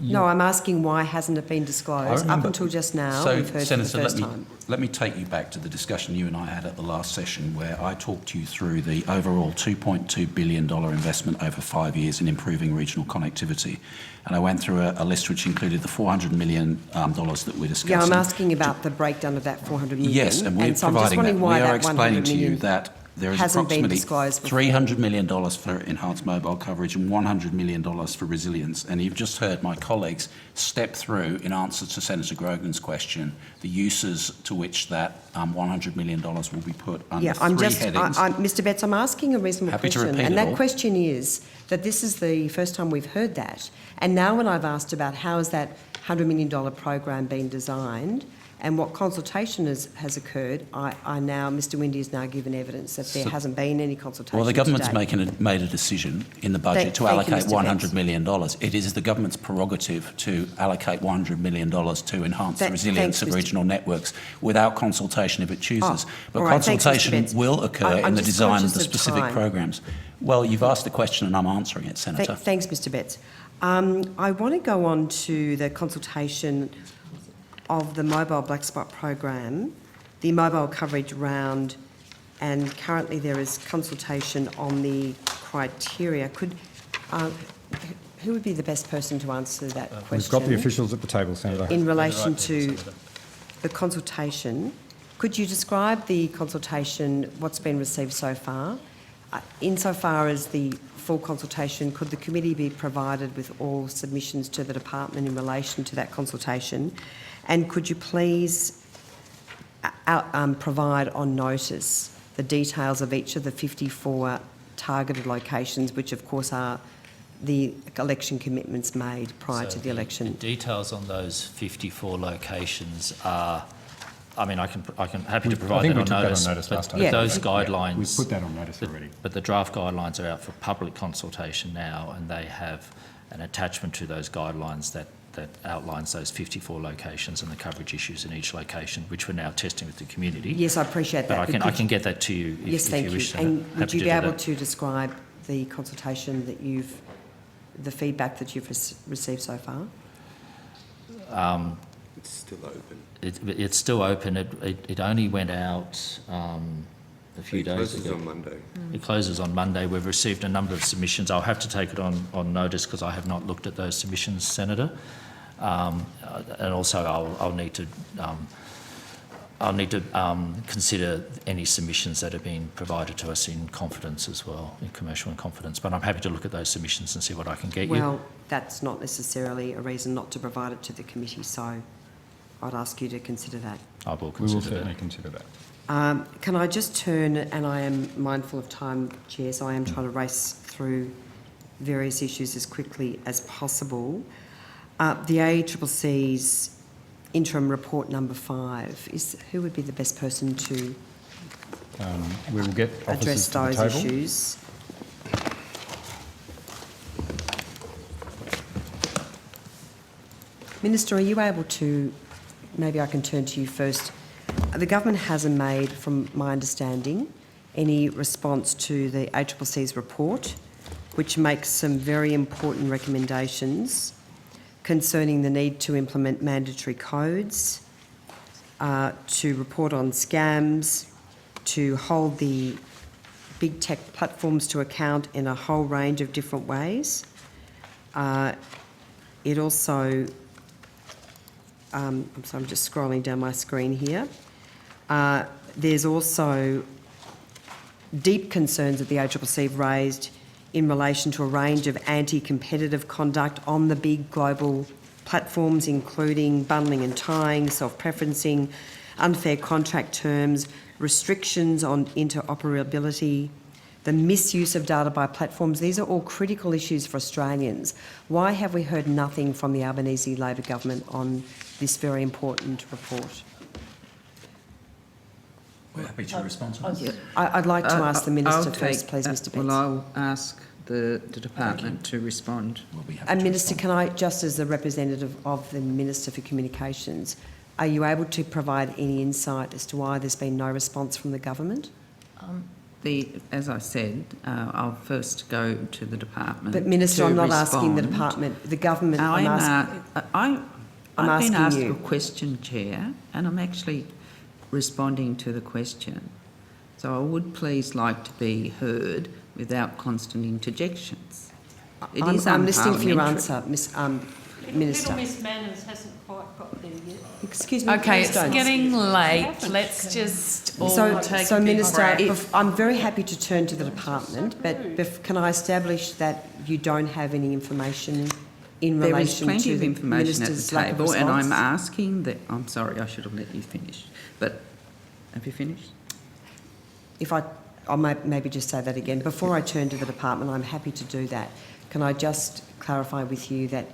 No, I'm asking why hasn't it been disclosed up until just now? So, we've heard Senator, for the first time. let me take you back to the discussion you and I had at the last session, where I talked you through the overall $2.2 billion investment over 5 years in improving regional connectivity. And I went through a list which included the $400 million that we're discussing. Yeah, I'm asking about the breakdown of that $400 million. Yes, and we're so I'm just providing wondering that. why We are that explaining $100 to you million that there is hasn't been approximately disclosed before. $300 million for enhanced mobile coverage and $100 million for resilience. And you've just heard my colleagues step through, in answer to Senator Grogan's question, the uses to which that $100 million will be put under three headings. Mr. Betts, I'm asking a reasonable Happy to question. repeat And it that all. question is that this is the first time we've heard that. And now when I've asked about how has that $100 million program been designed and what consultation has occurred, Mr. Windy has now given evidence that there hasn't been any consultation. Well, the government's to date. made a decision in the budget to Thank you, allocate Mr. $100 million. It is the government's prerogative to allocate $100 million to enhance the resilience thanks, of Mr. regional networks without consultation if it chooses. But all right, thanks, Mr. consultation Betts. will occur I'm in the just design of conscious the of specific time. programs. Well, you've asked the question and I'm answering it, Senator. Thanks, Mr. Betts. I want to go on to the consultation of the mobile black spot program, the mobile coverage round, and currently there is consultation on the criteria. Who would be the best person to answer that question? We've got the officials at the table, Senator. In relation to the consultation, could you describe the consultation, what's been received so far? Insofar as the full consultation, could the committee be provided with all submissions to the department in relation to that consultation? And could you please provide on notice the details of each of the 54 targeted locations, which of course are the election commitments made prior to the election? The details on those 54 locations are, I mean, I'm happy to provide that on notice. But those guidelines, we've put that on notice already. But the draft guidelines are out for public consultation now, and they have an attachment to those guidelines that outlines those 54 locations and the coverage issues in each location, which we're now testing with the community. Yes, I appreciate that. But I can get that to you yes, if you thank wish. You. And would you be able that. to describe the consultation that the feedback that you've received so far? It's still open. It's still open. It only went out a few days ago. It closes on Monday. It closes on Monday. We've received a number of submissions. I'll have to take it on notice because I have not looked at those submissions, Senator. And also I'll need to consider any submissions that have been provided to us in confidence as well, in commercial and confidence. But I'm happy to look at those submissions and see what I can get you. Well, that's not necessarily a reason not to provide it to the committee, so I'd ask you to consider that. I will consider that. We will certainly consider that. Can I just turn, and I am mindful of time, Chair, so I am trying to race through various issues as quickly as possible. The ACCC's interim report number 5, who would be the best person to we will get address officers to the those table. issues? Minister, are you able to, maybe I can turn to you first. The government hasn't made, from my understanding, any response to the ACCC's report, which makes some very important recommendations concerning the need to implement mandatory codes, to report on scams, to hold the big tech platforms to account in a whole range of different ways. It also I'm sorry, I'm just scrolling down my screen here. There's also deep concerns that the ACCC have raised in relation to a range of anti-competitive conduct on the big global platforms, including bundling and tying, self-preferencing, unfair contract terms, restrictions on interoperability, the misuse of data by platforms. These are all critical issues for Australians. Why have we heard nothing from the Albanese Labor government on this very important report? We're happy to respond to that. I'd like to ask the Minister first, please, Mr Betts. Well, I'll ask the department to respond. And Minister, can I, just as the representative of the Minister for Communications, are you able to provide any insight as to why there's been no response from the government? As I said, I'll first go to the department. But Minister, I'm not asking the respond. department, the government. I've been asked you. a question, Chair, and I'm actually responding to the question. So I would please like to be heard without constant interjections. I'm listening for your answer, Minister. Little Miss Manners hasn't quite got there yet. Excuse me. Okay, please it's don't. getting late. Let's just all take a big Minister, breath. I'm very happy to turn to the department, but can I establish that you don't have any information in There is relation plenty to of the information at the Minister's lack of table, and I'm response? asking that. I'm sorry, I should have let you finish. But have you finished? If I'll maybe just say that again. Before I turn to the department, I'm happy to do that. Can I just clarify with you that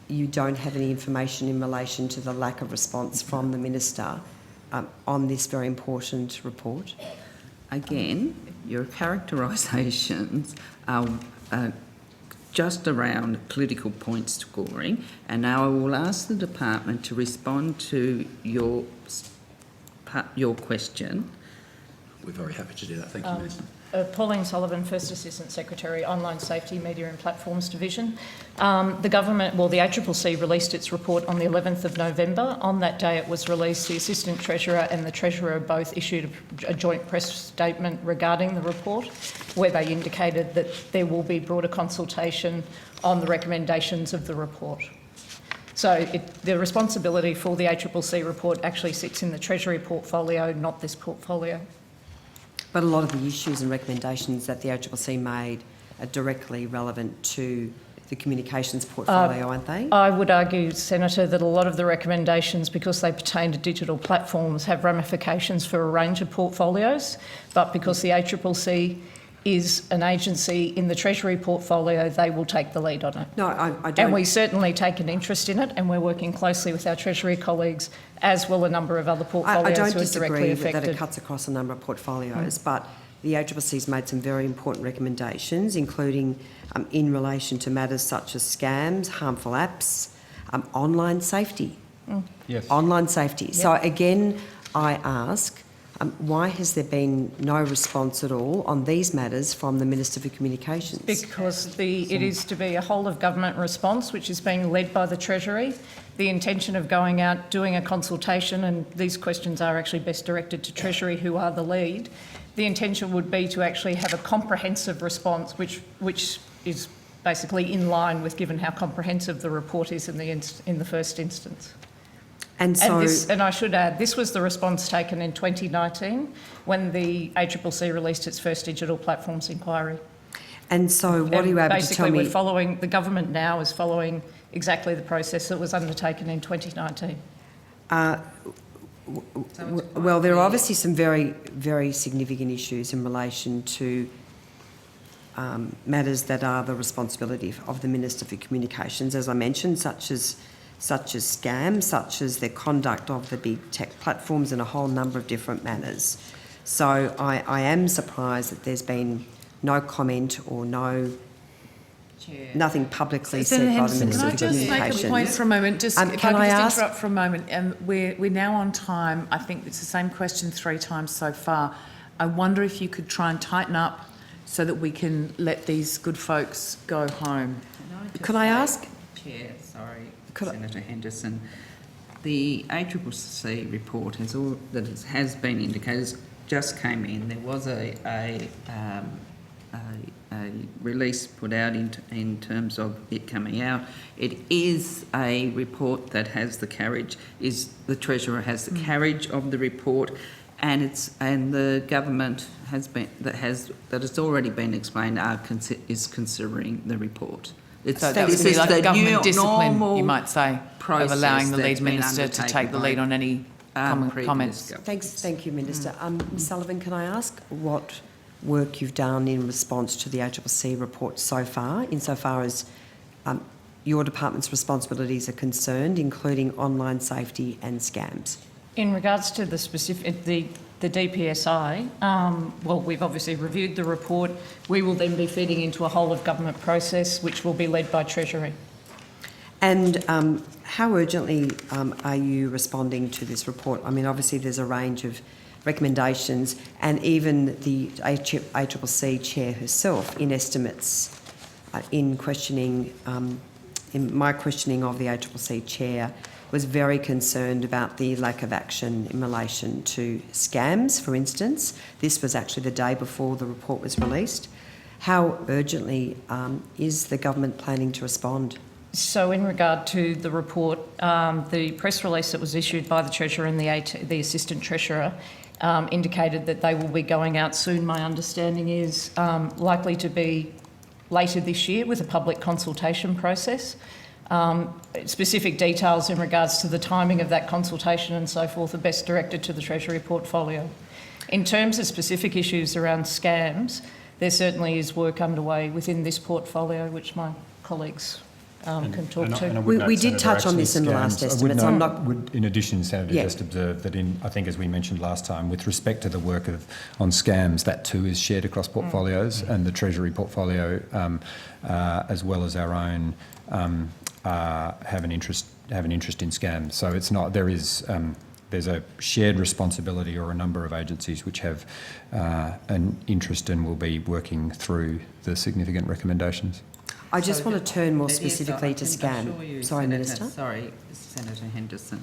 you don't have any information in relation to the lack of response from the Minister on this very important report? Again, your characterisations are just around political point scoring, and now I will ask the department to respond to your question. We're very happy to do that. Thank you, Minister. Pauline Sullivan, First Assistant Secretary, Online Safety, Media and Platforms Division. The government, the ACCC released its report on the 11th of November. On that day it was released. The Assistant Treasurer and the Treasurer both issued a joint press statement regarding the report, where they indicated that there will be broader consultation on the recommendations of the report. So the responsibility for the ACCC report actually sits in the Treasury portfolio, not this portfolio. But a lot of the issues and recommendations that the ACCC made are directly relevant to the communications portfolio, aren't they? I would argue, Senator, that a lot of the recommendations, because they pertain to digital platforms, have ramifications for a range of portfolios, but because the ACCC is an agency in the Treasury portfolio, they will take the lead on it. No, I don't. And we certainly take an interest in it, and we're working closely with our Treasury colleagues, as will a number of other portfolios I don't who are directly disagree affected. that it cuts across a number of portfolios, but the ACCC's made some very important recommendations, including in relation to matters such as scams, harmful apps, online safety. Yes. Online safety. Yep. So again, I ask, why has there been no response at all on these matters from the Minister for Communications? Because it is to be a whole-of-government response, which is being led by the Treasury. The intention of going out, doing a consultation, and these questions are actually best directed to Treasury, who are the lead. The intention would be to actually have a comprehensive response, which is basically in line with given how comprehensive the report is in the first instance. And I should add, this was the response taken in 2019 when the ACCC released its first digital platforms inquiry. And so what are you able to tell me? Basically, the government now is following exactly the process that was undertaken in 2019. Well, there are obviously some very, very significant issues in relation to matters that are the responsibility of the Minister for Communications, as I mentioned, such as scams, such as the conduct of the big tech platforms in a whole number of different manners. So I am surprised that there's been no comment or nothing publicly said by the Minister for Communications. Can I just make a point for a moment? If I could just interrupt for a moment. We're now on time. I think it's the same question 3 times so far. I wonder if you could try and tighten up so that we can let these good folks go home. Could I ask? Chair, sorry, Senator Henderson. The ACCC report has been indicated, just came in. There was a a release put out in terms of it coming out. It is a report that has the carriage, the Treasurer has the carriage of the report, and the government has already been explained is considering the report. So that would be like government discipline, you might say, of allowing the lead minister to take the lead on any comments. Thank you, Minister. Ms Sullivan, can I ask what work you've done in response to the ACCC report so far, insofar as your department's responsibilities are concerned, including online safety and scams? In regards to the specific, the DPSI, well, we've obviously reviewed the report. We will then be feeding into a whole of government process, which will be led by Treasury. And how urgently are you responding to this report? I mean, obviously there's a range of recommendations, and even the ACCC chair herself, in estimates, in questioning, in my questioning of the ACCC chair, was very concerned about the lack of action in relation to scams, for instance. This was actually the day before the report was released. How urgently is the government planning to respond? So in regard to the report, the press release that was issued by the Treasurer and the Assistant Treasurer indicated that they will be going out soon. My understanding is likely to be later this year with a public consultation process. Specific details in regards to the timing of that consultation and so forth are best directed to the Treasury portfolio. In terms of specific issues around scams, there certainly is work underway within this portfolio, which my colleagues can talk to. We did touch on this in the last estimate. In addition, Senator, just observe that I think as we mentioned last time, with respect to the work on scams, that too is shared across portfolios, and the Treasury portfolio, as well as our own, have an interest in scams. So it's not, there's a shared responsibility, or a number of agencies which have an interest and will be working through the significant recommendations. I just want to turn more specifically to scam. Sorry, Minister. Sorry, Senator Henderson.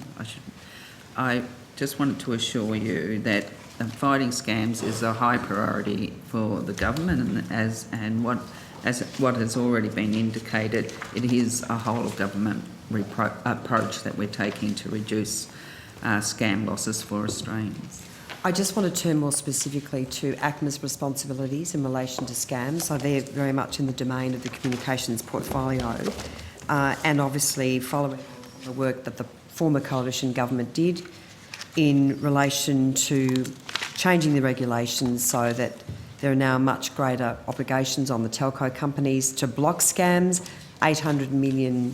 I just wanted to assure you that fighting scams is a high priority for the government, and what has already been indicated, it is a whole of government approach that we're taking to reduce scam losses for Australians. I just want to turn more specifically to ACMA's responsibilities in relation to scams. So they're very much in the domain of the communications portfolio, and obviously following the work that the former coalition government did in relation to changing the regulations so that there are now much greater obligations on the telco companies to block scams, 800 million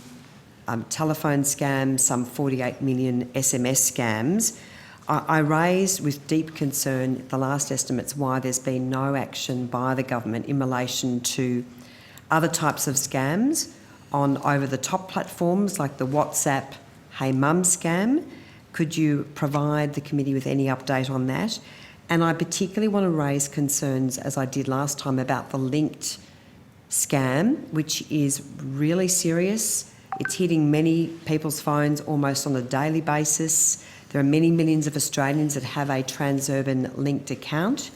telephone scams, some 48 million SMS scams. I raised with deep concern the last estimates why there's been no action by the government in relation to other types of scams on over-the-top platforms like the WhatsApp Hey Mum scam. Could you provide the committee with any update on that? And I particularly want to raise concerns, as I did last time, about the linked scam, which is really serious. It's hitting many people's phones almost on a daily basis. There are many millions of Australians that have a Transurban linked account.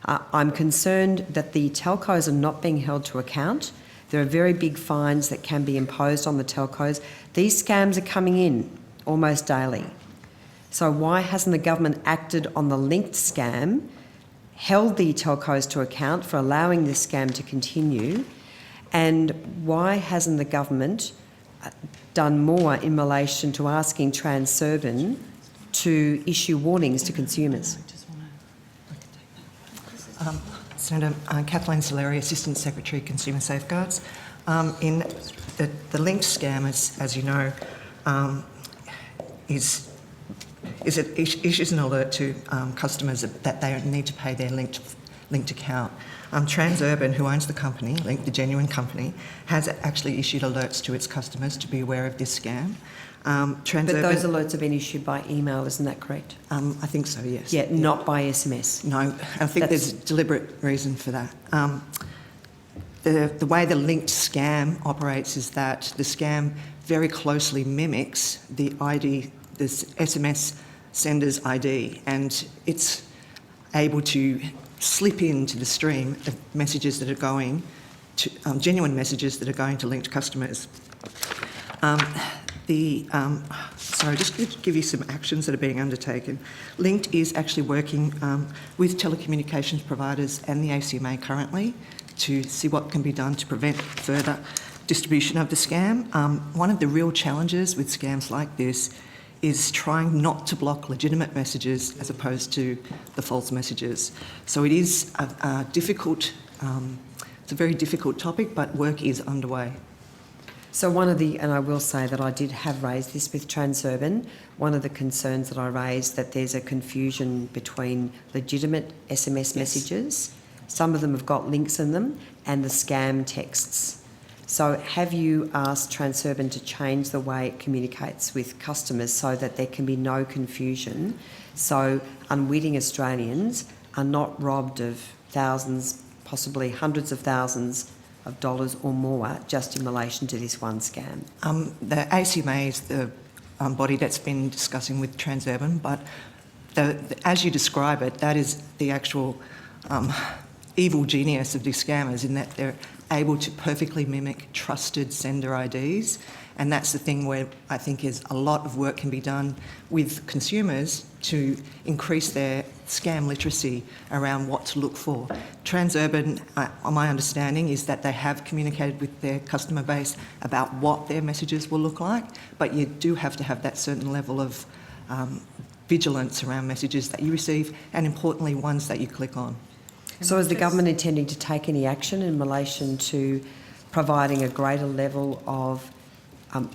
I'm concerned that the telcos are not being held to account. There are very big fines that can be imposed on the telcos. These scams are coming in almost daily. So why hasn't the government acted on the linked scam, held the telcos to account for allowing this scam to continue, and why hasn't the government done more in relation to asking Transurban to issue warnings to consumers? Senator Kathleen Soleri, Assistant Secretary, Consumer Safeguards. In the linked scam, as you know, issues an alert to customers that they need to pay their linked account. Transurban, who owns the company, Link, the genuine company, has actually issued alerts to its customers to be aware of this scam. But those alerts have been issued by email, isn't that correct? I think so, yes. Yeah, not by SMS. No, I think there's a deliberate reason for that. The way the linked scam operates is that the scam very closely mimics the ID, this SMS sender's ID, and it's able to slip into the stream of messages that are going to, genuine messages that are going to linked customers. Sorry, just to give you some actions that are being undertaken. Linked is actually working with telecommunications providers and the ACMA currently to see what can be done to prevent further distribution of the scam. One of the real challenges with scams like this is trying not to block legitimate messages as opposed to the false messages. So it is a difficult, it's a very difficult topic, but work is underway. So one of the, and I will say that I did have raised this with Transurban, one of the concerns that I raised that there's a confusion between legitimate SMS messages, some of them have got links in them, and the scam texts. So have you asked Transurban to change the way it communicates with customers so that there can be no confusion, so unwitting Australians are not robbed of thousands, possibly hundreds of thousands of dollars or more just in relation to this one scam? The ACMA is the body that's been discussing with Transurban, but as you describe it, that is the actual evil genius of these scammers, in that they're able to perfectly mimic trusted sender IDs. And that's the thing where I think is a lot of work can be done with consumers to increase their scam literacy around what to look for. Transurban, my understanding is that they have communicated with their customer base about what their messages will look like, but you do have to have that certain level of vigilance around messages that you receive, and importantly, ones that you click on. So is the government intending to take any action in relation to providing a greater level of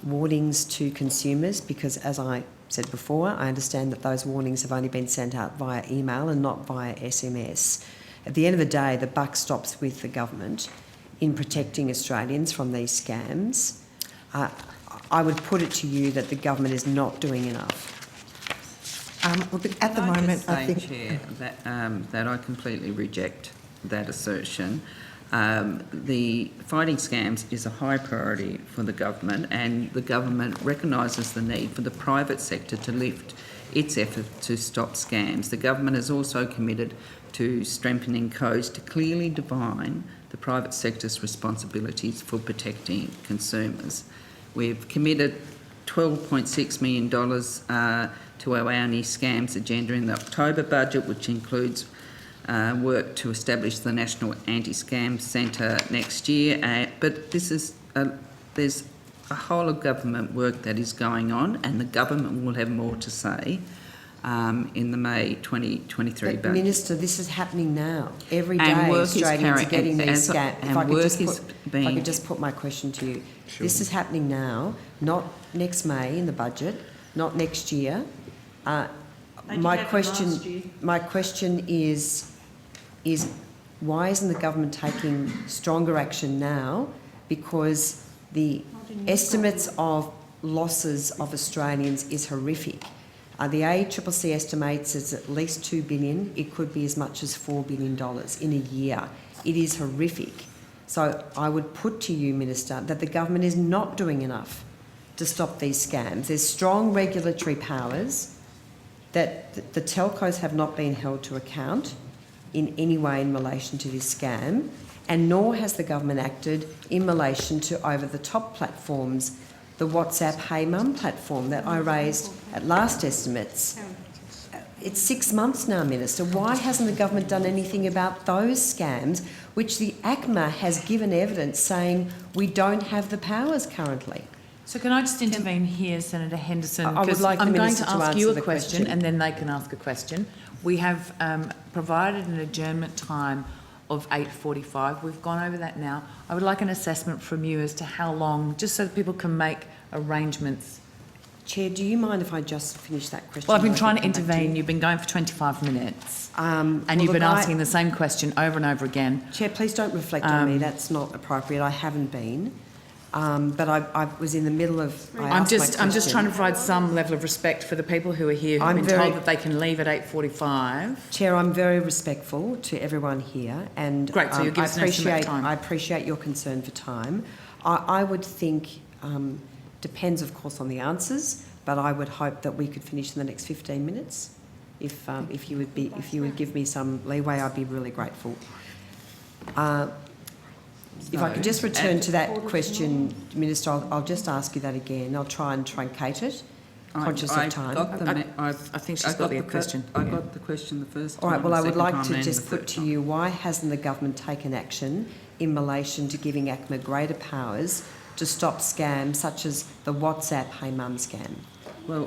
warnings to consumers? Because as I said before, I understand that those warnings have only been sent out via email and not via SMS. At the end of the day, the buck stops with the government in protecting Australians from these scams. I would put it to you that the government is not doing enough. Well, at the moment, I think, Chair, that I completely reject that assertion. The fighting scams is a high priority for the government, and the government recognises the need for the private sector to lift its effort to stop scams. The government has also committed to strengthening codes to clearly define the private sector's responsibilities for protecting consumers. We've committed $12.6 million to our anti-scams agenda in the October budget, which includes work to establish the National Anti-Scam Centre next year. But this is there's a whole of government work that is going on, and the government will have more to say in the May 2023 budget. Minister, this is happening now. Every day And work Australians is are getting these scams. and work is If I could just put my question to you. Sure. This is happening now, not next May in the budget, not next year. My question is why isn't the government taking stronger action now? Because the estimates of losses of Australians is horrific. The ACCC estimates it's at least $2 billion. It could be as much as $4 billion in a year. It is horrific. So I would put to you, Minister, that the government is not doing enough to stop these scams. There's strong regulatory powers that the telcos have not been held to account in any way in relation to this scam, and nor has the government acted in relation to over-the-top platforms, the WhatsApp Hey Mum platform that I raised at last estimates. It's 6 months now, Minister. Why hasn't the government done anything about those scams, which the ACMA has given evidence saying we don't have the powers currently? So can I just intervene here, Senator Henderson? I would Because like the I'm going Minister to to ask you answer a the question, question. and then they can ask a question. We have provided an adjournment time of 8:45. We've gone over that now. I would like an assessment from you as to how long, just so that people can make arrangements. Chair, do you mind if I just finish that question? Well, I've been and I trying to can come back intervene. you? You've been going for 25 minutes. Well, and you've been look, asking the same question over and over again. Chair, please don't reflect on me. That's not appropriate. I haven't been. But I was in the middle of... I'm just trying to provide some level of respect for the people who are here who've been told that they can leave at 8:45. Chair, I'm very respectful to everyone here, and Great, so you'll give us an estimate of time. I appreciate your concern for time. I would think, depends of course on the answers, but I would hope that we could finish in the next 15 minutes. if you would give me some leeway, I'd be really grateful. If I could just return to that question, Minister, I'll just ask you that again. I'll try and truncate it, conscious of time. I think she's got the question. I got the question the first time. All right, well, I would the second like to time just and the put to you, why hasn't the government taken action in relation to giving ACMA greater powers to stop scams such as the WhatsApp Hey Mum scam? Well,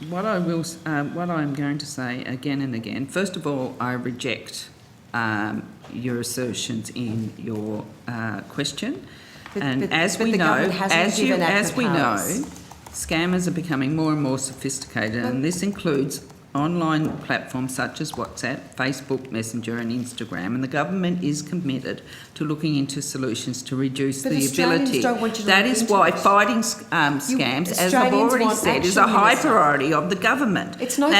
what I'm going to say again and again, first of all, I reject your assertions in your question. As we know, scammers are becoming more and more sophisticated, and this includes online platforms such as WhatsApp, Facebook Messenger and Instagram, and the government is committed to looking into solutions to reduce the ability. That is why fighting scams, as I've already said, is a high priority of the government. It's not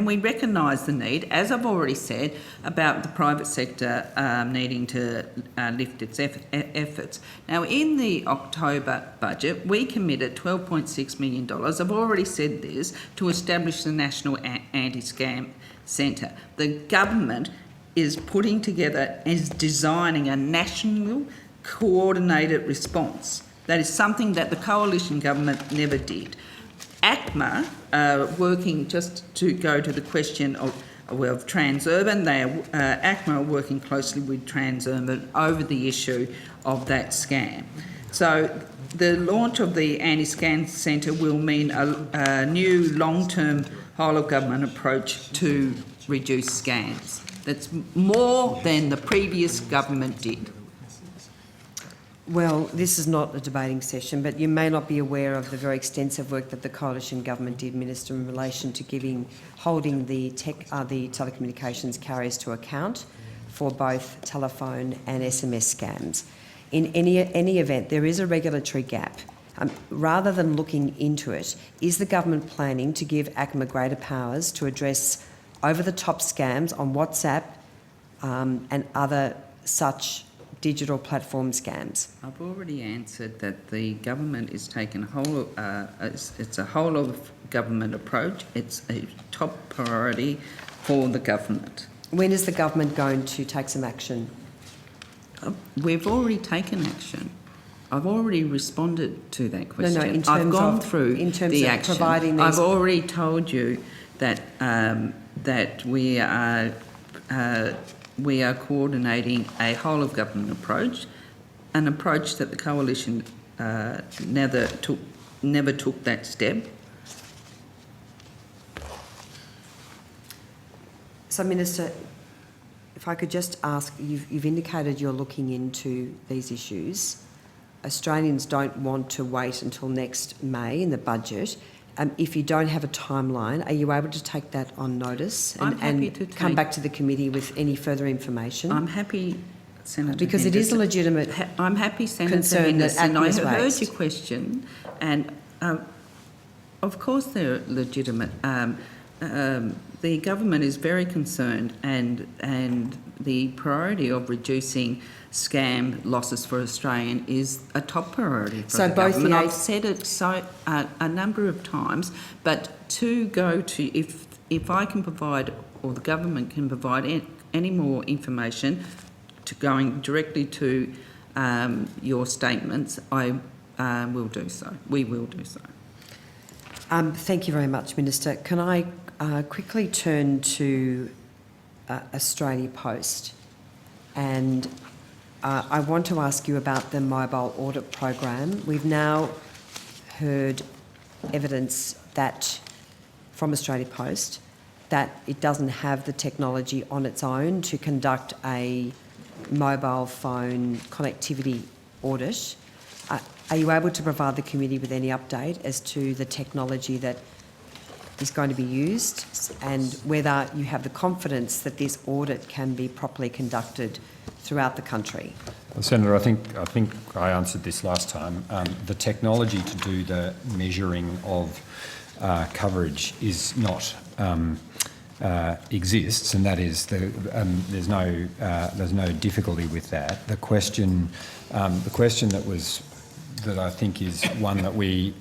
we recognise the need, as I've already said, about the private sector needing to lift its efforts. Now, in the October budget, we committed $12.6 million. I've already said this, to establish the National Anti-Scam Centre. The government is designing a national coordinated response. That is something that the coalition government never did. ACMA, working just to go to the question of Transurban, ACMA are working closely with Transurban over the issue of that scam. So the launch of the Anti-Scam Centre will mean a new long-term whole-of-government approach to reduce scams. That's more than the previous government did. Well, this is not a debating session, but you may not be aware of the very extensive work that the coalition government did, Minister, in relation to holding the telecommunications carriers to account for both telephone and SMS scams. In any event, there is a regulatory gap. Rather than looking into it, is the government planning to give ACMA greater powers to address over-the-top scams on WhatsApp and other such digital platform scams? I've already answered that the government is taking it's a whole of government approach. It's a top priority for the government. When is the government going to take some action? We've already taken action. I've already responded to that question. No, in terms I've gone of, through in terms the of action. providing these... I've already told you that that we are coordinating a whole of government approach, an approach that the coalition never took that step. So, Minister, if I could just ask, you've indicated you're looking into these issues. Australians don't want to wait until next May in the budget. If you don't have a timeline, are you able to take that on notice and come back to the committee with any further information? I'm happy, Senator because Henderson. It is a legitimate I'm happy, Senator concern Henderson, that and I ACMA's heard raised. your question, and of course they're legitimate. The government is very concerned, and the priority of reducing scam losses for Australian is a top priority for the government. I've said it a number of times, but to go to, if I can provide, or the government can provide any more information to going directly to your statements, I will do so. We will do so. Thank you very much, Minister. Can I quickly turn to Australia Post, and I want to ask you about the mobile audit program. We've now heard evidence that from Australia Post that it doesn't have the technology on its own to conduct a mobile phone connectivity audit. Are you able to provide the committee with any update as to the technology that is going to be used, and whether you have the confidence that this audit can be properly conducted throughout the country? Well, Senator, I think I answered this last time. The technology to do the measuring of coverage is not exists, and that is there's no difficulty with that. The question that I think is one that we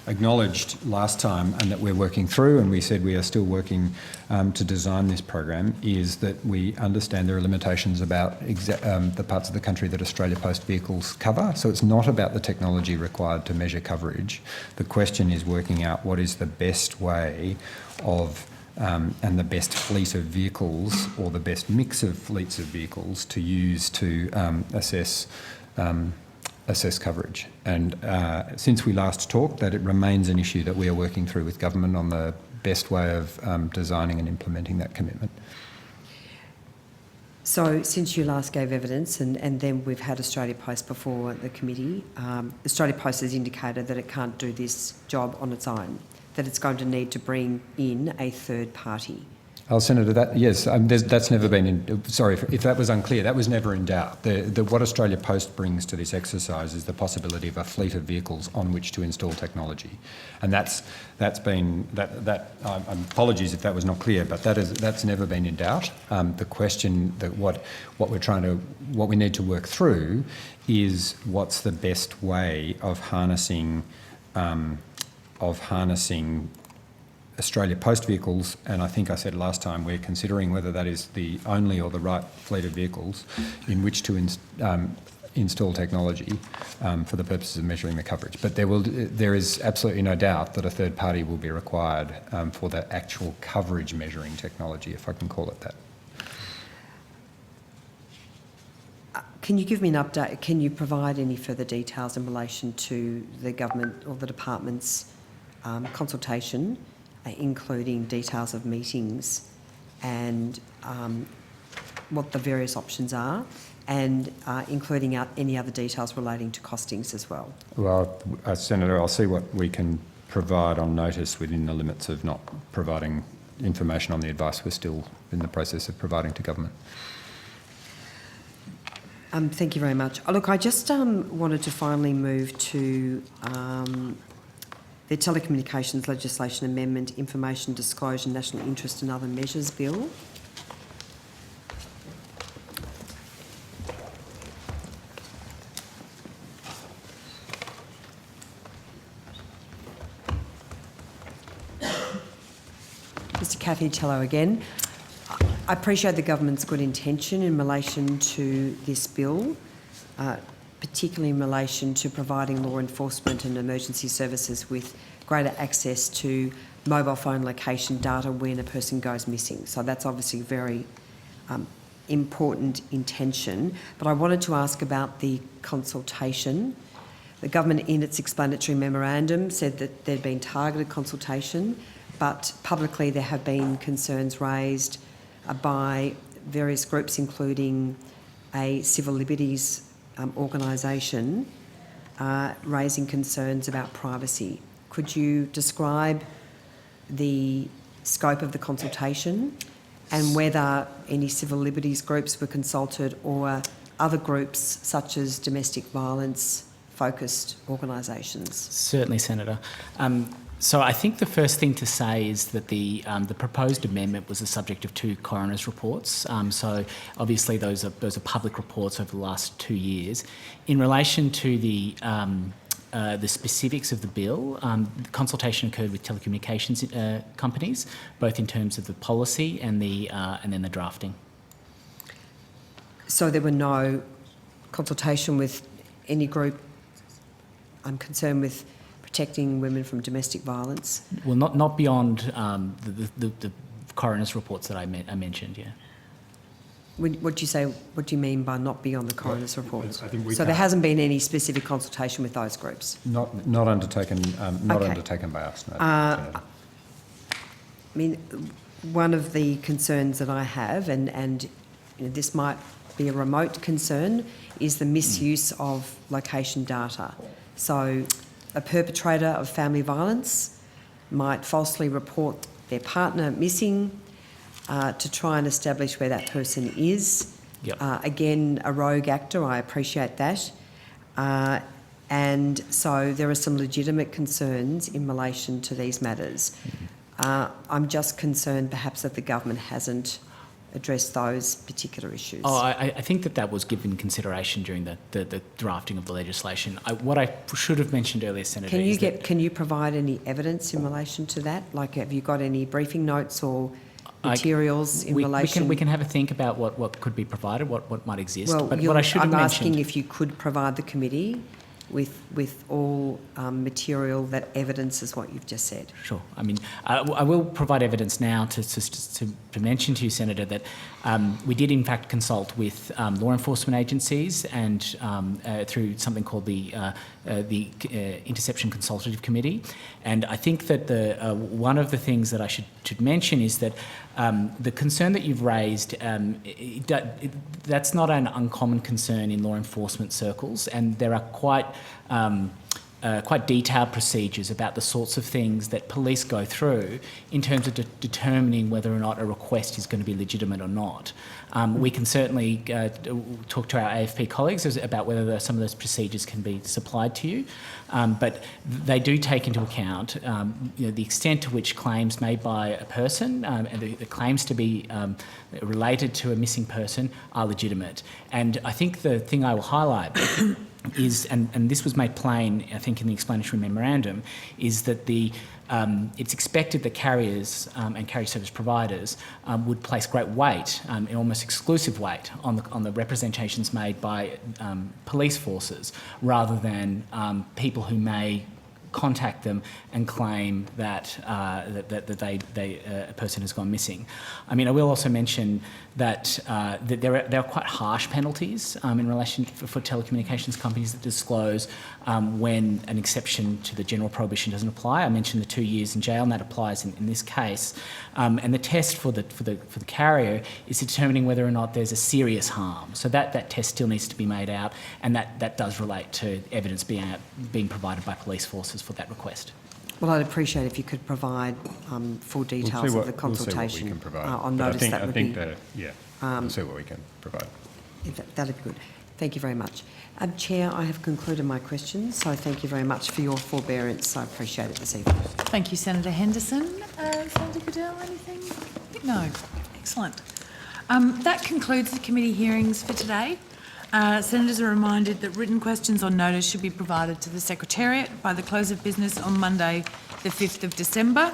acknowledged last time and that we're working through, and we said we are still working to design this program, is that we understand there are limitations about the parts of the country that Australia Post vehicles cover. So it's not about the technology required to measure coverage. The question is working out what is the best way of and the best fleet of vehicles, or the best mix of fleets of vehicles to use to assess coverage. And since we last talked, that it remains an issue that we are working through with government on the best way of designing and implementing that commitment. So since you last gave evidence, and then we've had Australia Post before the committee, Australia Post has indicated that it can't do this job on its own, that it's going to need to bring in a third party. Senator, that's never been in... Sorry, if that was unclear, that was never in doubt. What Australia Post brings to this exercise is the possibility of a fleet of vehicles on which to install technology. And that's been... apologies if that was not clear, but that's never been in doubt. The question that what we need to work through is what's the best way of harnessing Australia Post vehicles, and I think I said last time we're considering whether that is the only or the right fleet of vehicles in which to install technology for the purposes of measuring the coverage. But there is absolutely no doubt that a third party will be required for the actual coverage measuring technology, if I can call it that. Can you give me an update? Can you provide any further details in relation to the government or the department's consultation, including details of meetings and what the various options are, and including any other details relating to costings as well? Well, Senator, I'll see what we can provide on notice within the limits of not providing information on the advice we're still in the process of providing to government. Thank you very much. Look, I just wanted to finally move to the Telecommunications Legislation Amendment, Information Disclosure, National Interest and Other Measures Bill. Mr Kathy Tello again. I appreciate the government's good intention in relation to this bill, particularly in relation to providing law enforcement and emergency services with greater access to mobile phone location data when a person goes missing. So that's obviously very important intention. But I wanted to ask about the consultation. The government, in its explanatory memorandum, said that there'd been targeted consultation, but publicly there have been concerns raised by various groups, including a civil liberties organisation, raising concerns about privacy. Could you describe the scope of the consultation and whether any civil liberties groups were consulted or other groups such as domestic violence focused organisations? Certainly, Senator. So I think the first thing to say is that the proposed amendment was the subject of 2 coroner's reports. So obviously those are public reports over the last 2 years. In relation to the specifics of the bill, consultation occurred with telecommunications companies, both in terms of the policy and then the drafting. So there were no consultation with any group concerned with protecting women from domestic violence? Well, not beyond the coroner's reports that I mentioned, yeah. What do you mean by not beyond the coroner's reports? I think so there hasn't been any specific consultation with those groups? Not undertaken by us, no. I mean, one of the concerns that I have, and you know, this might be a remote concern, is the misuse of location data. So a perpetrator of family violence might falsely report their partner missing to try and establish where that person is. Yep. Again, a rogue actor, I appreciate that. And so there are some legitimate concerns in relation to these matters. I'm just concerned perhaps that the government hasn't address those particular issues? Oh, I think that was given consideration during the drafting of the legislation. What I should have mentioned earlier, Senator, Can you provide any evidence in relation to that? Like, have you got any briefing notes or materials in relation? We can have a think about what could be provided, what might exist. Well, but what I should have I'm mentioned, asking if you could provide the committee with all material that evidences what you've just said. Sure. I mean, I will provide evidence now to mention to you, Senator, that we did in fact consult with law enforcement agencies and through something called the Interception Consultative Committee. And I think that one of the things that I should mention is that the concern that you've raised, that's not an uncommon concern in law enforcement circles, and there are quite detailed procedures about the sorts of things that police go through in terms of determining whether or not a request is going to be legitimate or not. We can certainly talk to our AFP colleagues about whether some of those procedures can be supplied to you, but they do take into account the extent to which claims made by a person and the claims to be related to a missing person are legitimate. And I think the thing I will highlight is, and this was made plain, I think, in the explanatory memorandum, is that it's expected that carriers and carrier service providers would place great weight, almost exclusive weight, on the representations made by police forces, rather than people who may contact them and claim that a person has gone missing. I mean, I will also mention that there are quite harsh penalties in relation for telecommunications companies that disclose when an exception to the general prohibition doesn't apply. I mentioned the 2 years in jail, and that applies in this case. And the test for the carrier is determining whether or not there's a serious harm. So that test still needs to be made out, and that does relate to evidence being provided by police forces for that request. Well, I'd appreciate if you could provide full details of the consultation we'll see what we can provide. on notice. We'll see what we can provide. That'd be good. Thank you very much. Chair, I have concluded my questions, so thank you very much for your forbearance. I appreciate it this evening. Thank you, Senator Henderson. Senator Goodell, anything? No. Excellent. That concludes the committee hearings for today. Senators are reminded that written questions on notice should be provided to the Secretariat by the close of business on Monday, the 5th of December.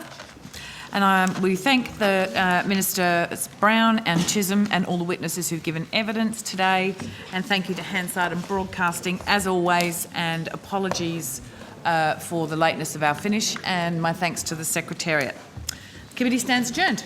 And we thank the Ministers Brown and Chisholm and all the witnesses who've given evidence today. And thank you to Hansard and Broadcasting, as always, and apologies for the lateness of our finish. And my thanks to the Secretariat. Committee stands adjourned.